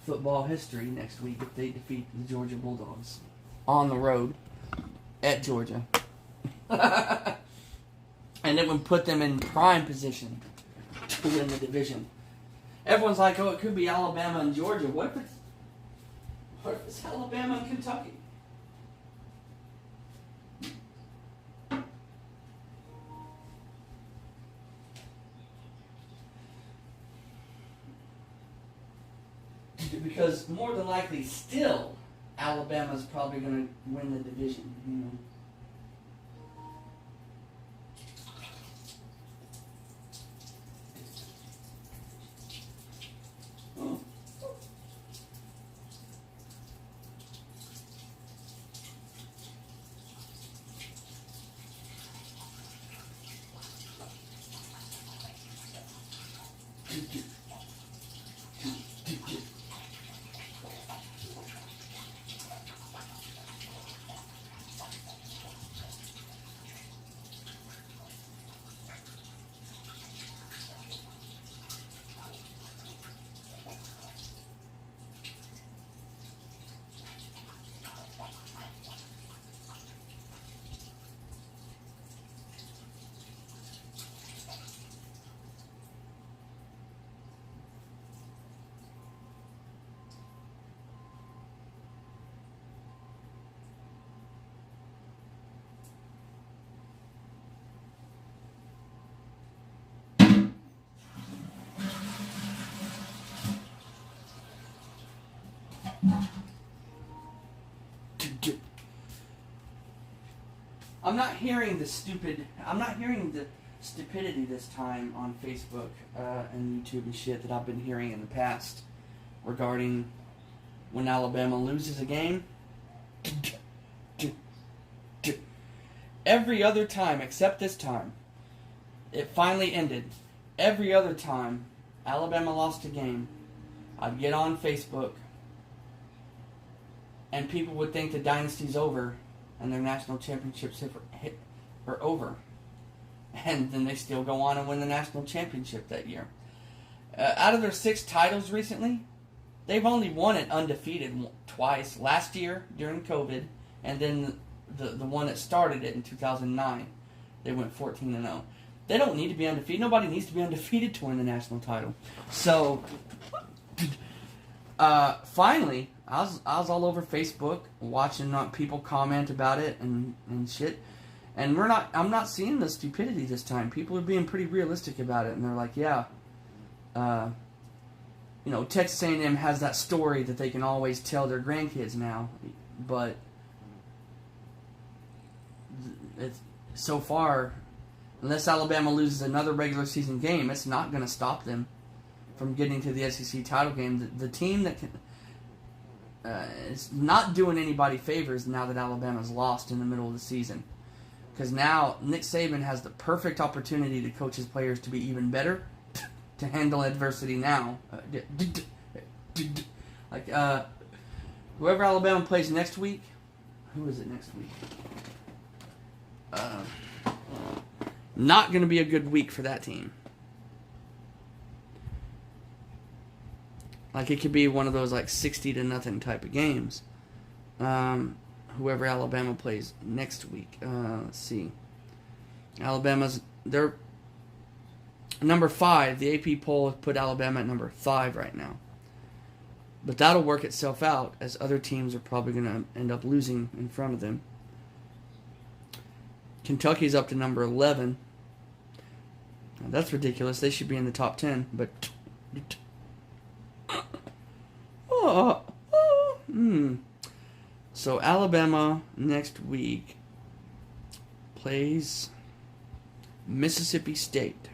football history next week if they defeat the Georgia Bulldogs on the road at Georgia. And it would put them in prime position to win the division. Everyone's like, oh, it could be Alabama and Georgia. What if it's Alabama and Kentucky? Because more than likely, still, Alabama's probably going to win the division, you know. Oh. I'm not hearing the stupidity this time on Facebook and YouTube and shit that I've been hearing in the past regarding when Alabama loses a game. Every other time, except this time, it finally ended. Every other time Alabama lost a game, I'd get on Facebook and people would think the dynasty's over and their national championships are over. And then they still go on and win the national championship that year. Out of their 6 titles recently, they've only won it undefeated twice. Last year during COVID, and then the one that started it in 2009. They went 14-0. They don't need to be undefeated. Nobody needs to be undefeated to win the national title. So, finally, I was all over Facebook watching people comment about it and shit. And I'm not seeing the stupidity this time. People are being pretty realistic about it, and they're like, yeah, Texas A&M has that story that they can always tell their grandkids now, but it's so far, unless Alabama loses another regular season game, it's not going to stop them from getting to the SEC title game. The team that can, it's not doing anybody favors now that Alabama's lost in the middle of the season. Because now Nick Saban has the perfect opportunity to coach his players to be even better, to handle adversity now. Whoever Alabama plays next week, who is it next week? Not going to be a good week for that team. Like, it could be one of those, 60-0 type of games. Whoever Alabama plays next week. Let's see. They're number 5. The AP poll has put Alabama at number 5 right now. But that'll work itself out, as other teams are probably going to end up losing in front of them. Kentucky's up to number 11. Now, that's ridiculous. They should be in the top 10, but... So Alabama next week plays Mississippi State.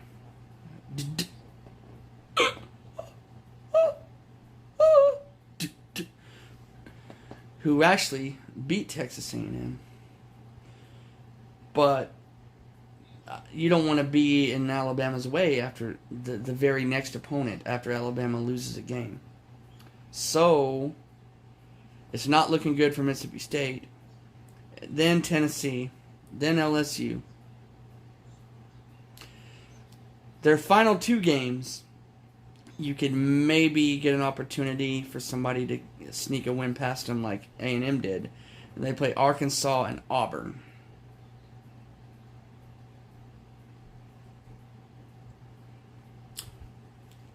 Who actually beat Texas A&M. But you don't want to be in Alabama's way after the very next opponent, after Alabama loses a game. So, it's not looking good for Mississippi State. Then Tennessee. Then LSU. Their final 2 games, you could maybe get an opportunity for somebody to sneak a win past them like A&M did. And they play Arkansas and Auburn.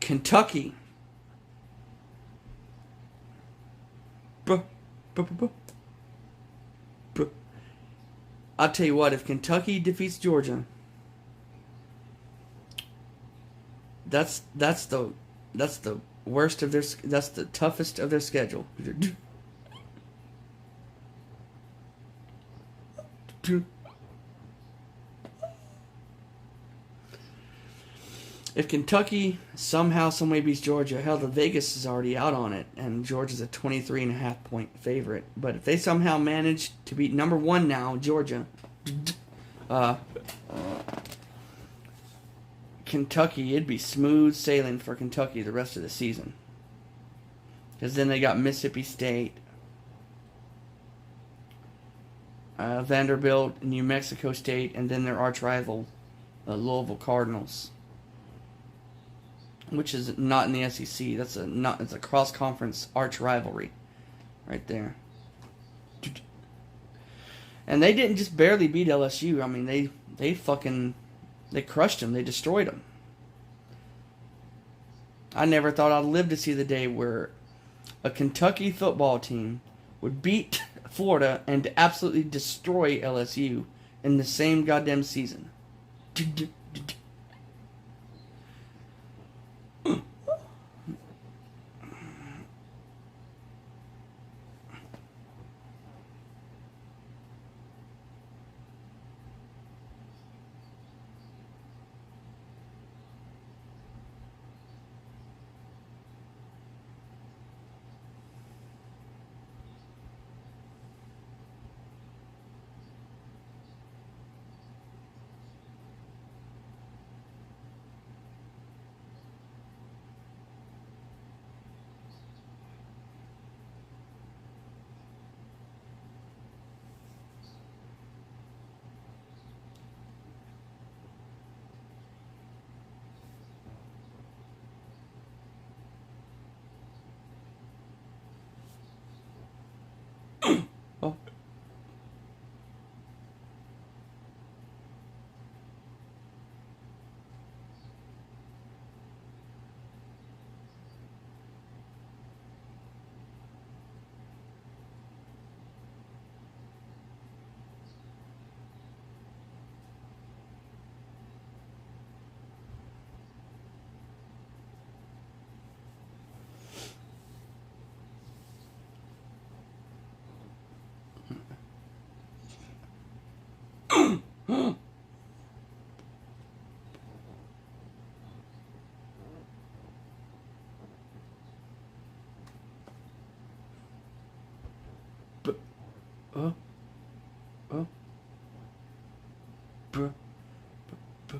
Kentucky. I'll tell you what, if Kentucky defeats Georgia, that's the worst of that's the toughest of their schedule. If Kentucky somehow, someway beats Georgia, hell, the Vegas is already out on it, and Georgia's a 23.5 point favorite. But if they somehow manage to beat number 1 now, Georgia, Kentucky, it'd be smooth sailing for Kentucky the rest of the season. Because then they got Mississippi State, Vanderbilt, New Mexico State, and then their arch rival, Louisville Cardinals. Which is not in the SEC. It's a cross-conference arch rivalry, right there. And they didn't just barely beat LSU. I mean, they crushed them. They destroyed them. I never thought I'd live to see the day where a Kentucky football team would beat Florida and absolutely destroy LSU in the same goddamn season. Oh. Oh. Bruh. Bruh.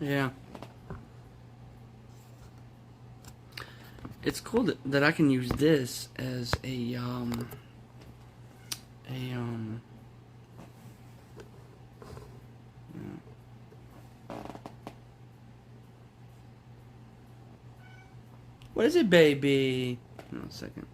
Yeah. It's cool that I can use this as a what is it, baby? Hold on a second.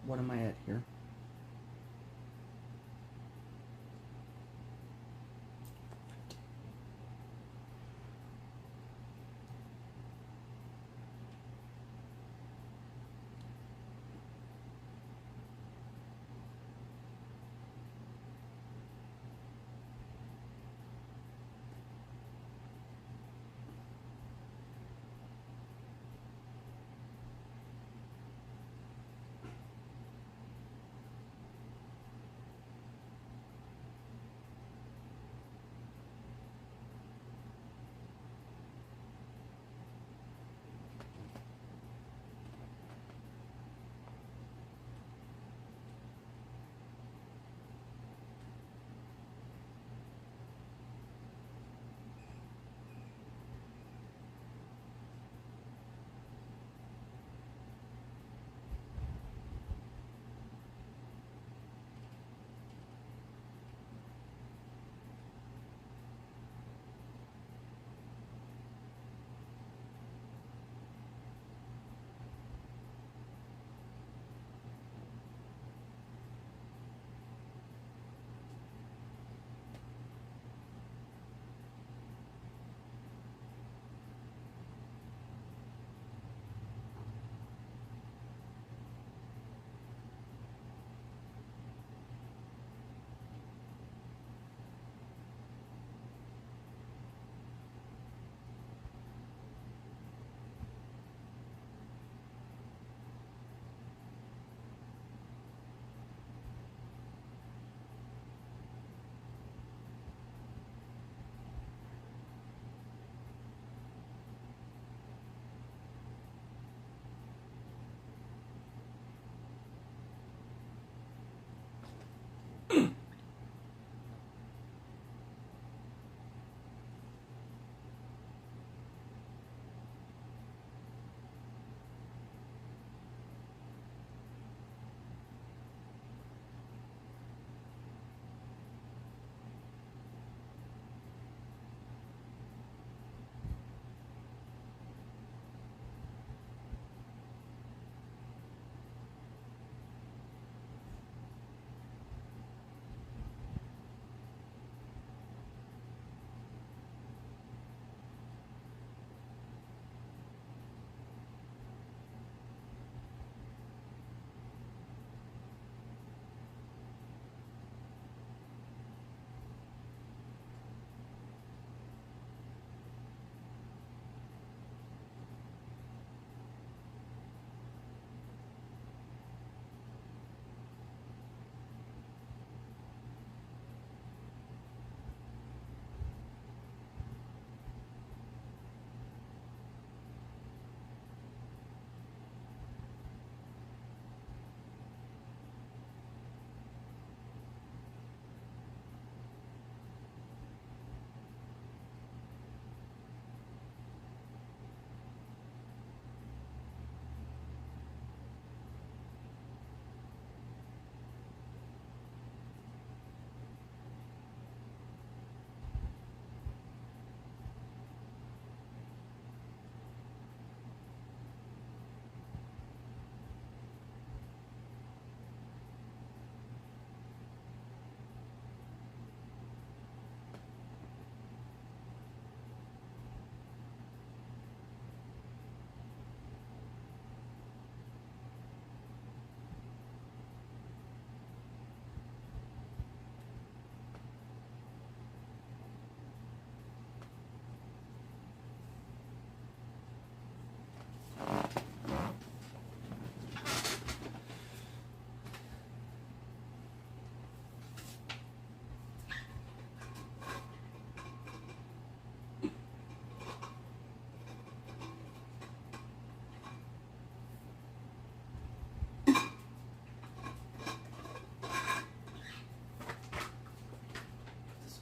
What am I at here?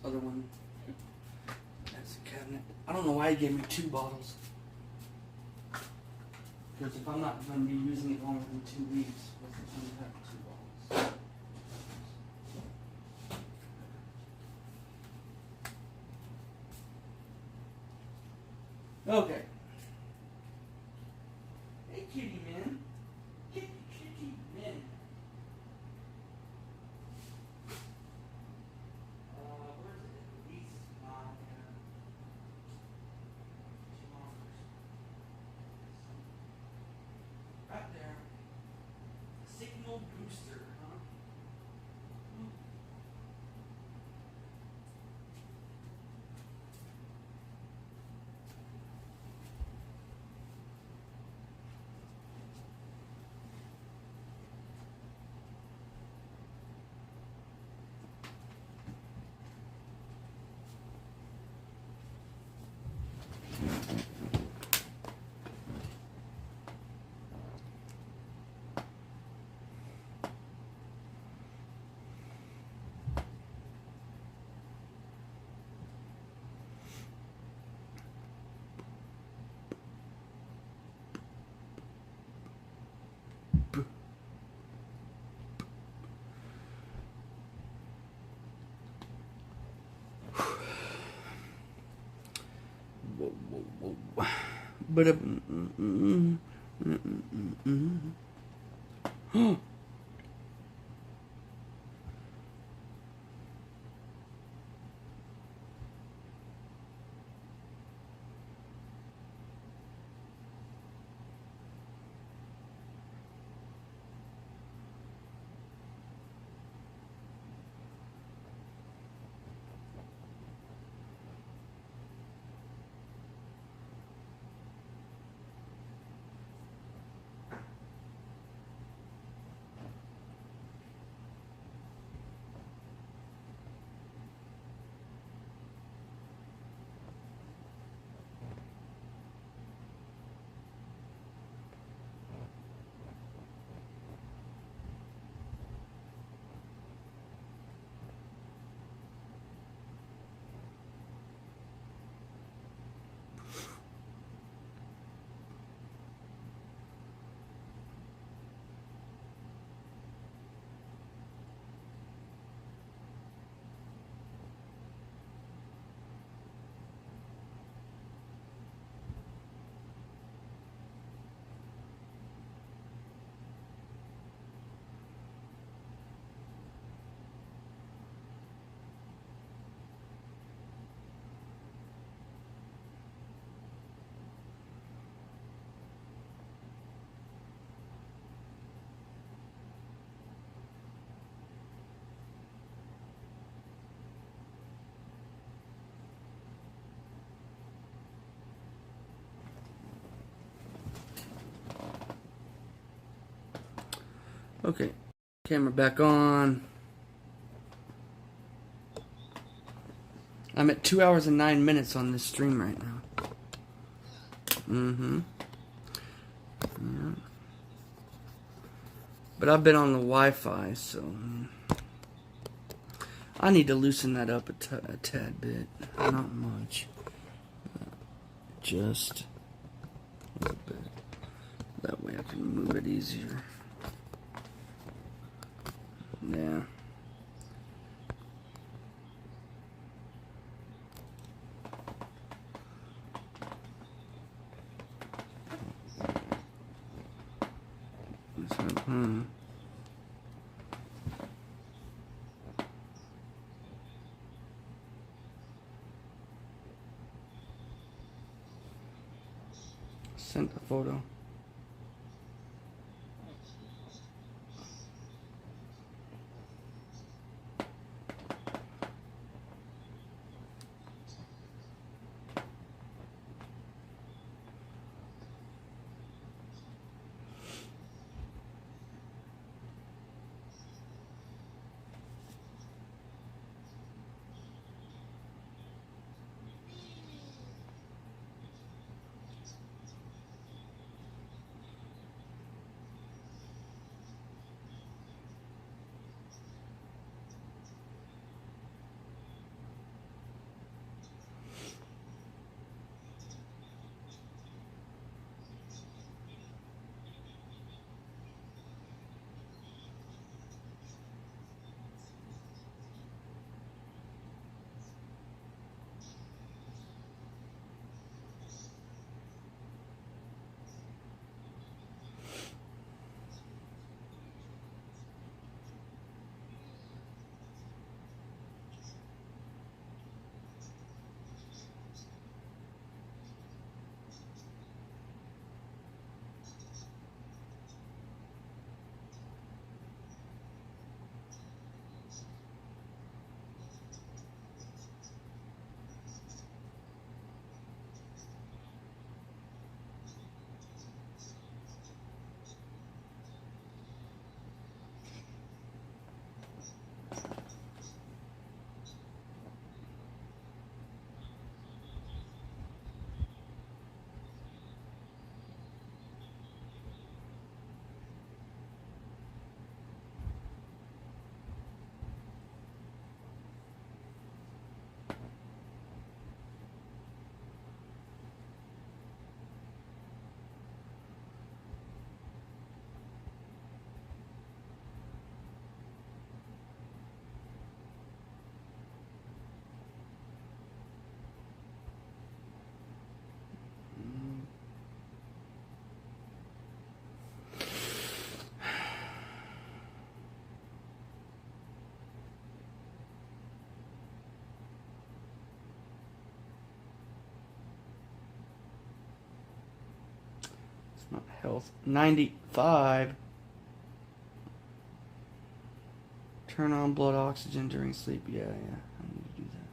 Other one. That's a cabinet. I don't know why he gave me 2 bottles. Because if I'm not going to be using it longer than 2 weeks, what's the point of having 2 bottles? Okay. Rooster, huh? Whoa, whoa, whoa. But okay, camera back on. I'm at 2 hours and 9 minutes on this stream right now. Yeah. But I've been on the Wi-Fi, so I need to loosen that up a tad bit. Not much. Just a little bit. That way I can move it easier. Yeah. Sent a photo. Health 95. Turn on blood oxygen during sleep. Yeah. I need to do that.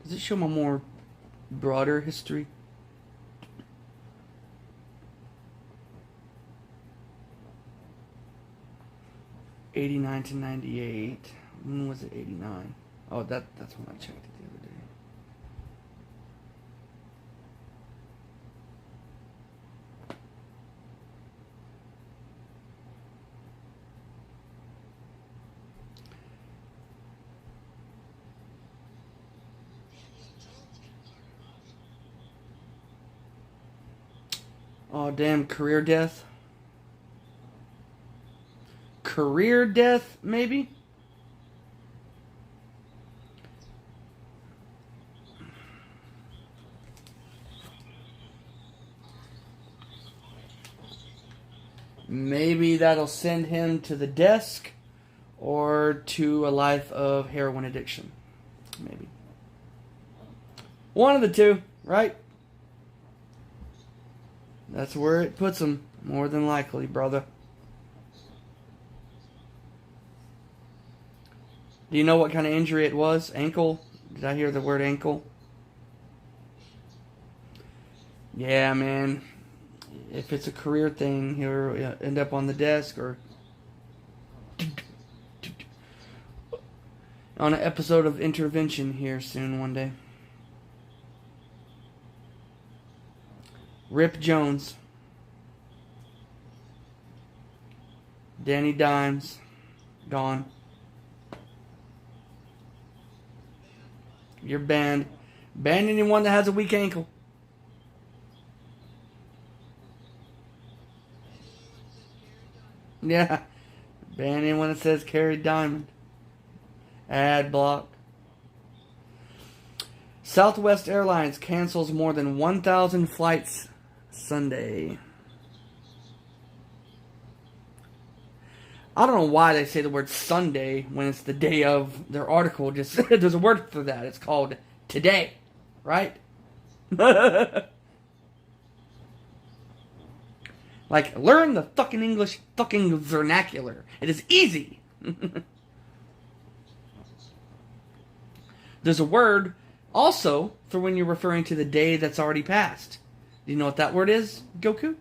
Does it show my more broader history? '89 to '98. When was it 89? Oh, that's when I checked it the other day. Oh, damn, career death. Career death, maybe? Maybe that'll send him to the desk or to a life of heroin addiction. Maybe. One of the two, right? That's where it puts him, more than likely, brother. Do you know what kind of injury it was? Ankle? Did I hear the word ankle? Yeah, man. If it's a career thing, he'll end up on the desk or on an episode of Intervention here soon one day. Rip Jones. Danny Dimes. Gone. You're banned. Ban anyone that has a weak ankle. Yeah. Ban anyone that says Carrie Diamond. Ad block. Southwest Airlines cancels more than 1,000 flights Sunday. I don't know why they say the word Sunday when it's the day of their article. Just there's a word for that. It's called today, right? Like, learn the fucking English fucking vernacular. It is easy. There's a word also for when you're referring to the day that's already passed. Do you know what that word is, Goku?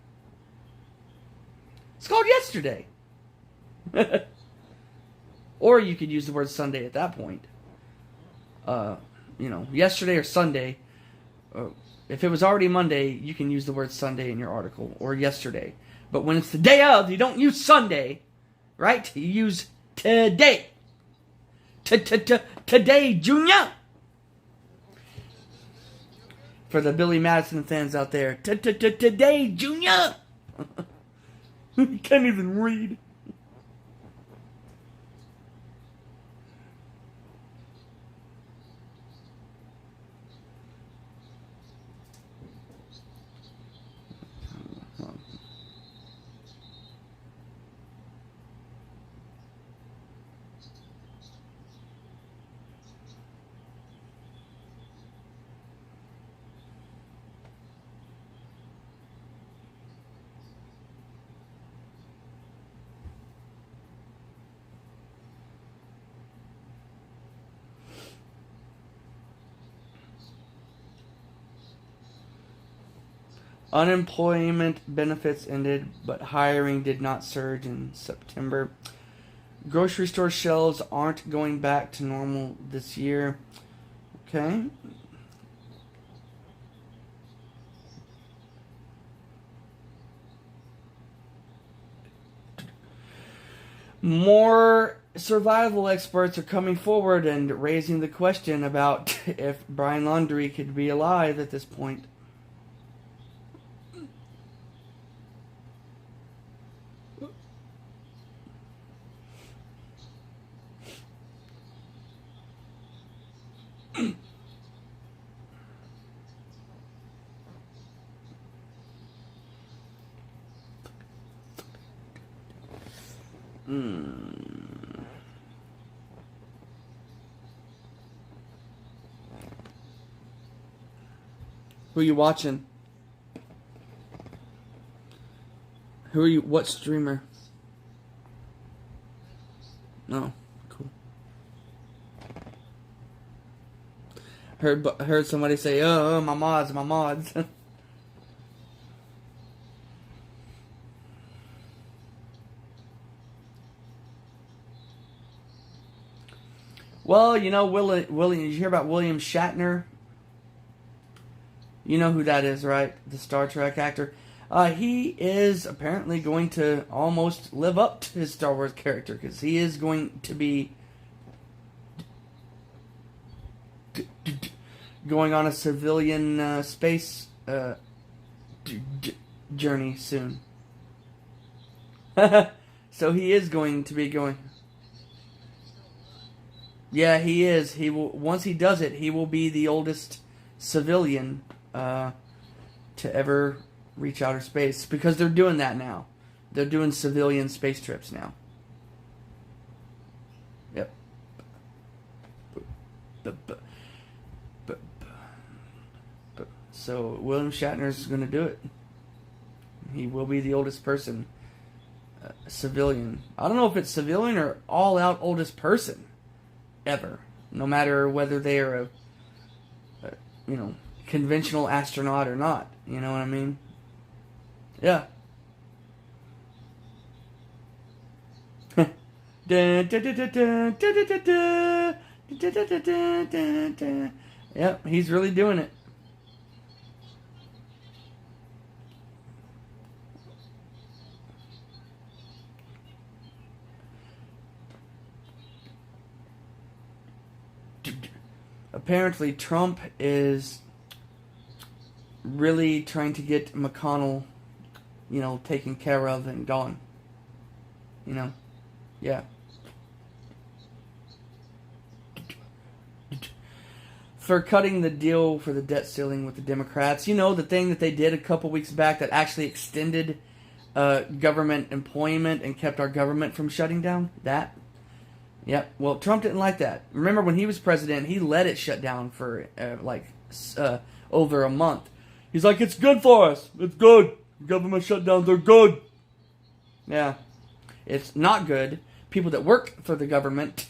It's called yesterday. Or you could use the word Sunday at that point. Yesterday or Sunday. If it was already Monday, you can use the word Sunday in your article, or yesterday. But when it's the day of, you don't use Sunday, right? You use today. Today, Junior. For the Billy Madison fans out there, today, Junior. You can't even read. Unemployment benefits ended, but hiring did not surge in September. Grocery store shelves aren't going back to normal this year. Okay. More survival experts are coming forward and raising the question about if Brian Laundrie could be alive at this point. Who are you watching? Who are you? What streamer? No, cool. Heard somebody say, "Oh, my mods, my mods." Well, you know, William. Did you hear about William Shatner? You know who that is, right? The Star Trek actor. He is apparently going to almost live up to his Star Wars character because he is going to be going on a civilian space journey soon. So he is going to be going. Yeah, he is. He will. Once he does it, he will be the oldest civilian to ever reach outer space because they're doing that now. They're doing civilian space trips now. Yep. So William Shatner is going to do it. He will be the oldest person, civilian. I don't know if it's civilian or all-out oldest person ever. No matter whether they are a conventional astronaut or not. You know what I mean? Yeah. Yep, he's really doing it. Apparently, Trump is really trying to get McConnell, taken care of and gone. Yeah. For cutting the deal for the debt ceiling with the Democrats. The thing that they did a couple weeks back that actually extended government employment and kept our government from shutting down? That? Yep. Well, Trump didn't like that. Remember when he was president, he let it shut down for over a month. He's like, it's good for us. It's good. Government shutdowns are good. Yeah. It's not good. People that work for the government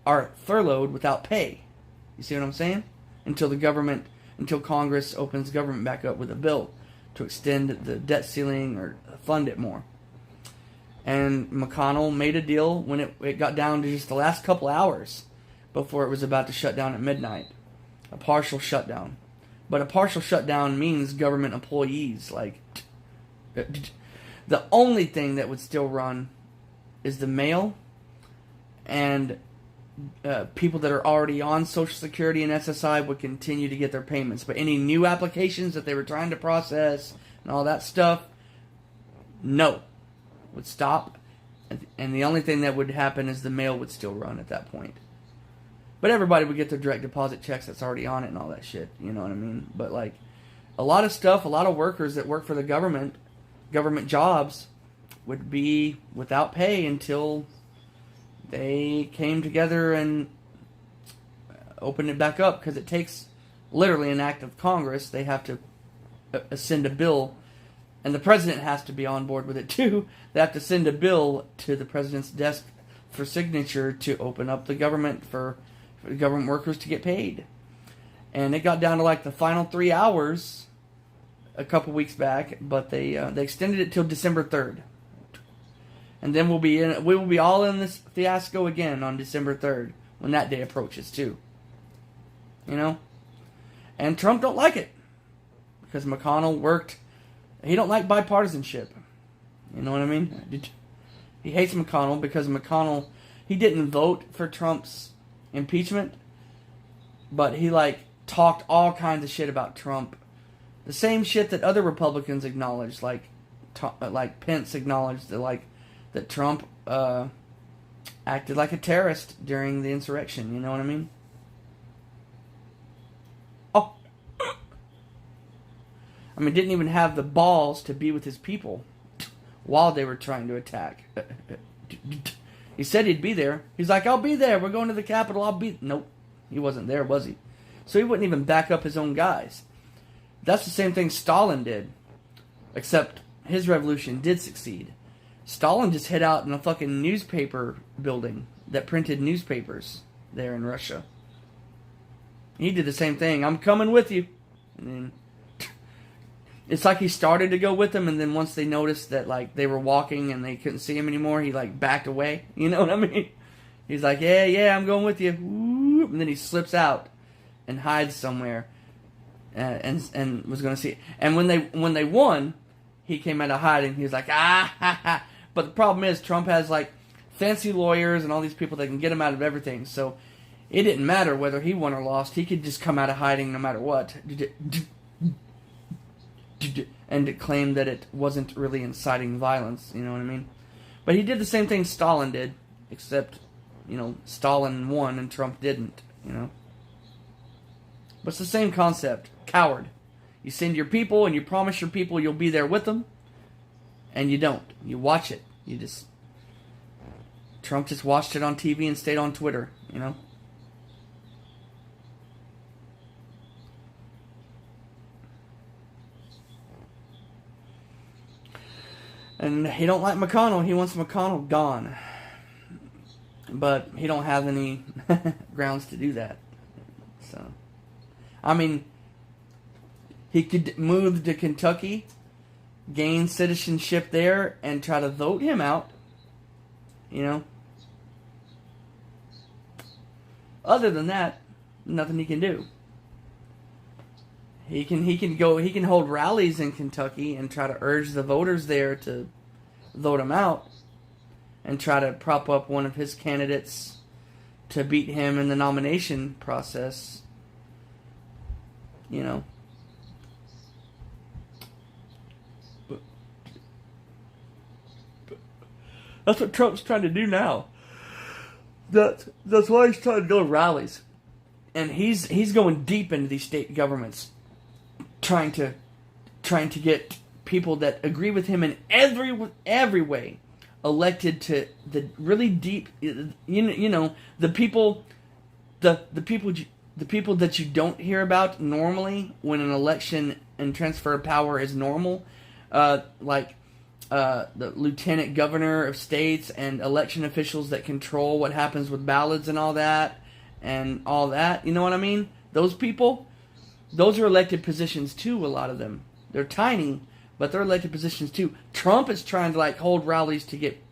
are furloughed without pay. You see what I'm saying? Until Congress opens government back up with a bill to extend the debt ceiling or fund it more. And McConnell made a deal when it got down to just the last couple hours before it was about to shut down at midnight. A partial shutdown. But a partial shutdown means government employees. The only thing that would still run is the mail and people that are already on Social Security and SSI would continue to get their payments. But any new applications that they were trying to process and all that stuff, no. Would stop. And the only thing that would happen is the mail would still run at that point. But everybody would get their direct deposit checks that's already on it and all that shit. You know what I mean? But a lot of stuff, a lot of workers that work for the government jobs, would be without pay until they came together and opened it back up. Because it takes literally an act of Congress. They have to send a bill. And the president has to be on board with it too. They have to send a bill to the president's desk for signature to open up the government for government workers to get paid. And it got down to the final 3 hours a couple weeks back, but they extended it till December 3rd. And then we will be all in this fiasco again on December 3rd when that day approaches too. And Trump don't like it because McConnell worked. He don't like bipartisanship. You know what I mean? He hates McConnell because McConnell, he didn't vote for Trump's impeachment, but he talked all kinds of shit about Trump. The same shit that other Republicans acknowledged, like Pence acknowledged that Trump acted like a terrorist during the insurrection. You know what I mean? Oh. Didn't even have the balls to be with his people while they were trying to attack. He said he'd be there. He's like, I'll be there. We're going to the Capitol. Nope. He wasn't there, was he? So he wouldn't even back up his own guys. That's the same thing Stalin did, except his revolution did succeed. Stalin just hid out in a fucking newspaper building that printed newspapers there in Russia. He did the same thing. I'm coming with you. And then it's like he started to go with them, and then once they noticed that like they were walking and they couldn't see him anymore, he like backed away. You know what I mean? He's like, yeah, I'm going with you. Whoop. And then he slips out and hides somewhere, and was going to see. And when they won, he came out of hiding. He was like, ha ha. But the problem is, Trump has like fancy lawyers and all these people that can get him out of everything. So it didn't matter whether he won or lost. He could just come out of hiding no matter what, and claim that it wasn't really inciting violence. You know what I mean? But he did the same thing Stalin did, except, you know, Stalin won and Trump didn't. You know. But it's the same concept. Coward. You send your people and you promise your people you'll be there with them, and you don't. You watch it. Trump just watched it on TV and stayed on Twitter, you know? And he don't like McConnell. He wants McConnell gone. But he don't have any grounds to do that. So, I mean, he could move to Kentucky, gain citizenship there, and try to vote him out. You know? Other than that, nothing he can do. He can hold rallies in Kentucky and try to urge the voters there to vote him out, and try to prop up one of his candidates to beat him in the nomination process. You know. That's what Trump's trying to do now. That's why he's trying to go to rallies. And he's going deep into these state governments, trying to get people that agree with him in every way elected to the really deep, you know, the people that you don't hear about normally when an election and transfer of power is normal, like the lieutenant governor of states and election officials that control what happens with ballots and all that. You know what I mean? Those people, those are elected positions too, a lot of them. They're tiny, but they're elected positions too. Trump is trying to like hold rallies to get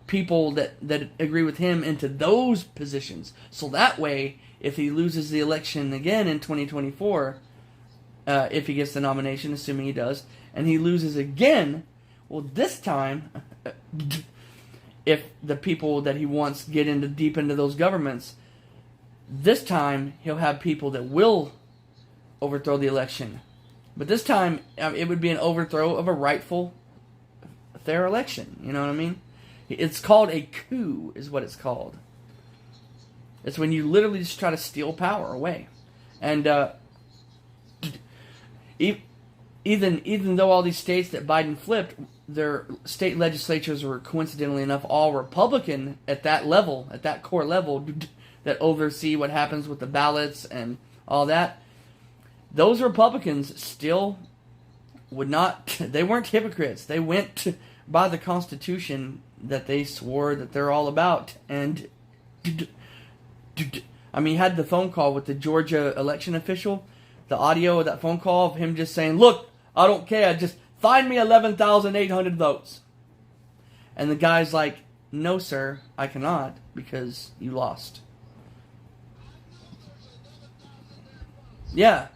people that agree with him into those positions. So that way, if he loses the election again in 2024, if he gets the nomination, assuming he does, and he loses again, well, this time, if the people that he wants get deep into those governments, this time he'll have people that will overthrow the election. But this time, it would be an overthrow of a rightful, fair election. You know what I mean? It's called a coup, is what it's called. It's when you literally just try to steal power away. And even though all these states that Biden flipped, their state legislatures were coincidentally enough all Republican at that level, at that core level, that oversee what happens with the ballots and all that. Those Republicans still would not, they weren't hypocrites. They went by the Constitution that they swore that they're all about. And, I mean, he had the phone call with the Georgia election official, the audio of that phone call of him just saying, look, I don't care, just find me 11,800 votes. And the guy's like, no, sir, I cannot, because you lost. Yeah.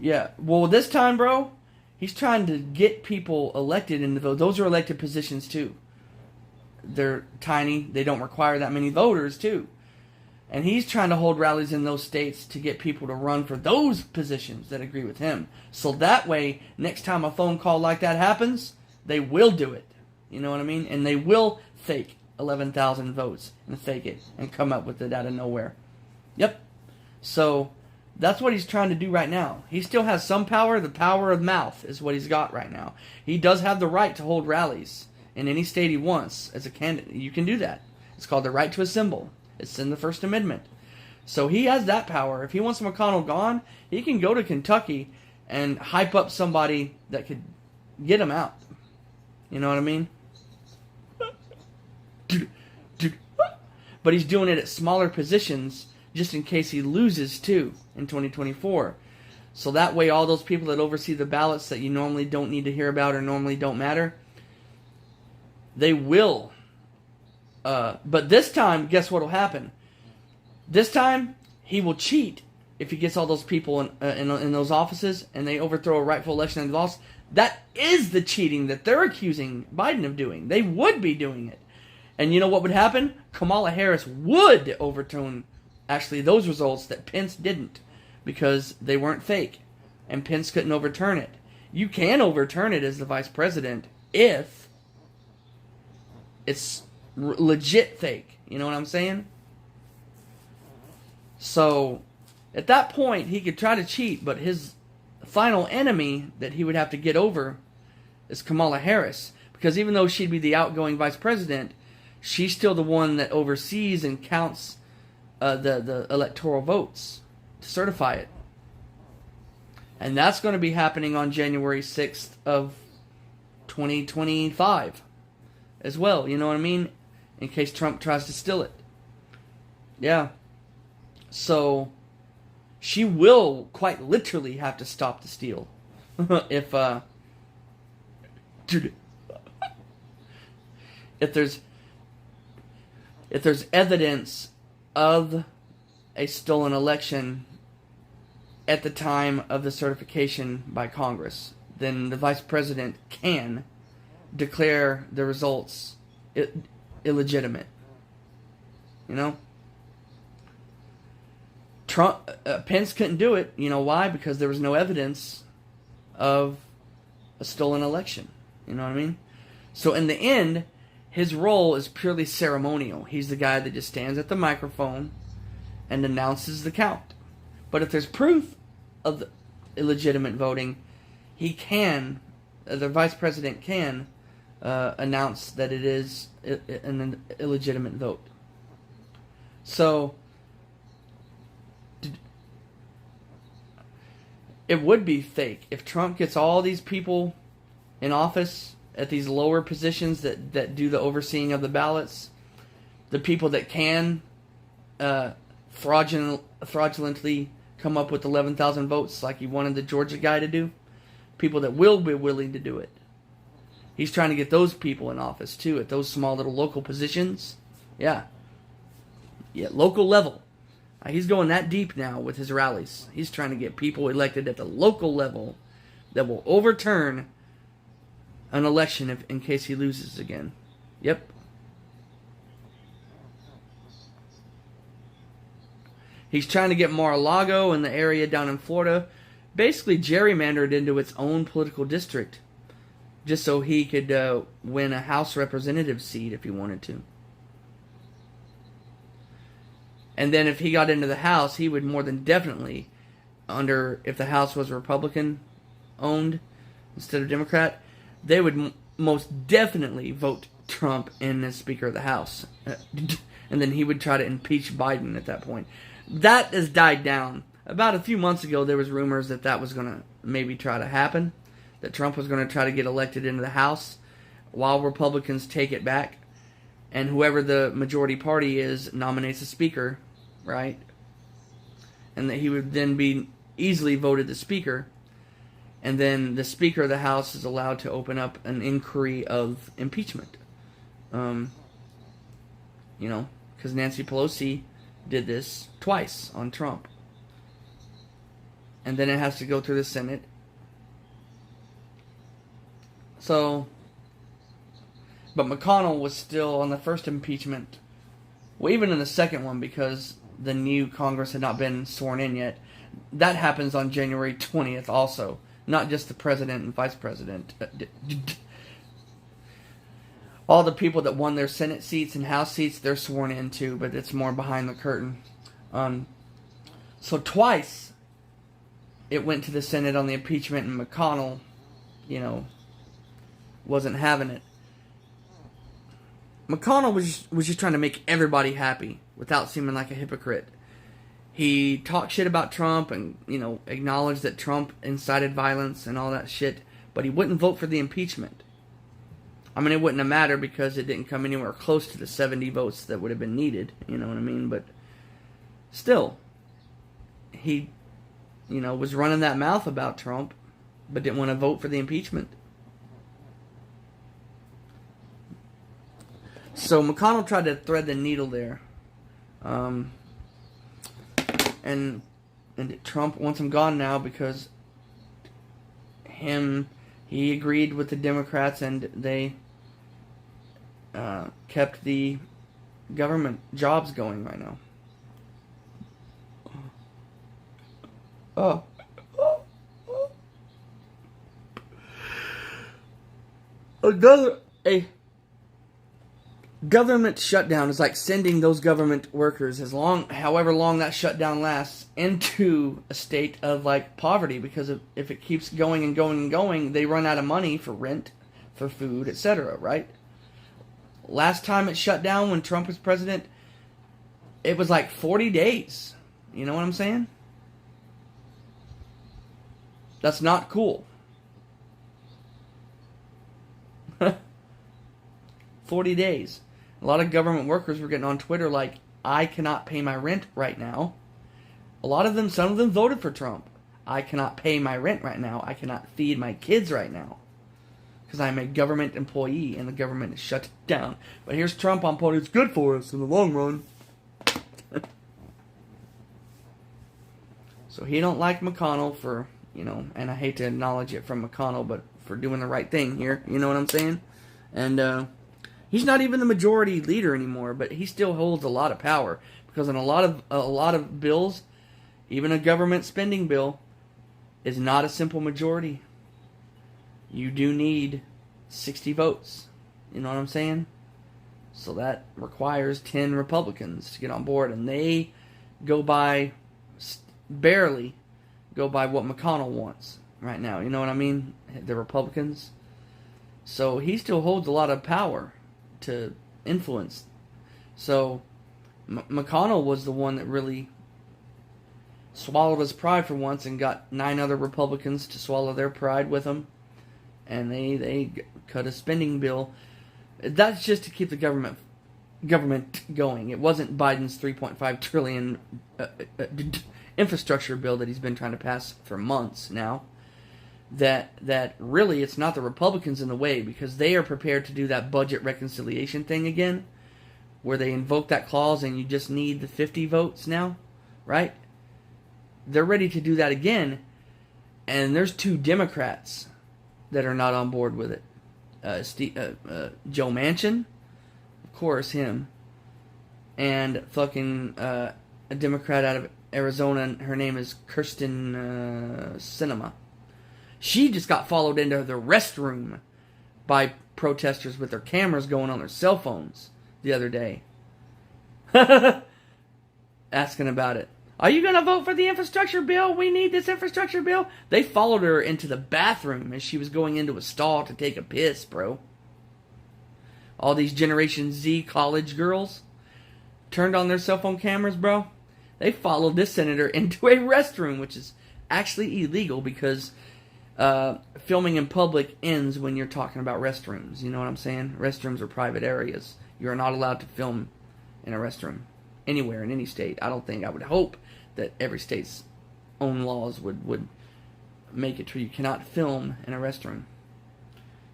Yeah. Well, this time, bro, he's trying to get people elected in the vote. Those are elected positions, too. They're tiny. They don't require that many voters, too. And he's trying to hold rallies in those states to get people to run for those positions that agree with him. So that way, next time a phone call like that happens, they will do it. You know what I mean? And they will fake 11,000 votes and fake it and come up with it out of nowhere. Yep. So that's what he's trying to do right now. He still has some power. The power of mouth is what he's got right now. He does have the right to hold rallies in any state he wants as a candidate. You can do that. It's called the right to assemble. It's in the First Amendment. So he has that power. If he wants McConnell gone, he can go to Kentucky and hype up somebody that could get him out. You know what I mean? But he's doing it at smaller positions just in case he loses too in 2024. So that way all those people that oversee the ballots that you normally don't need to hear about or normally don't matter, they will. But this time, guess what will happen? This time, he will cheat if he gets all those people in those offices and they overthrow a rightful election and they lost. That is the cheating that they're accusing Biden of doing. They would be doing it. And you know what would happen? Kamala Harris would overturn actually those results that Pence didn't because they weren't fake. And Pence couldn't overturn it. You can overturn it as the vice president if it's legit fake. You know what I'm saying? So, at that point, he could try to cheat, but his final enemy that he would have to get over is Kamala Harris. Because even though she'd be the outgoing vice president, she's still the one that oversees and counts the electoral votes to certify it. And that's going to be happening on January 6th of 2025 as well. You know what I mean? In case Trump tries to steal it. Yeah. So, she will quite literally have to stop the steal. if there's evidence of a stolen election at the time of the certification by Congress, then the vice president can declare the results illegitimate. You know? Pence couldn't do it. You know why? Because there was no evidence of a stolen election. You know what I mean? So in the end, his role is purely ceremonial. He's the guy that just stands at the microphone and announces the count. But if there's proof of the illegitimate voting, he can, the vice president can, announce that it is an illegitimate vote. So, it would be fake. If Trump gets all these people in office at these lower positions that do the overseeing of the ballots, the people that can fraudulently come up with 11,000 votes like he wanted the Georgia guy to do, people that will be willing to do it. He's trying to get those people in office too, at those small little local positions. Yeah, local level. He's going that deep now with his rallies. He's trying to get people elected at the local level that will overturn an election in case he loses again. Yep. He's trying to get Mar-a-Lago and the area down in Florida basically gerrymandered into its own political district just so he could win a House representative seat if he wanted to. And then if he got into the House, he would more than definitely, if the House was Republican owned instead of Democrat, they would most definitely vote Trump in as Speaker of the House. And then he would try to impeach Biden at that point. That has died down. About a few months ago, there was rumors that was going to maybe try to happen, that Trump was going to try to get elected into the House while Republicans take it back. And whoever the majority party is nominates a speaker, right? And that he would then be easily voted the speaker. And then the Speaker of the House is allowed to open up an inquiry of impeachment. Because Nancy Pelosi did this twice on Trump. And then it has to go through the Senate. So, but McConnell was still on the first impeachment. Well, even in the second one, because the new Congress had not been sworn in yet. That happens on January 20th also. Not just the president and vice president. All the people that won their Senate seats and House seats, they're sworn in too, but it's more behind the curtain. So twice it went to the Senate on the impeachment, and McConnell, wasn't having it. McConnell was just trying to make everybody happy without seeming like a hypocrite. he talked shit about Trump and, acknowledged that Trump incited violence and all that shit, but he wouldn't vote for the impeachment. I mean, it wouldn't have mattered because it didn't come anywhere close to the 70 votes that would have been needed, you know what I mean? But still, he, was running that mouth about Trump, but didn't want to vote for the impeachment. So McConnell tried to thread the needle there. And Trump wants him gone now because he agreed with the Democrats and they kept the government jobs going right now. A government shutdown is like sending those government workers, however long that shutdown lasts, into a state of like poverty, because if it keeps going and going and going, they run out of money for rent, for food, etc., right? Last time it shut down when Trump was president, it was like 40 days. You know what I'm saying? That's not cool. 40 days. A lot of government workers were getting on Twitter like, I cannot pay my rent right now. Some of them voted for Trump. I cannot pay my rent right now. I cannot feed my kids right now. Because I'm a government employee and the government is shut down. But here's Trump on point. It's good for us in the long run. So he don't like McConnell for, and I hate to acknowledge it from McConnell, but for doing the right thing here. You know what I'm saying? And, he's not even the majority leader anymore, but he still holds a lot of power, because in a lot of bills, even a government spending bill, is not a simple majority. You do need 60 votes. You know what I'm saying? So that requires 10 Republicans to get on board, and they barely go by what McConnell wants right now. You know what I mean? The Republicans. So he still holds a lot of power to influence. So McConnell was the one that really swallowed his pride for once and got 9 other Republicans to swallow their pride with him, and they cut a spending bill. That's just to keep the government going. It wasn't Biden's $3.5 trillion infrastructure bill that he's been trying to pass for months now. That really, it's not the Republicans in the way, because they are prepared to do that budget reconciliation thing again, where they invoke that clause and you just need the 50 votes now, right? They're ready to do that again, and there's 2 Democrats that are not on board with it. Joe Manchin, of course, him, and fucking a Democrat out of Arizona, and her name is Kirsten Sinema. She just got followed into the restroom by protesters with their cameras going on their cell phones the other day. Asking about it. Are you going to vote for the infrastructure bill? We need this infrastructure bill. They followed her into the bathroom as she was going into a stall to take a piss, bro. All these Generation Z college girls turned on their cell phone cameras, bro. They followed this senator into a restroom, which is actually illegal because filming in public ends when you're talking about restrooms. You know what I'm saying? Restrooms are private areas. You're not allowed to film in a restroom anywhere in any state. I would hope that every state's own laws would make it where you cannot film in a restroom.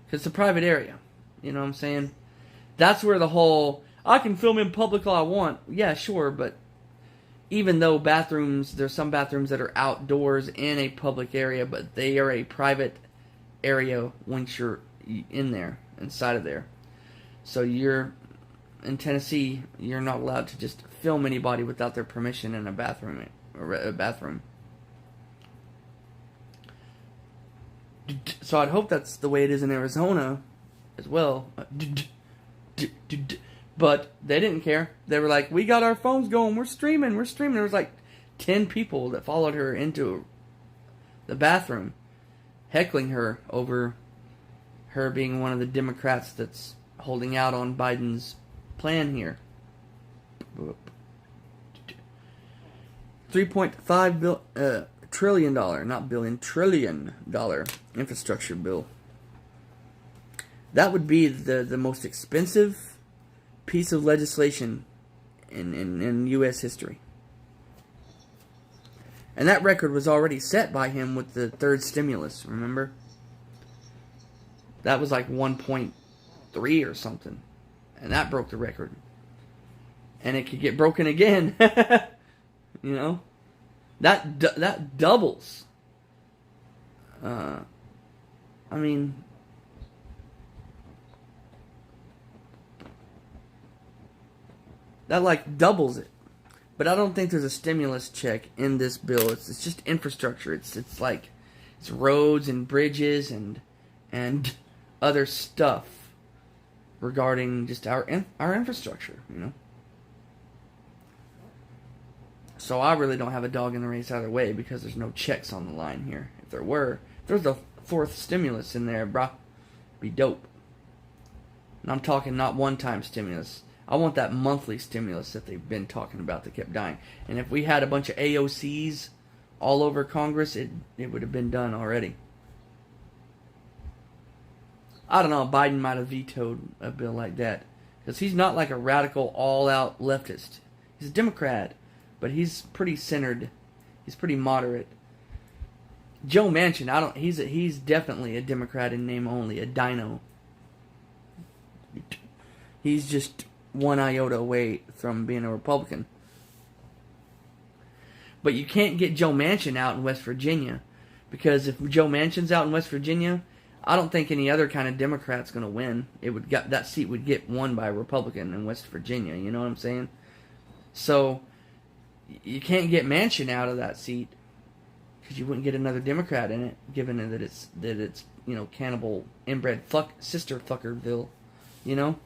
Because it's a private area. You know what I'm saying? That's where the whole, I can film in public all I want. Yeah, sure, but even though there's some bathrooms that are outdoors in a public area, but they are a private area once you're in there, inside of there. So in Tennessee, you're not allowed to just film anybody without their permission in a bathroom. So I'd hope that's the way it is in Arizona as well. But they didn't care. They were like, we got our phones going. We're streaming. There was like 10 people that followed her into the bathroom, heckling her over her being one of the Democrats that's holding out on Biden's plan here. $3.5 trillion, not billion, $trillion infrastructure bill. That would be the most expensive piece of legislation in U.S. history. And that record was already set by him with the third stimulus, remember? That was like 1.3 or something. And that broke the record. And it could get broken again. You know? That doubles. I mean... That like doubles it. But I don't think there's a stimulus check in this bill. It's just infrastructure. It's like it's roads and bridges and other stuff regarding just our infrastructure, you know. So I really don't have a dog in the race either way because there's no checks on the line here. If there's a fourth stimulus in there, brah, be dope. And I'm talking not one-time stimulus. I want that monthly stimulus that they've been talking about that kept dying. And if we had a bunch of AOCs all over Congress, it would have been done already. I don't know, Biden might have vetoed a bill like that. Because he's not like a radical, all-out leftist. He's a Democrat, but he's pretty centered. He's pretty moderate. Joe Manchin, he's definitely a Democrat in name only, a dino. He's just one iota away from being a Republican. But you can't get Joe Manchin out in West Virginia. Because if Joe Manchin's out in West Virginia, I don't think any other kind of Democrat's going to win. That seat would get won by a Republican in West Virginia. You know what I'm saying? So you can't get Manchin out of that seat because you wouldn't get another Democrat in it, given that it's you know, cannibal inbred sister fuckerville. You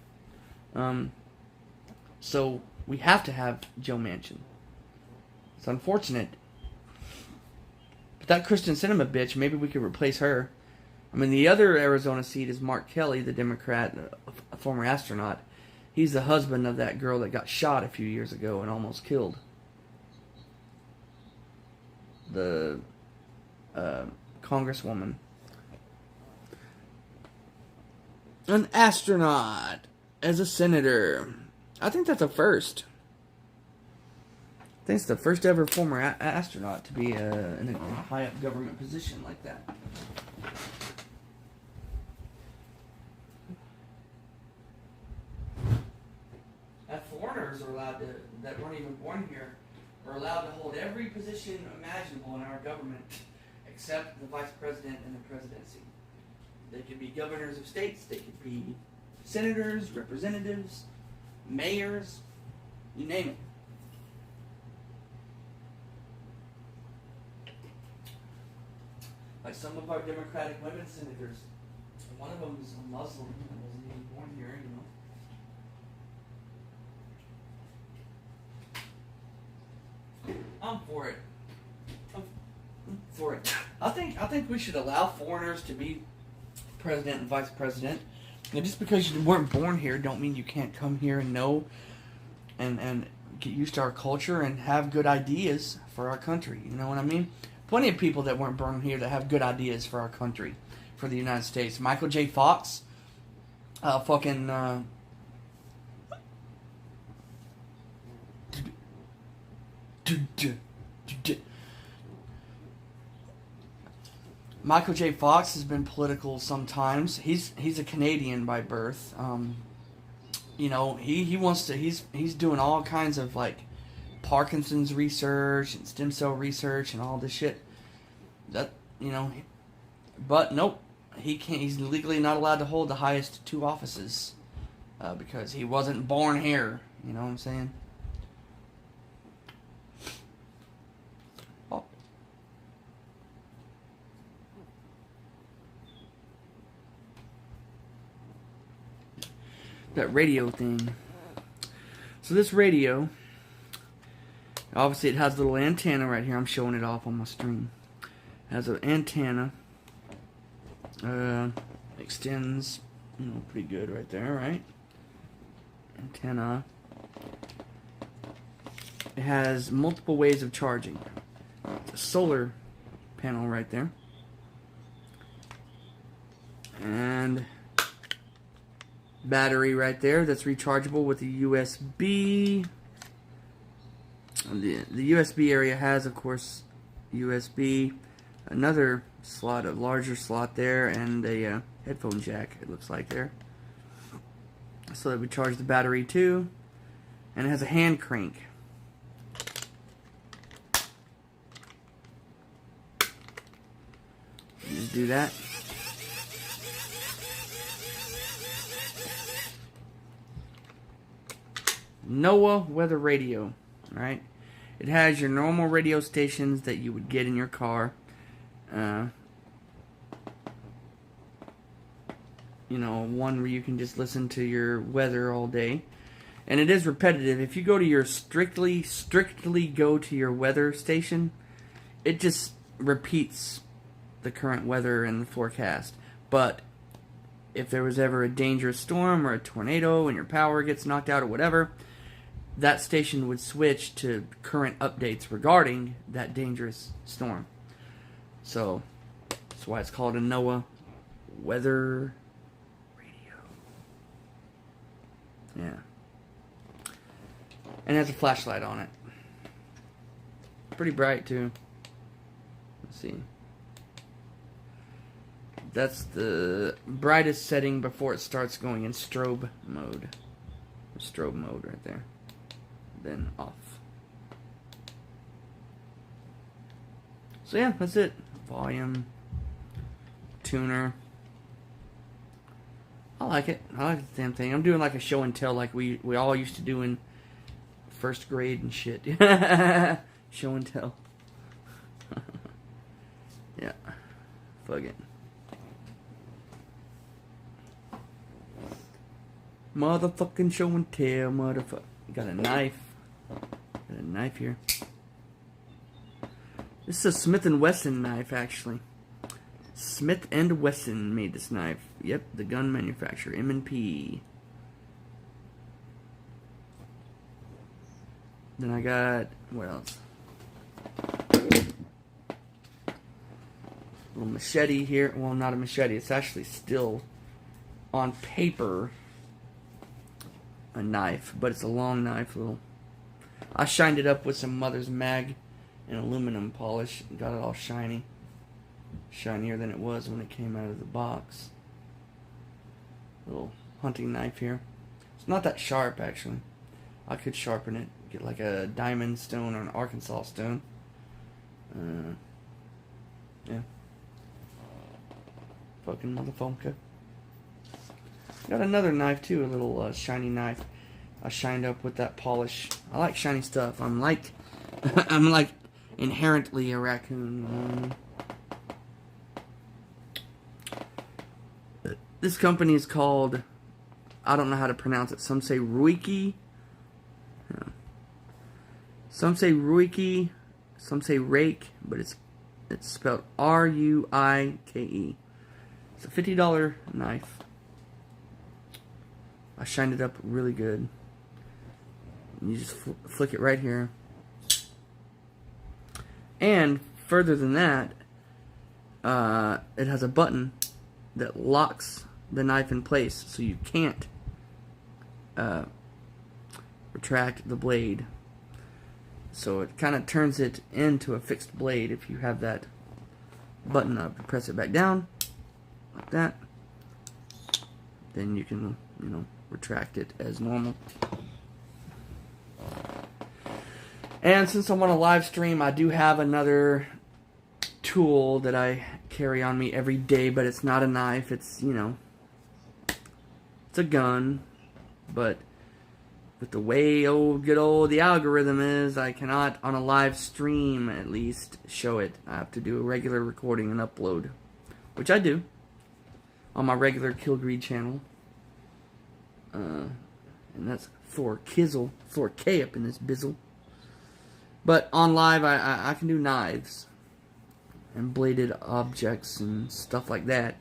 know. So we have to have Joe Manchin. It's unfortunate. But that Kristen Sinema bitch, maybe we could replace her. I mean, the other Arizona seat is Mark Kelly, the Democrat, a former astronaut. He's the husband of that girl that got shot a few years ago and almost killed. The congresswoman. An astronaut as a senator. I think that's a first. I think it's the first ever former astronaut to be in a high up government position like that. That foreigners are allowed to, that weren't even born here, are allowed to hold every position imaginable in our government except the vice president and the presidency. They could be governors of states, they could be senators, representatives, mayors, you name it. Like some of our Democratic women senators, one of them is a Muslim and wasn't even born here, you know. I'm for it. I'm for it. I think we should allow foreigners to be president and vice president. And just because you weren't born here don't mean you can't come here and know and get used to our culture and have good ideas for our country. You know what I mean? Plenty of people that weren't born here that have good ideas for our country, for the United States. Michael J. Fox, Michael J. Fox has been political sometimes. He's a Canadian by birth. You know, he wants to. He's doing all kinds of like Parkinson's research and stem cell research and all this shit. That, you know, but nope, he can't. He's legally not allowed to hold the highest two offices because he wasn't born here. You know what I'm saying? Oh. That radio thing. So this radio, obviously it has a little antenna right here. I'm showing it off on my screen. It has an antenna. Extends, you know, pretty good right there, right? Antenna. It has multiple ways of charging. It's a solar panel right there. And battery right there that's rechargeable with a USB. The USB area has, of course, USB, another slot, a larger slot there, and a headphone jack, it looks like there. So that we charge the battery too. And it has a hand crank. You just do that. NOAA weather radio, right? It has your normal radio stations that you would get in your car. You know, one where you can just listen to your weather all day. And it is repetitive. If you go to your strictly go to your weather station, it just repeats the current weather and the forecast. But if there was ever a dangerous storm or a tornado and your power gets knocked out or whatever, that station would switch to current updates regarding that dangerous storm. So that's why it's called a NOAA weather radio. Yeah. And it has a flashlight on it. Pretty bright too. Let's see. That's the brightest setting before it starts going in strobe mode. Strobe mode right there. Then off. So yeah, that's it. Volume. Tuner. I like it. I like the damn thing. I'm doing like a show and tell like we all used to do in first grade and shit. Show and tell. Yeah. Fuck it. Motherfucking show and tell, motherfucker. Got a knife. Got a knife here. This is a Smith & Wesson knife, actually. Smith & Wesson made this knife. Yep, the gun manufacturer, M&P. Then I got, what else? Little machete here. Well, not a machete. It's actually still on paper a knife, but it's a long knife. I shined it up with some Mother's Mag and aluminum polish. Got it all shiny. Shinier than it was when it came out of the box. Little hunting knife here. It's not that sharp, actually. I could sharpen it. Get like a diamond stone or an Arkansas stone. Yeah. Fucking motherfucker. Got another knife too, a little shiny knife. I shined up with that polish. I like shiny stuff. I'm like inherently a raccoon. This company is called, I don't know how to pronounce it. Some say Ruiki. Some say Ruiki. Some say Rake, but it's spelled R-U-I-K-E. It's a $50 knife. I shined it up really good. You just flick it right here. And further than that, it has a button that locks the knife in place, so you can't retract the blade. So it kind of turns it into a fixed blade if you have that button up. You press it back down like that. Then you can, retract it as normal. And since I'm on a live stream, I do have another tool that I carry on me every day, but it's not a knife. It's, it's a gun. But with the way the algorithm is, I cannot, on a live stream at least, show it. I have to do a regular recording and upload, which I do on my regular Killgreed channel. And that's for Kizzle, 4K up in this bizzle. But on live, I can do knives and bladed objects and stuff like that.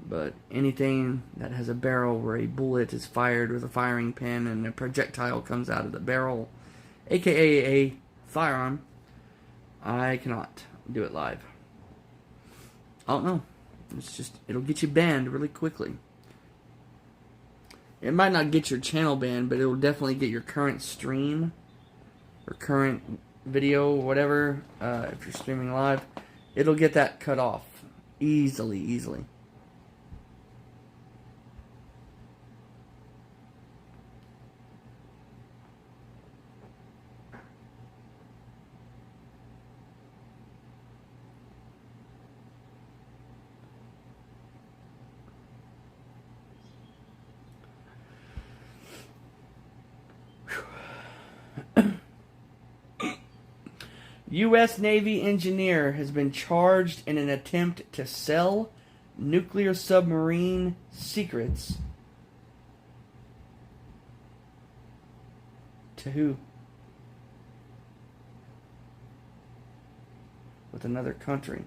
But anything that has a barrel where a bullet is fired with a firing pin and a projectile comes out of the barrel, aka a firearm, I cannot do it live. I don't know. It's just, it'll get you banned really quickly. It might not get your channel banned, but it'll definitely get your current stream or current video or whatever, if you're streaming live. It'll get that cut off easily. U.S. Navy engineer has been charged in an attempt to sell nuclear submarine secrets to who? With another country.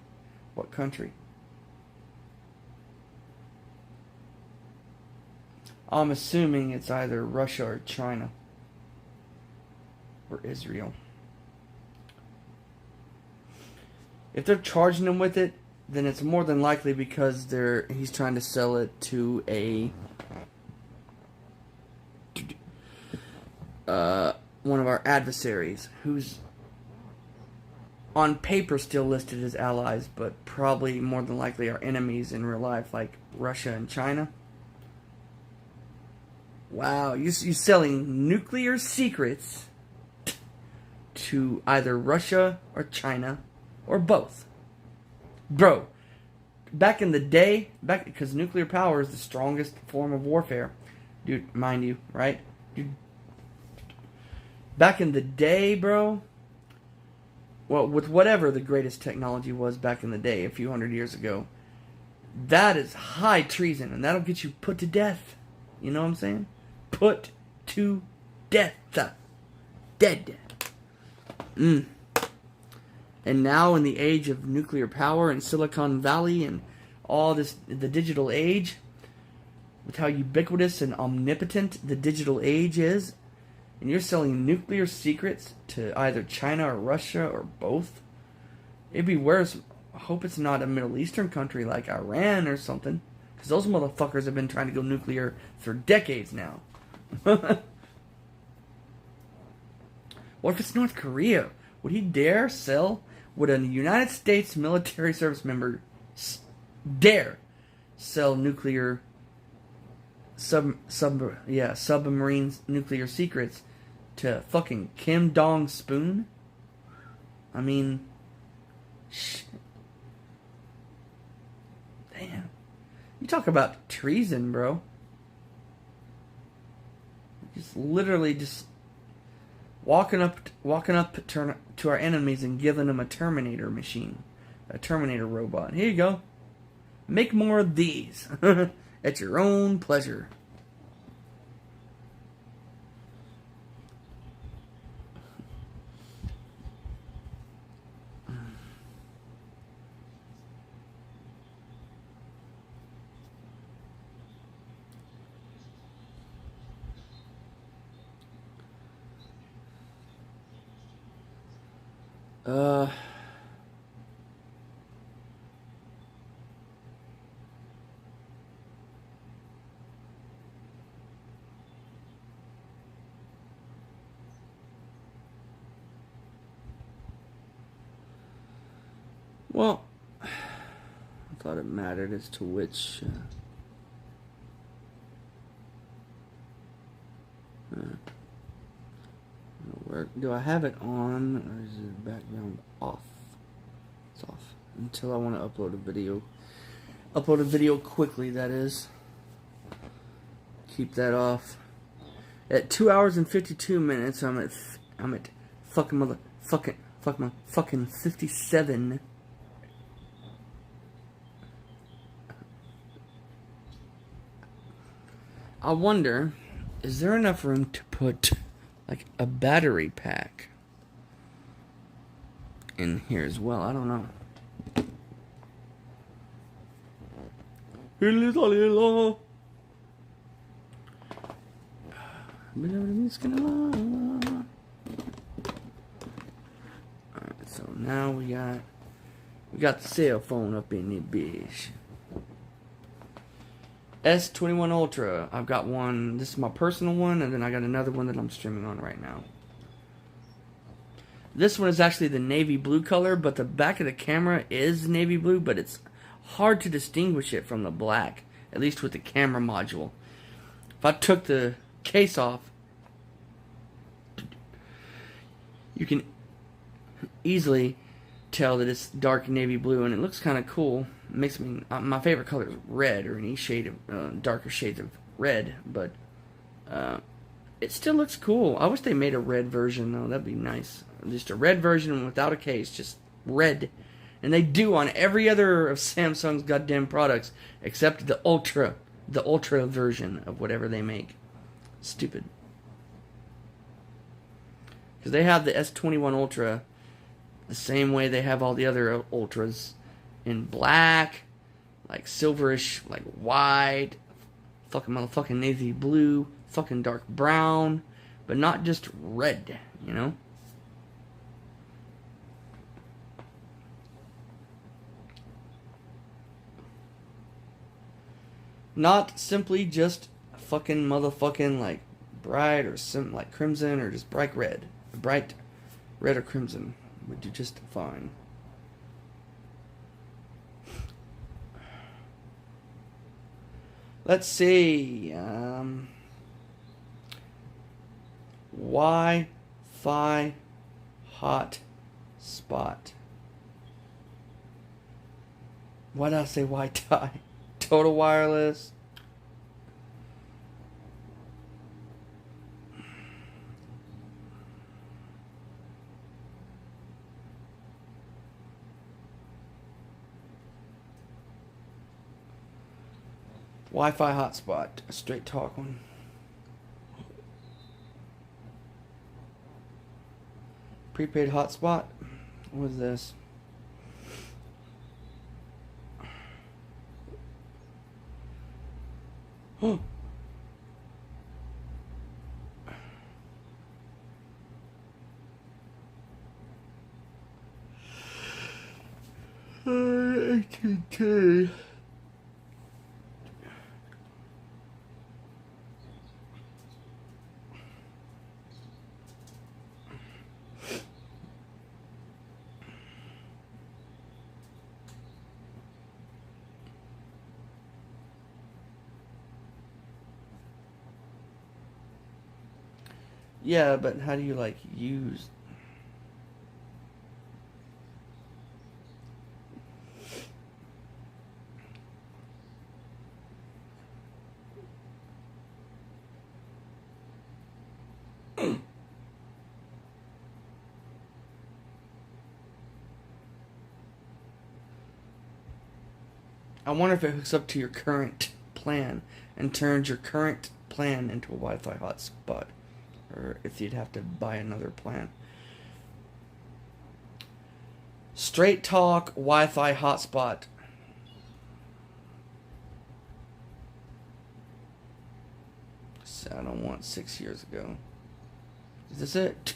What country? I'm assuming it's either Russia or China or Israel. If they're charging him with it, then it's more than likely because he's trying to sell it to a one of our adversaries, who's on paper still listed as allies, but probably more than likely our enemies in real life, like Russia and China. Wow, you're selling nuclear secrets to either Russia or China. Or both. Bro, back in the day, because nuclear power is the strongest form of warfare. Dude, mind you, right? Dude, back in the day, bro, well, with whatever the greatest technology was back in the day, a few hundred years ago, that is high treason, and that'll get you put to death. You know what I'm saying? Put to death. Dead. And now, in the age of nuclear power and Silicon Valley and all this, the digital age, with how ubiquitous and omnipotent the digital age is, and you're selling nuclear secrets to either China or Russia or both, it'd be worse. I hope it's not a Middle Eastern country like Iran or something, because those motherfuckers have been trying to go nuclear for decades now. What if it's North Korea? Would he dare sell? Would a United States military service member dare sell nuclear submarine nuclear secrets to fucking Kim Dong-spoon? I mean, shit. Damn. You talk about treason, bro. Just literally just walking up to our enemies and giving them a Terminator machine, a Terminator robot. Here you go. Make more of these at your own pleasure. Well, I thought it mattered as to which. Where do I have it on, or is the background off? It's off until I want to upload a video. Upload a video quickly, that is. Keep that off. At 2 hours and 52 minutes, I'm at fucking 57. I wonder, is there enough room to put like a battery pack in here as well? I don't know. Now we got the cell phone up in the bitch. S21 Ultra. I've got one. This is my personal one, and then I got another one that I'm streaming on right now. This one is actually the navy blue color, but the back of the camera is navy blue, but it's hard to distinguish it from the black, at least with the camera module. If I took the case off, you can easily tell that it's dark navy blue, and it looks kind of cool. It makes me my favorite color is red, or any shade of darker shades of red, but it still looks cool. I wish they made a red version though. That'd be nice. Just a red version without a case, just red. And they do on every other of Samsung's goddamn products except the Ultra version of whatever they make. Stupid. Because they have the S21 Ultra the same way they have all the other Ultras, in black, like silverish, like white, fucking motherfucking navy blue, fucking dark brown, but not just red, you know? Not simply just fucking motherfucking like bright or some like crimson or just bright red. Bright red or crimson would do just fine. Let's see. Wi-Fi hot spot. Why did I say Wi-Fi? Total wireless. Wi-Fi hotspot, a straight talk one. Prepaid hotspot. What is this? Oh. AT&T. Yeah, but how do you like use? I wonder if it hooks up to your current plan and turns your current plan into a Wi-Fi hotspot, or if you'd have to buy another plan. Straight Talk Wi-Fi hotspot. So I don't want 6 years ago. Is this it?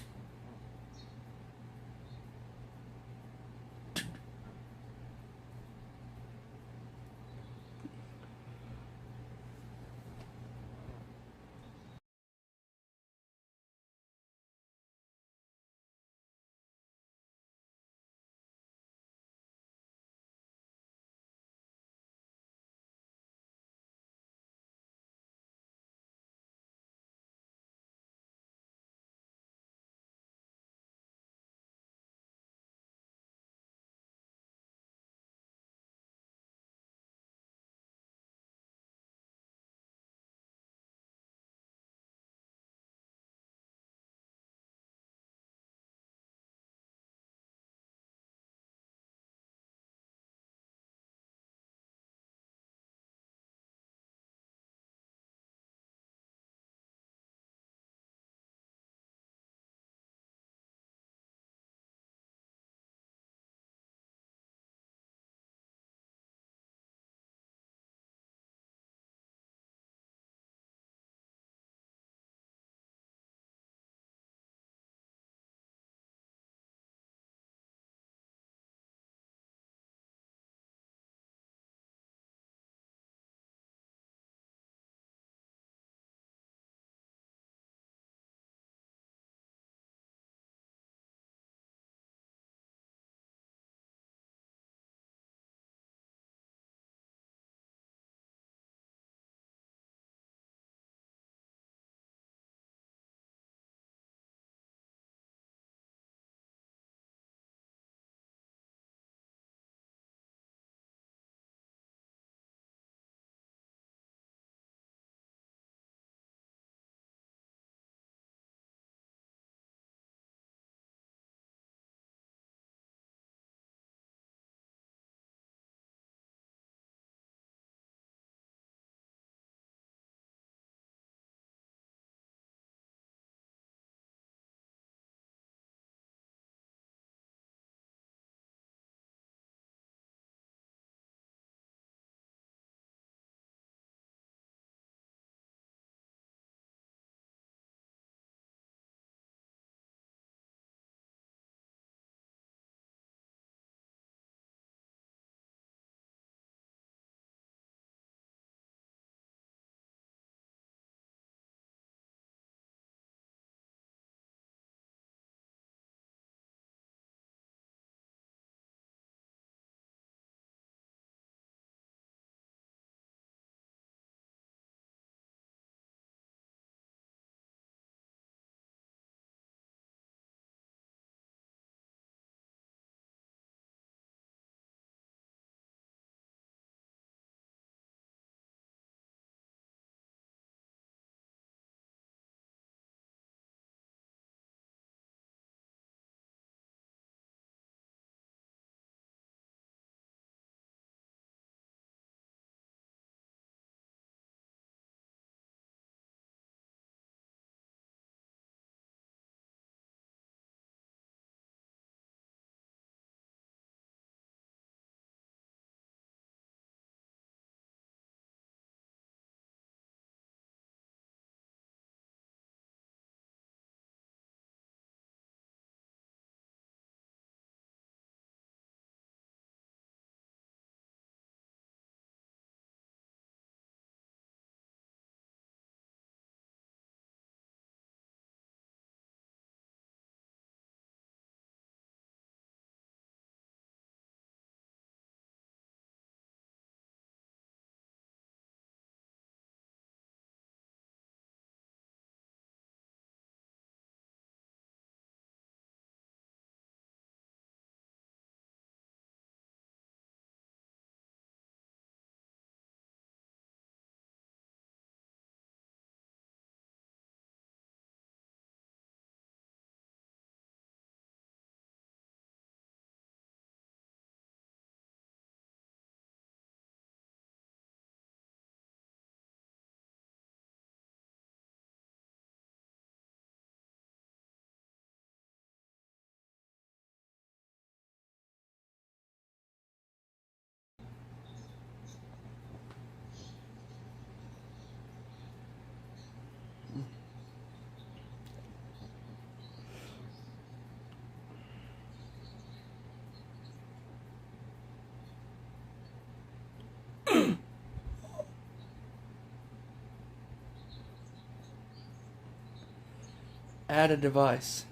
Add a device.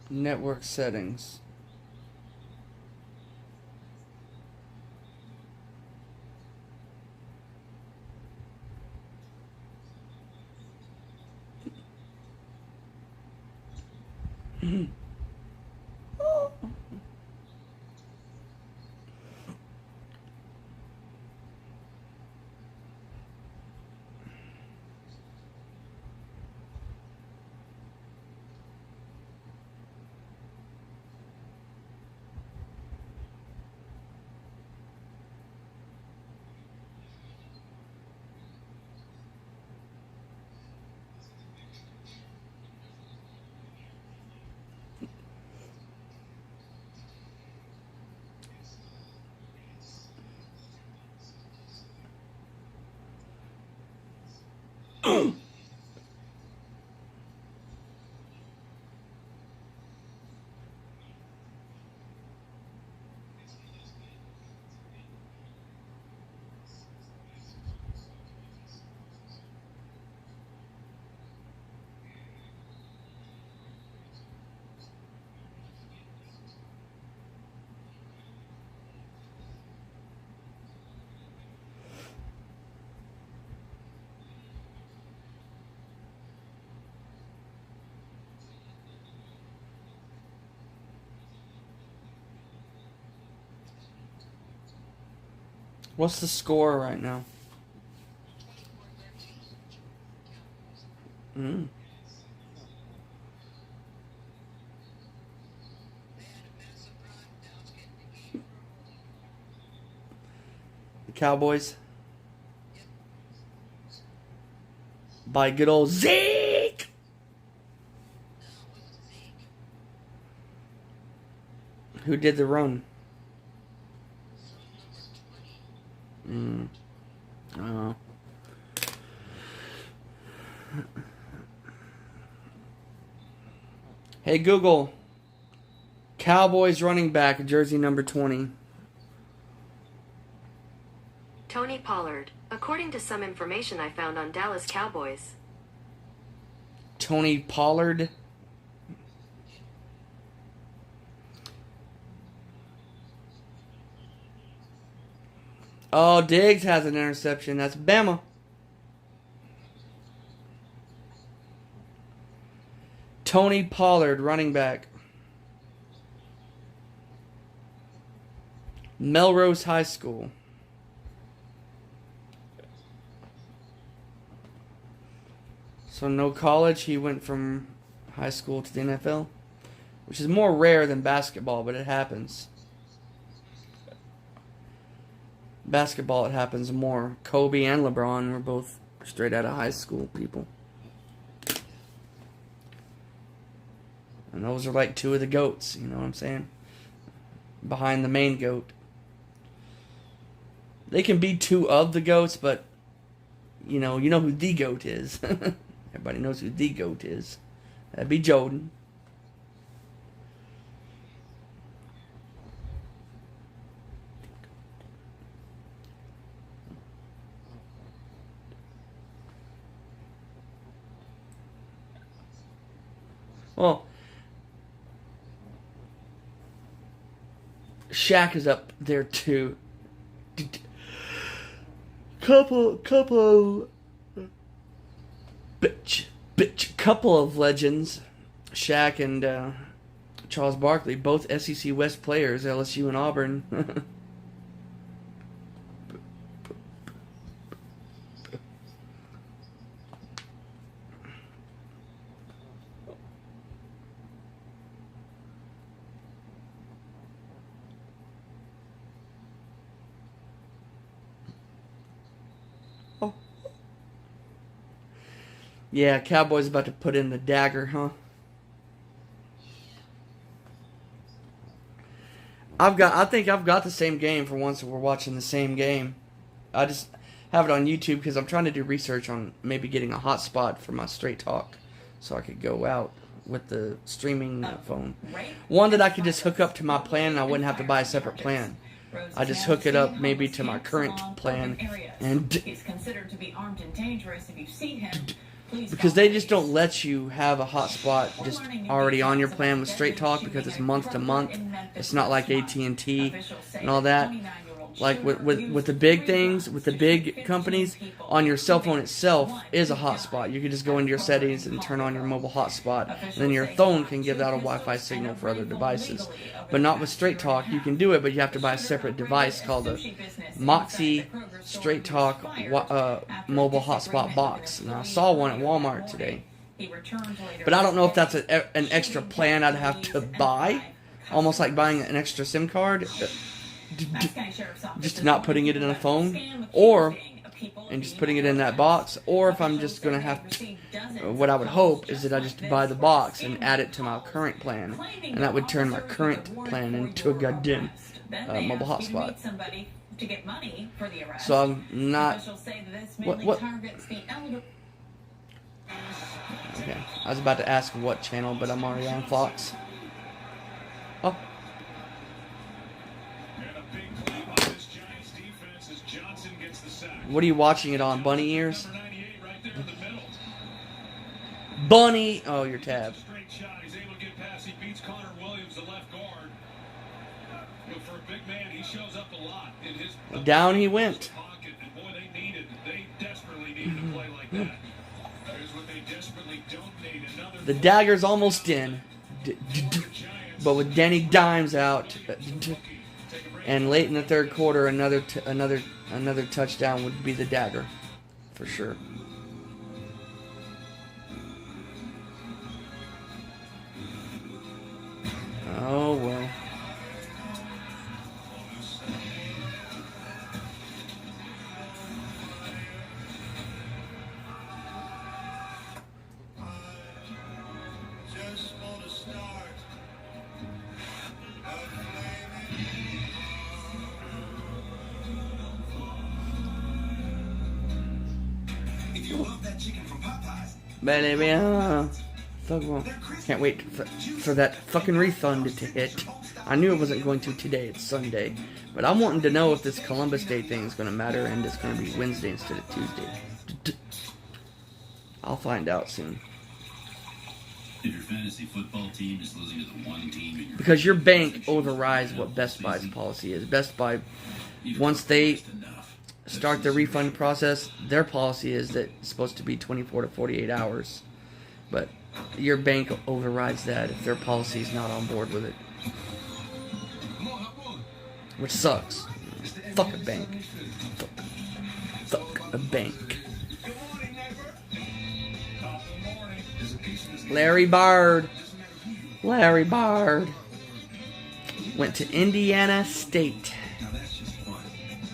Network settings. What's the score right now? Mm. The Cowboys. By good old Zeke. Who did the run? Oh. Hey Google, Cowboys running back, jersey number 20. Tony Pollard, according to some information I found on Dallas Cowboys. Tony Pollard. Oh, Diggs has an interception. That's Bama. Tony Pollard, running back. Melrose High School. So no college. He went from high school to the NFL, which is more rare than basketball, but it happens. Basketball, it happens more. Kobe and LeBron were both straight out of high school people. And those are like two of the GOATs, you know what I'm saying? Behind the main GOAT. They can be two of the GOATs, but you know who the GOAT is. Everybody knows who the GOAT is. That'd be Jordan. Well, Shaq is up there too. Couple of legends, Shaq and Charles Barkley, both SEC West players, LSU and Auburn. Yeah, Cowboys about to put in the dagger, huh? I think I've got the same game for once. We're watching the same game. I just have it on YouTube because I'm trying to do research on maybe getting a hotspot for my straight talk, so I could go out with the streaming phone. One that I could just hook up to my plan and I wouldn't have to buy a separate plan. I just hook it up maybe to my current plan, and He's considered to be armed and dangerous. If you see him, please because they just don't let you have a hotspot just already on your plan with Straight Talk because it's month to month. It's not like AT&T and all that. Like with the big things, with the big companies, on your cell phone itself is a hotspot. You can just go into your settings and turn on your mobile hotspot, and then your phone can give out a Wi-Fi signal for other devices. But not with Straight Talk. You can do it, but you have to buy a separate device called a Moxie Straight Talk mobile hotspot box. And I saw one at Walmart today. But I don't know if that's an extra plan I'd have to buy, almost like buying an extra SIM card. Just not putting it in a phone, or and just putting it in that box, or if I'm just gonna have to, what I would hope is that I just buy the box and add it to my current plan, and that would turn my current plan into a goddamn mobile hotspot. So I'm not. What? Okay, I was about to ask what channel, but I'm already on Fox. Oh. What are you watching it on? Bunny ears? Bunny! Oh, your tab. Down he went. The dagger's almost in. But with Danny Dimes out, and late in the third quarter, another touchdown would be the dagger, for sure. Oh well. Can't wait for that fucking refund to hit. I knew it wasn't going to today. It's Sunday. But I'm wanting to know if this Columbus Day thing is going to matter and it's going to be Wednesday instead of Tuesday. I'll find out soon. If your fantasy football team is losing to the one team in your because your bank overrides what Best Buy's policy is. Best Buy, once they start the refund process, their policy is that it's supposed to be 24 to 48 hours. But your bank overrides that if their policy is not on board with it. Which sucks. Fuck a bank. Fuck a bank. Larry Bird went to Indiana State.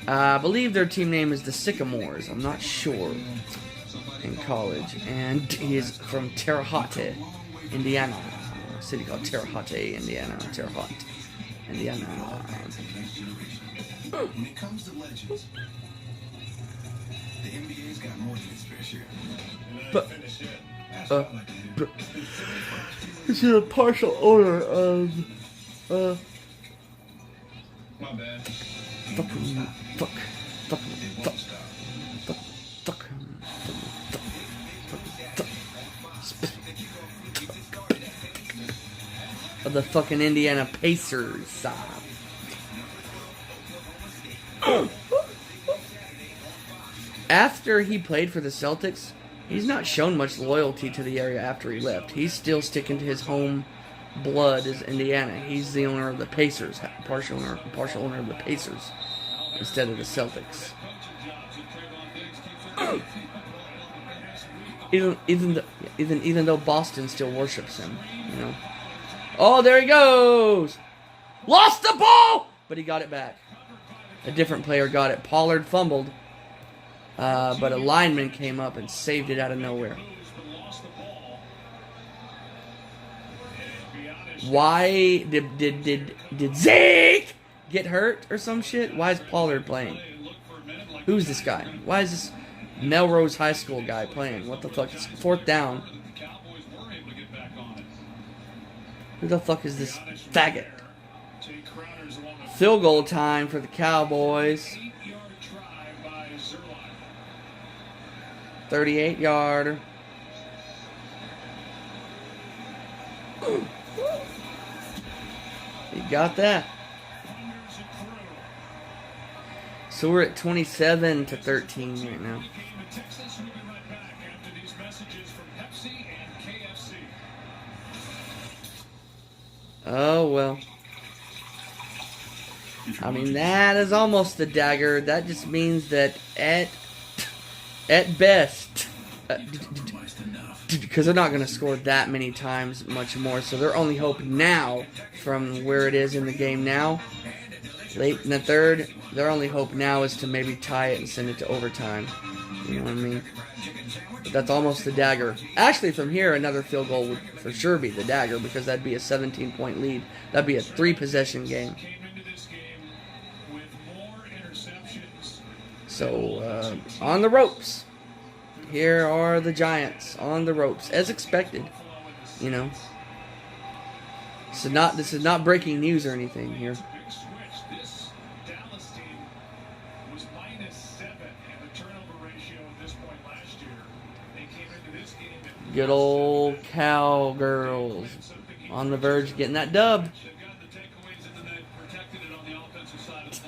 I believe their team name is the Sycamores. I'm not sure. In college, and he is from Terre Haute, Indiana, a city called Terre Haute, Indiana. Terre Haute, Indiana. When it comes to legends, the NBA's got more than its fair share. But this is a partial owner of My bad. Fuck. Of the fucking Indiana Pacers. After he played for the Celtics, he's not shown much loyalty to the area after he left. He's still sticking to his home blood as Indiana. He's the owner of the Pacers, partial owner of the Pacers instead of the Celtics. Even though Boston still worships him, you know. Oh, there he goes! Lost the ball! But he got it back. A different player got it. Pollard fumbled. But a lineman came up and saved it out of nowhere. Why did Zeke get hurt or some shit? Why is Pollard playing? Who's this guy? Why is this Melrose High School guy playing? What the fuck? It's fourth down. Who the fuck is this faggot? Field goal time for the Cowboys. 38-yarder. You got that. So we're at 27-13 right now. Oh, well. I mean, that is almost a dagger. That just means that at best, because they're not going to score that many times much more, so their only hope now, from where it is in the game now, late in the third, their only hope now is to maybe tie it and send it to overtime. You know what I mean? But that's almost the dagger. Actually, from here, another field goal would for sure be the dagger, because that'd be a 17-point lead. That'd be a 3-possession game. So, on the ropes. Here are the Giants on the ropes, as expected. You know, this is not breaking news or anything here. Good old Cowgirls on the verge of getting that dub.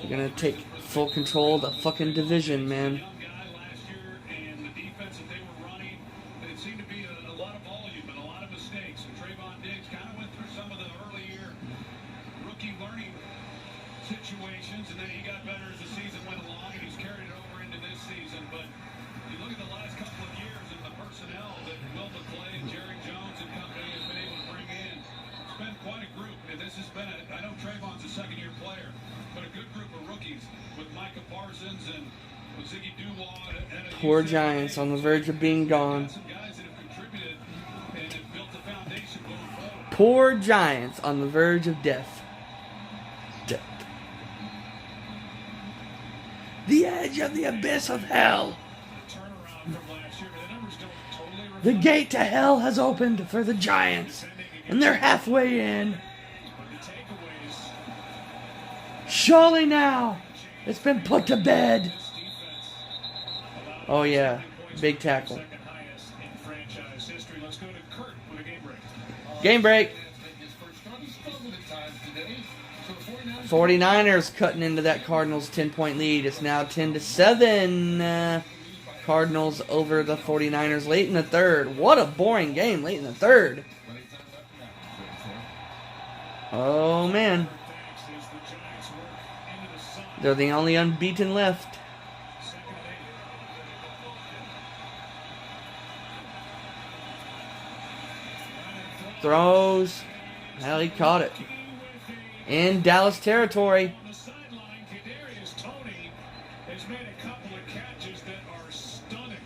They're gonna take full control of the fucking division, man. Situations, and then he got better as the season went along, and he's carried it over into this season. But you look at the last couple of years and the personnel that Will McClay and Jerry Jones and company have been able to bring in. It's been quite a group, and this has been I know Trayvon's a second-year player, but a good group of rookies with Micah Parsons and with Ziggy Duwad. Poor Giants on the verge of being gone. Poor Giants on the verge of death. The edge of the abyss of hell. The gate to hell has opened for the Giants, and they're halfway in. Surely now, it's been put to bed. Oh yeah, big tackle. Game break. 49ers cutting into that Cardinals 10-point lead. It's now 10-7. Cardinals over the 49ers late in the third. What a boring game late in the third. Oh, man. They're the only unbeaten left. Throws. Hell, he caught it. In Dallas territory. On the sideline, Kadarius Toney has made a couple of catches that are stunning.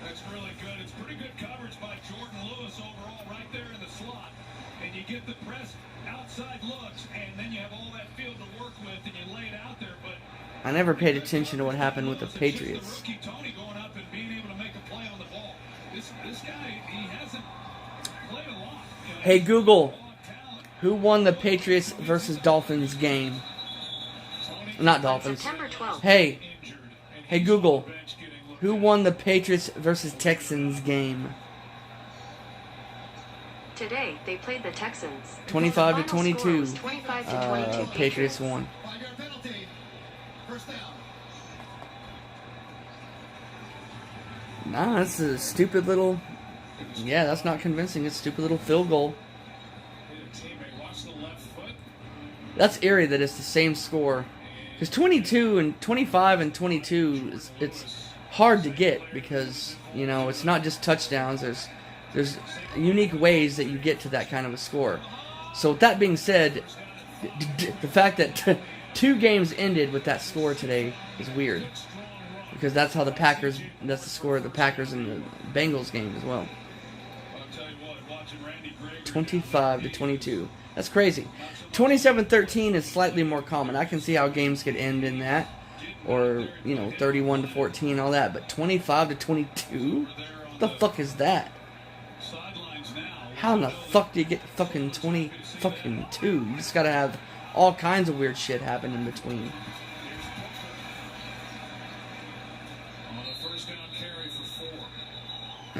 That's really good. It's pretty good coverage by Jordan Lewis overall right there in the slot. And you get the press outside looks, and then you have all that field to work with, and you lay it out there. But I never paid attention to what happened with the Patriots. rookie Toney going up and being able to make a play on the ball. This guy, he hasn't played a lot. You know, Hey, Google. Who won the Patriots versus Dolphins game? Not Dolphins. September 12th. Hey Google. Who won the Patriots versus Texans game? Today, they played the Texans. 25 to The final score 22. was 25 to 22 Patriots won. 5-yard penalty. First down. Nah, that's a stupid little... Yeah, that's not convincing. It's a stupid little field goal. That's eerie that it's the same score. Because 25 and 22, it's hard to get because, you know, it's not just touchdowns. There's unique ways that you get to that kind of a score. So with that being said, the fact that 2 games ended with that score today is weird. Because that's how that's the score of the Packers and the Bengals game as well. 25 to 22. That's crazy. 27-13 is slightly more common. I can see how games could end in that. Or, you know, 31 to 14, all that. But 25 to 22? What the fuck is that? How in the fuck do you get fucking 20 fucking 2? You just gotta have all kinds of weird shit happen in between. On a first down carry for 4.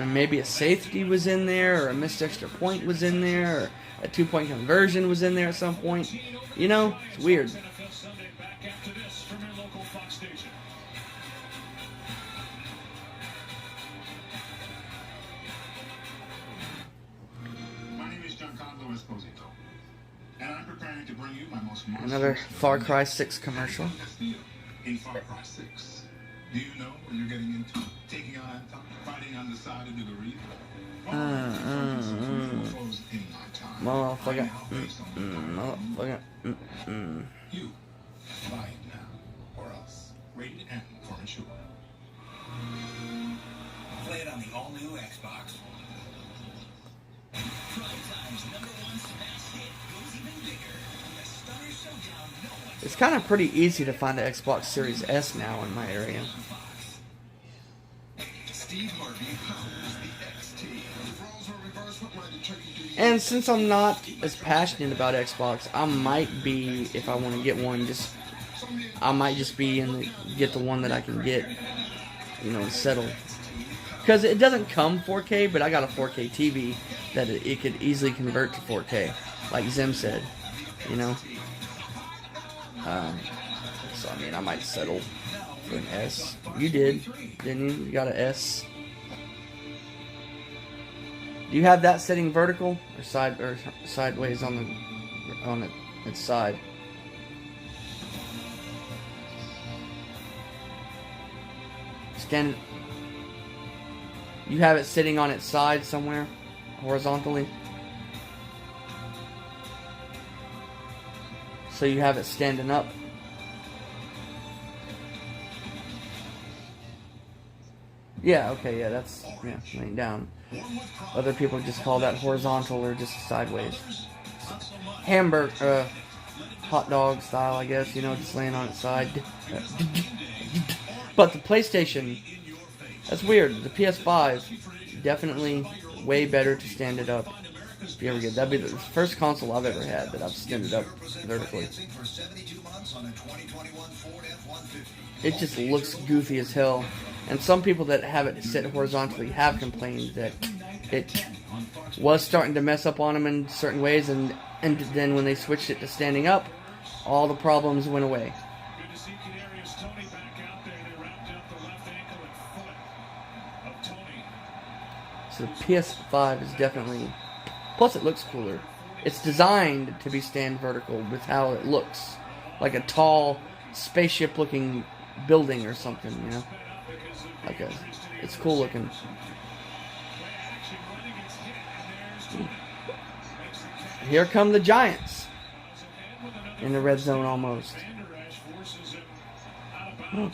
And maybe a safety was in there, or a missed extra point was in there, or a 2-point conversion was in there at some point. You know, it's weird. NFL Sunday back after this from your local Fox station. My name is Giancarlo Esposito, and I'm preparing to bring you my most Another Far Cry 6 commercial. In Far Cry 6. Do you know what you're getting into? Taking on Anton, fighting on the side of the Reaper. Motherfucker. You buy it now, or else. Rated M for mature. Play it on the all-new Xbox. Primetime's #1 smash hit goes even bigger. The Stunner Showdown, no one. It's kind of pretty easy to find the Xbox Series S now in my area. Steve Harvey powers the XT. If roles were reversed, what might the turkey do? And since I'm not as passionate about Xbox, I might be, if I want to get one, I might just be get the one that I can get, you know, and settle. Because it doesn't come 4K, but I got a 4K TV that it could easily convert to 4K, like Zim said, you know. So I mean, I might settle for an S. You did, didn't you? You got an S. Do you have that setting vertical or sideways on its side? Stand. You have it sitting on its side somewhere, horizontally. So you have it standing up. Yeah, okay, yeah, that's laying down. Other people just call that horizontal or just sideways. Hamburger, hot dog style, I guess, you know, just laying on its side. But the PlayStation, that's weird. The PS5, definitely way better to stand it up. If you ever get, that'd be the first console I've ever had that I've stood it up vertically. It just looks goofy as hell. And some people that have it sit horizontally have complained that it was starting to mess up on them in certain ways, and then when they switched it to standing up, all the problems went away. Good to see Kadarius Toney back out there. They wrapped up the left ankle and foot of Toney. So the PS5 is definitely... Plus it looks cooler. It's designed to be stand vertical with how it looks. Like a tall, spaceship-looking building or something, you know? Like it's cool looking. Here come the Giants. In the red zone almost. Oh.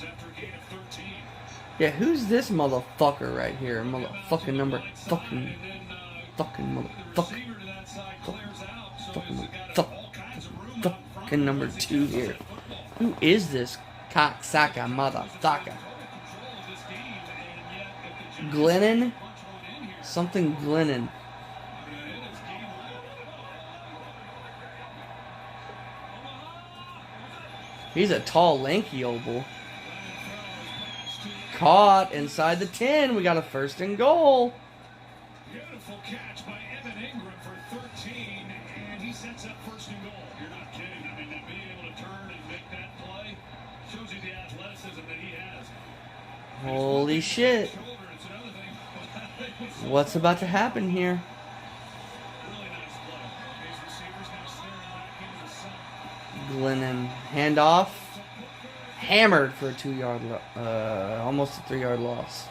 Yeah, who's this motherfucker right here? Motherfucking number... Fucking motherfucker. Fucking number 2 here. Who is this cocksucker motherfucker? Glennon? Something Glennon. He's a tall, lanky old bull. Caught inside the 10. We got a 1st and goal. Beautiful catch by Evan Ingram for 13, and he sets up 1st and goal. You're not kidding. I mean, to be able to turn and make that play shows you the athleticism that he has. Holy shit. What's about to happen here? Glennon handoff, hammered for a 2-yard, almost a 3-yard loss.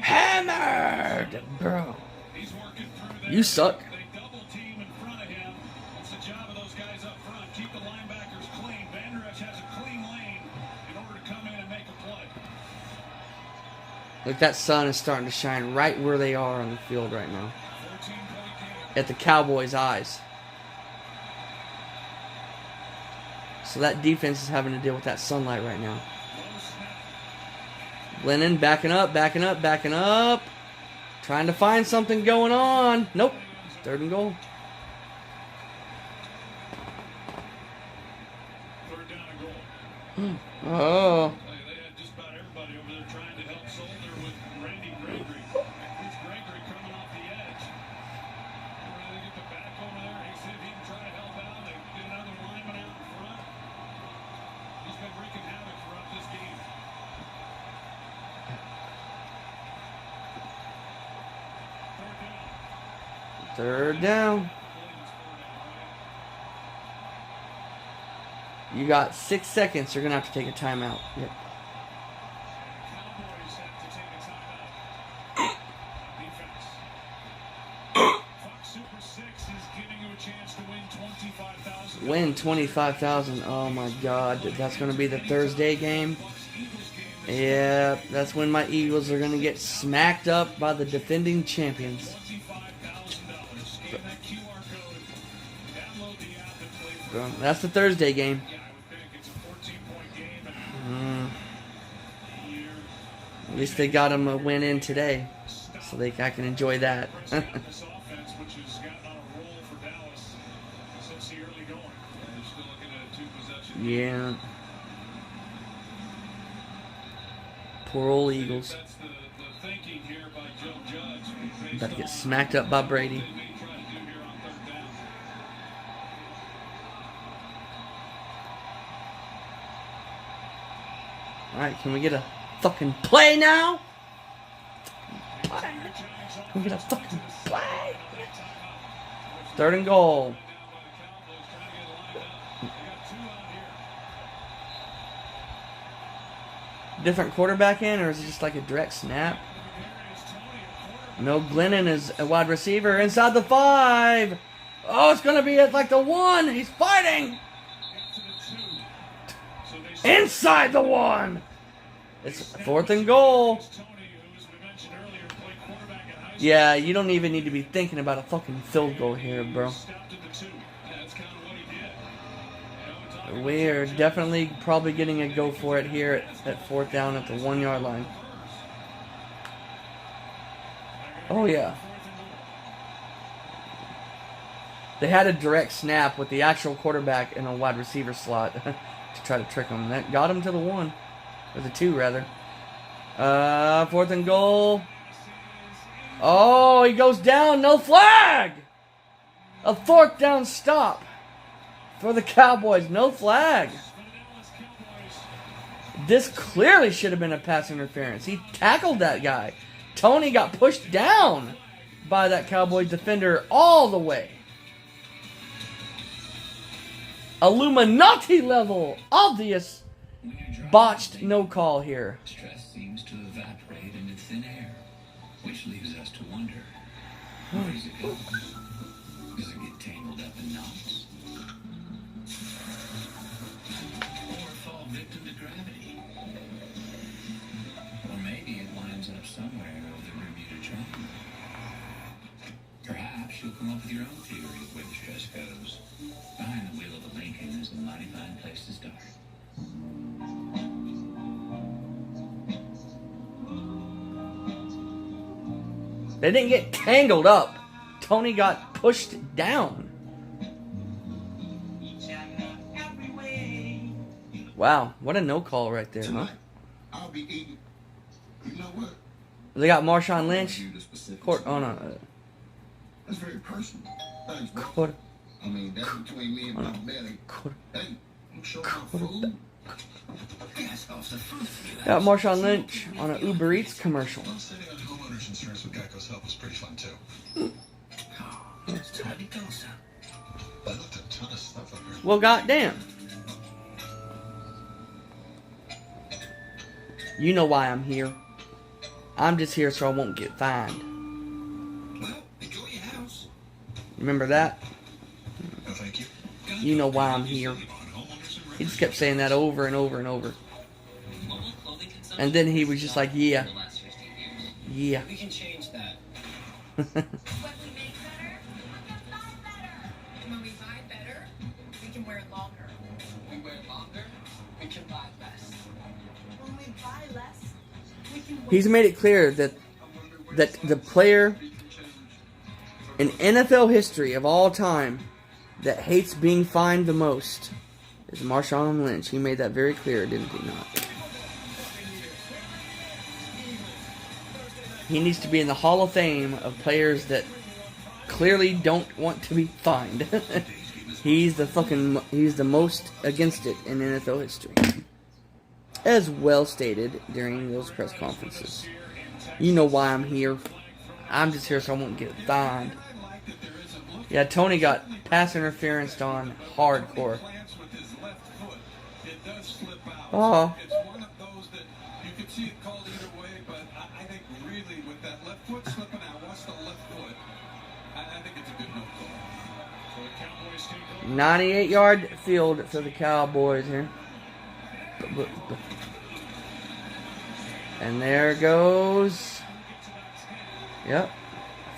Hammered, bro. You suck. Look, that sun is starting to shine right where they are on the field right now. At the Cowboys' eyes. So that defense is having to deal with that sunlight right now. Glennon backing up, backing up, backing up. Trying to find something going on. Nope. 3rd and goal. Third down and goal. Oh. They had just about everybody over there trying to help Solder with Randy Gregory. It's Gregory coming off the edge. They're ready to get the back over there. He said he can try to help out. They get another lineman out in front. He's been wreaking havoc throughout this game. Third down. You got 6 seconds. You're going to have to take a timeout. Yep. Cowboys have to take a timeout. Defense. Fox Super 6 is giving you a chance to win $25,000. Win 25,000. Oh my God. That's going to be the Thursday game. Yeah, that's when my Eagles are going to get smacked up by the defending champions. That's the Thursday game. At least they got them a win in today, so I can enjoy that. Yeah. Poor old Eagles. About to get smacked up by Brady. Alright, can we get a fucking play now? Can we get a fucking play? 3rd and goal. Different quarterback in, or is it just like a direct snap? No, Glennon is a wide receiver inside the 5. Oh, it's going to be at like the 1. He's fighting. Inside the 1. It's 4th and goal. Yeah, you don't even need to be thinking about a fucking field goal here, bro. We're definitely probably getting a go for it here at 4th down at the 1 yard line. Oh, yeah. They had a direct snap with the actual quarterback in a wide receiver slot to try to trick him. That got him to the 1. Or the 2, rather. 4th and goal. Oh, he goes down. No flag! A 4th down stop for the Cowboys. No flag. This clearly should have been a pass interference. He tackled that guy. Tony got pushed down by that Cowboys defender all the way. Illuminati level. Obvious botched no call here. Stress seems to evaporate into thin air, which leaves us to wonder, where does it go? Does it get tangled up in knots? Or fall victim to gravity? Or maybe it winds up somewhere over the Bermuda Triangle. Perhaps you'll come up with your own theory of where the stress goes. Behind the wheel of the Lincoln is a mighty fine place to start. They didn't get tangled up. Tony got pushed down. Wow, what a no call right there, huh? I'll be eating. You know what? They got Marshawn Lynch. Oh no. That's very personal. Thanks, bro. Quarter. I mean, that's between me and my belly. Hey, I'm showing my food. Got Marshawn Lynch on an Uber Eats commercial. Sitting on homeowners insurance with Geico's help was pretty fun too. I looked at a ton of stuff up here. Well, goddamn. You know why I'm here. I'm just here so I won't get fined. Well, enjoy your house. Remember that? No, thank you. You know why I'm here. He just kept saying that over and over and over. And then he was just like, yeah. Yeah. We can change that. What we make better, we can buy better. And when we buy better, we can wear longer. We wear longer, we can buy less. When we buy less, we he's made it clear that the player in NFL history of all time that hates being fined the most is Marshawn Lynch. He made that very clear, didn't he not? He needs to be in the Hall of Fame of players that clearly don't want to be fined. He's the most against it in NFL history. As well stated during those press conferences. You know why I'm here. I'm just here so I won't get fined. Yeah, Tony got pass interference on hardcore. Oh. It's one of those that you could see it called either way, but I think really with that left foot slipping out, watch the left foot. I think it's a good no call. So the Cowboys take over. 98-yard field for the Cowboys here. And there goes. Yep.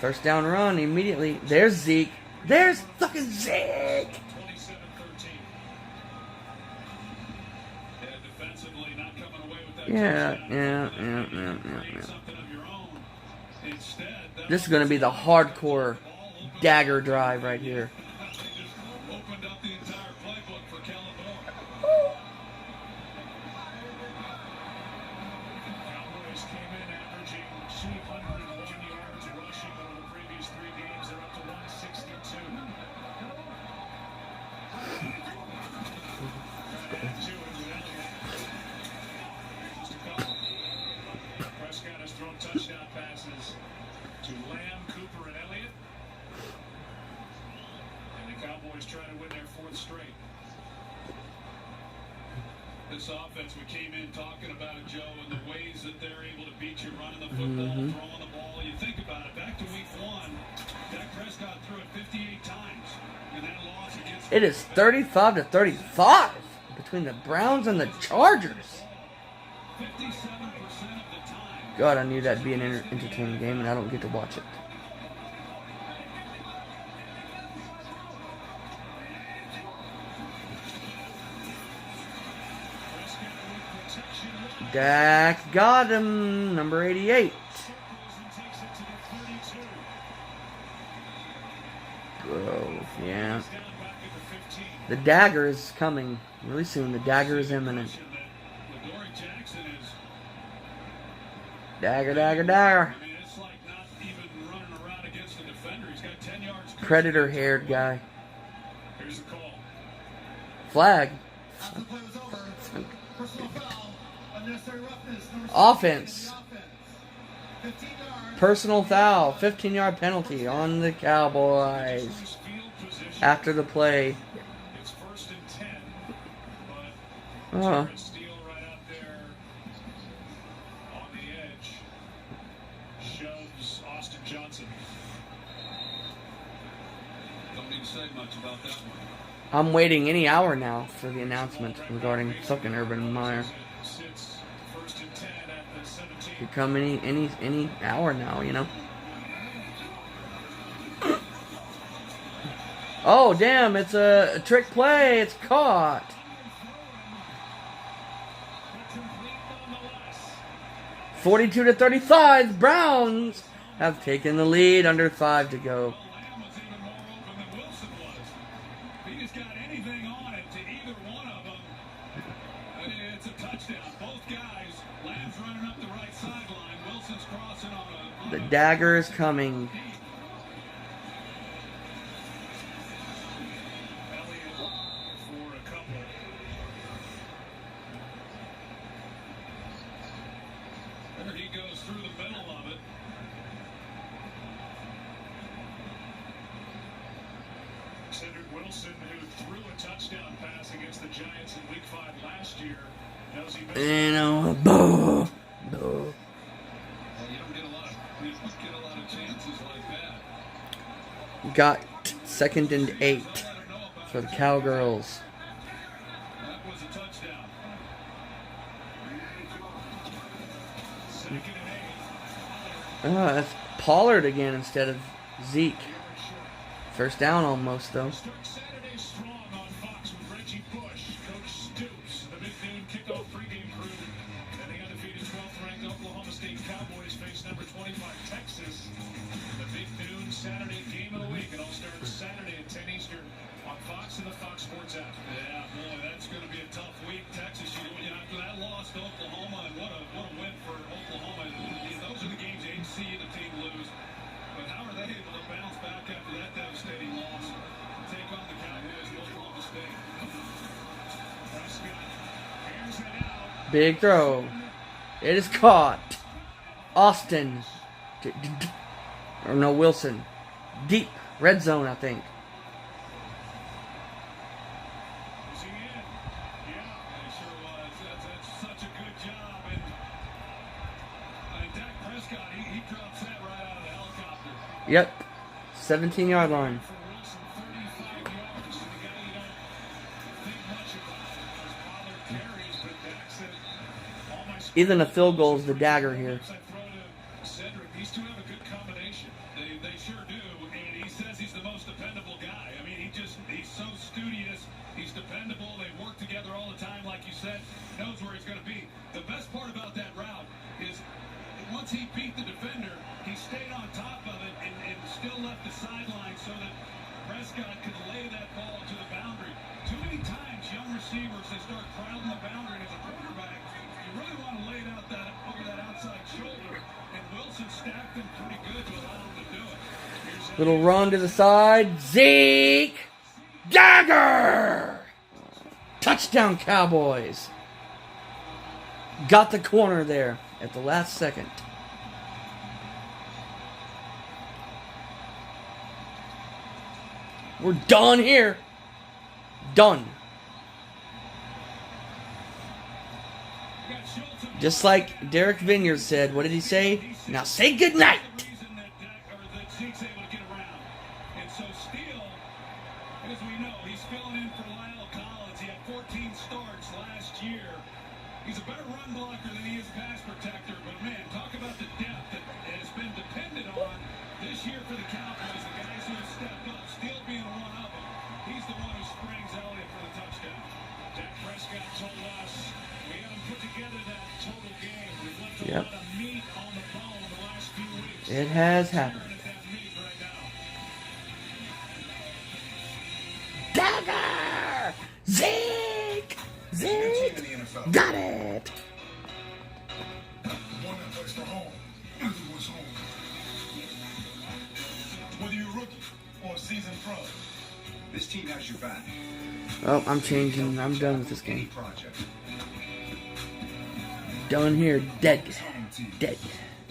First down run immediately. There's Zeke. There's fucking Zeke. Yeah. This is going to be the hardcore dagger drive right here. Opened up the entire playbook for Kellen Cowboys came in averaging 201 yards rushing over the previous 3 games. They're up to 162. Prescott has thrown touchdown passes to Lamb, Cooper, and Elliott. And the Cowboys try to win their 4th straight. This offense, we came in talking about it, Joe, and the ways that they're able to beat you running the football, throwing the ball. You think about it, back to week 1, Dak Prescott threw it 58 times. And that loss against It is 35-35 between the Browns and the Chargers. 57% of the time. God, I knew that'd be an entertaining game, and I don't get to watch it. Dak got him, number 88. Oh, yeah. The dagger is coming really soon. The dagger is imminent. Dagger, dagger, dagger. Predator-haired guy. Flag. Offense. Personal foul. 15-yard penalty on the Cowboys. After the play. It's 1st and 10. Oh. Steele right out there on the edge. Shoves Austin Johnson. Don't need to say much about that one. I'm waiting any hour now for the announcement regarding fucking Urban Meyer. Sits 1st and 10 at the 17. Could come any hour now, you know. Oh damn! It's a trick play. It's caught. 42-35. Browns have taken the lead. Under 5 to go. Lamb was even more open than Wilson was. If he just got anything on it to either one of them, it's a touchdown. Both guys, Lamb's running up the right sideline. Wilson's crossing on The dagger is coming. Elliott for a couple. There he goes through the middle of it. Cedric Wilson, who threw a touchdown pass against the Giants in Week 5 last year, knows he missed. You know, boo, boo. Well, you don't get a lot of chances like that. Got 2nd and 8 for the Cowgirls. That was a touchdown. 2nd and 8. That's Pollard again instead of Zeke. First down almost though. Start Saturday strong on Fox with Reggie Bush, Coach Stoops, the mid-noon kickoff pregame crew, and the undefeated 12th-ranked Oklahoma State to the Fox Sports app. Yeah, boy, that's going to be a tough week. Texas, after that loss to Oklahoma, and what a win for Oklahoma. Those are the games you see the team lose. But how are they able to bounce back after that devastating loss and take on the Cowboys in Oklahoma State? Prescott airs it out. Big throw. It is caught. Austin. Or no, Wilson. Deep. Red zone, I think. Was he in? Yeah, it sure was. That's such a good job. And Dak Prescott, he drops that right out of the helicopter. Yep. 17-yard line. For Wilson, 35 yards. And the guy you don't think much about because Pollard carries, but Dak said, all my Even a field goal is the dagger here. I throw to Cedric. These two have a good combination. They sure do. And he says he's the most dependable guy. I mean, he's so studious. He's dependable. They work together all the time, like you said. Knows where he's going to be. The best part about that route is once he beat the defender, he stayed on top of it and still left the sideline so that Prescott could lay that ball to the boundary. Too many times, young receivers, they start crowding the boundary, and as a quarterback, you really want to lay it out over that outside shoulder. And Wilson stacked him pretty good to allow him to do it. Little run to the side. Zeke. Dagger. Touchdown, Cowboys. Got the corner there at the last second. We're done here. Done. Just like Derek Vineyard said. What did he say? Now say goodnight. Zeke's able to get around. And so Steele, as we know, he's filling in for Lyle Collins. He had 14 starts last year. He's a better run blocker than he is pass protector. But man, talk about the depth that has been depended on this year for the Cowboys. The guys who have stepped up, Steele being one of them. He's the one who springs Elliott for the touchdown. Dak Prescott told us we haven't put together that total game. We've left a lot of meat on the bone the last few weeks. It has happened. Dagger! Zeke! Zeke! Got it! The one that plays for home is what's home. Whether you're a rookie or a seasoned pro, this team has your back. Oh, I'm changing. I'm done with this game. Project. Done here. Dead. Dead.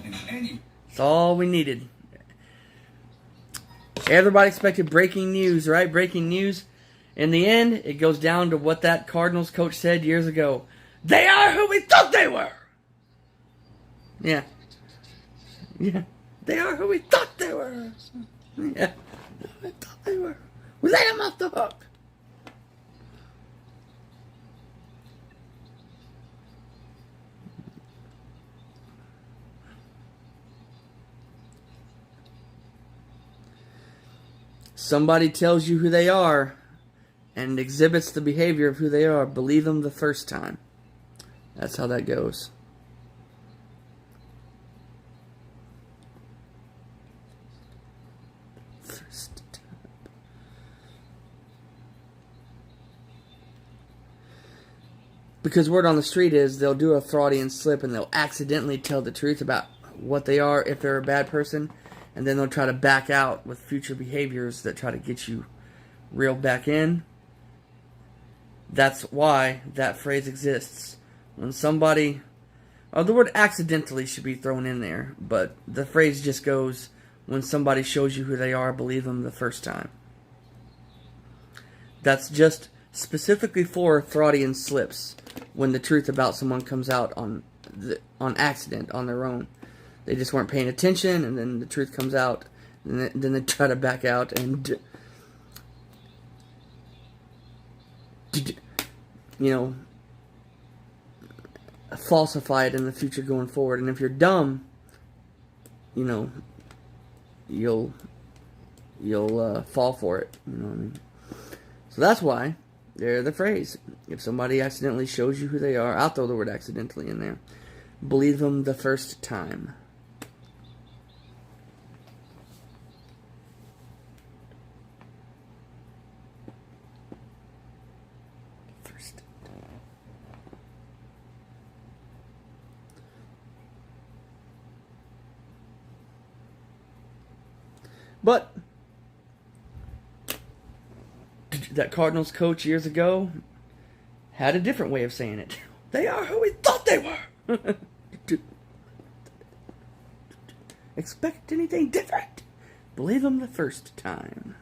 And any That's all we needed. Everybody expected breaking news, right? Breaking news. In the end, it goes down to what that Cardinals coach said years ago. They are who we thought they were. Yeah. Yeah. They are who we thought they were. Yeah. We thought they were. We let them off the hook. Somebody tells you who they are and exhibits the behavior of who they are. Believe them the first time. That's how that goes. First time. Because word on the street is they'll do a Freudian slip and they'll accidentally tell the truth about what they are if they're a bad person. And then they'll try to back out with future behaviors that try to get you reeled back in. That's why that phrase exists. When somebody... the word accidentally should be thrown in there. But the phrase just goes, when somebody shows you who they are, believe them the first time. That's just specifically for Freudian slips. When the truth about someone comes out on accident, on their own. They just weren't paying attention, and then the truth comes out, and then they try to back out and, falsify it in the future going forward. And if you're dumb, you'll fall for it. You know what I mean? So that's why they're the phrase. If somebody accidentally shows you who they are, I'll throw the word accidentally in there. Believe them the first time. But that Cardinals coach years ago had a different way of saying it. They are who we thought they were. Expect anything different? Believe them the first time.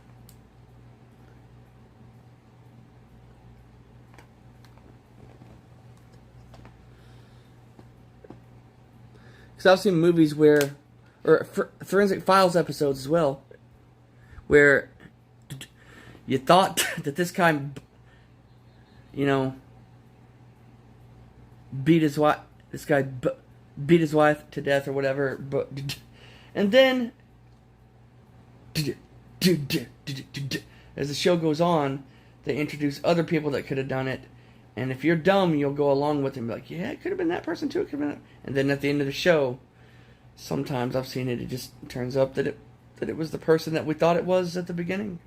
Because I've seen movies where, or Forensic Files episodes as well, where you thought that this guy, you know, beat his wife. This guy beat his wife to death or whatever, but and then as the show goes on, they introduce other people that could have done it. And if you're dumb, you'll go along with it and be like, yeah, it could have been that person too. It could have been that. And then at the end of the show, sometimes I've seen it, it just turns up that it was the person that we thought it was at the beginning.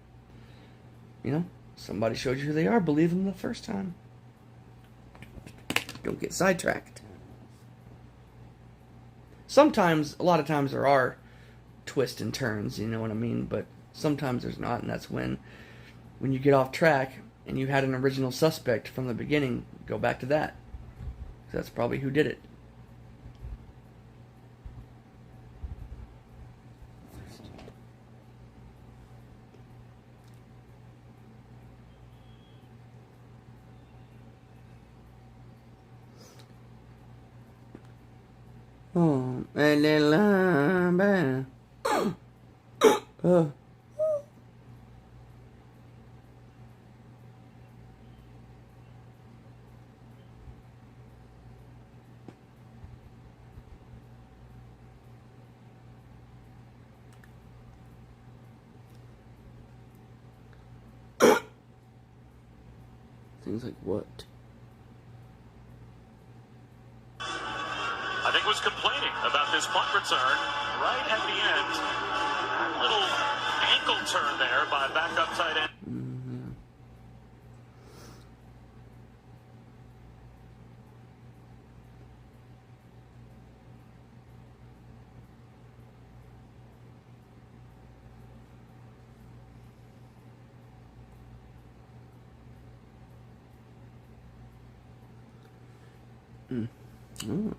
You know, somebody showed you who they are. Believe them the first time. Don't get sidetracked. Sometimes, a lot of times there are twists and turns, you know what I mean? But sometimes there's not, and that's when you get off track and you had an original suspect from the beginning, go back to that. That's probably who did it. Oh, things like what? I think was complaining about this punt return right at the end. A little ankle turn there by backup tight end. Oh.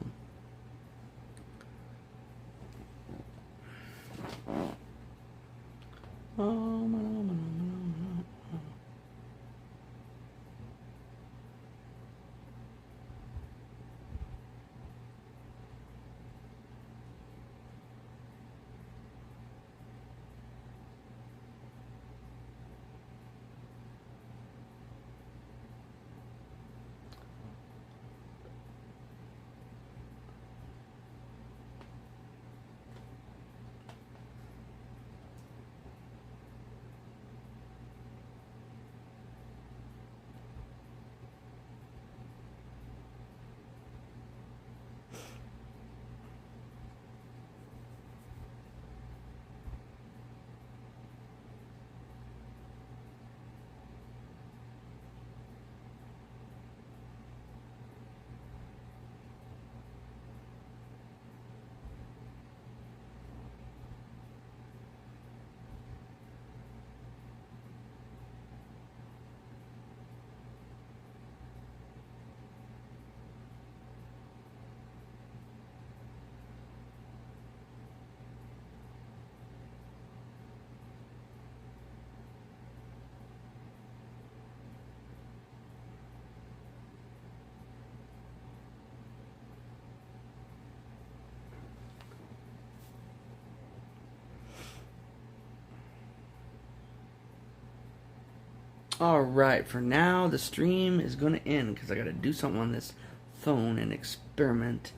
Alright, for now, the stream is going to end because I got to do something on this phone and experiment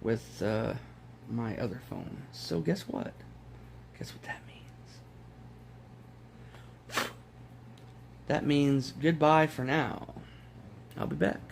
with my other phone. So guess what? Guess what that means? That means goodbye for now. I'll be back.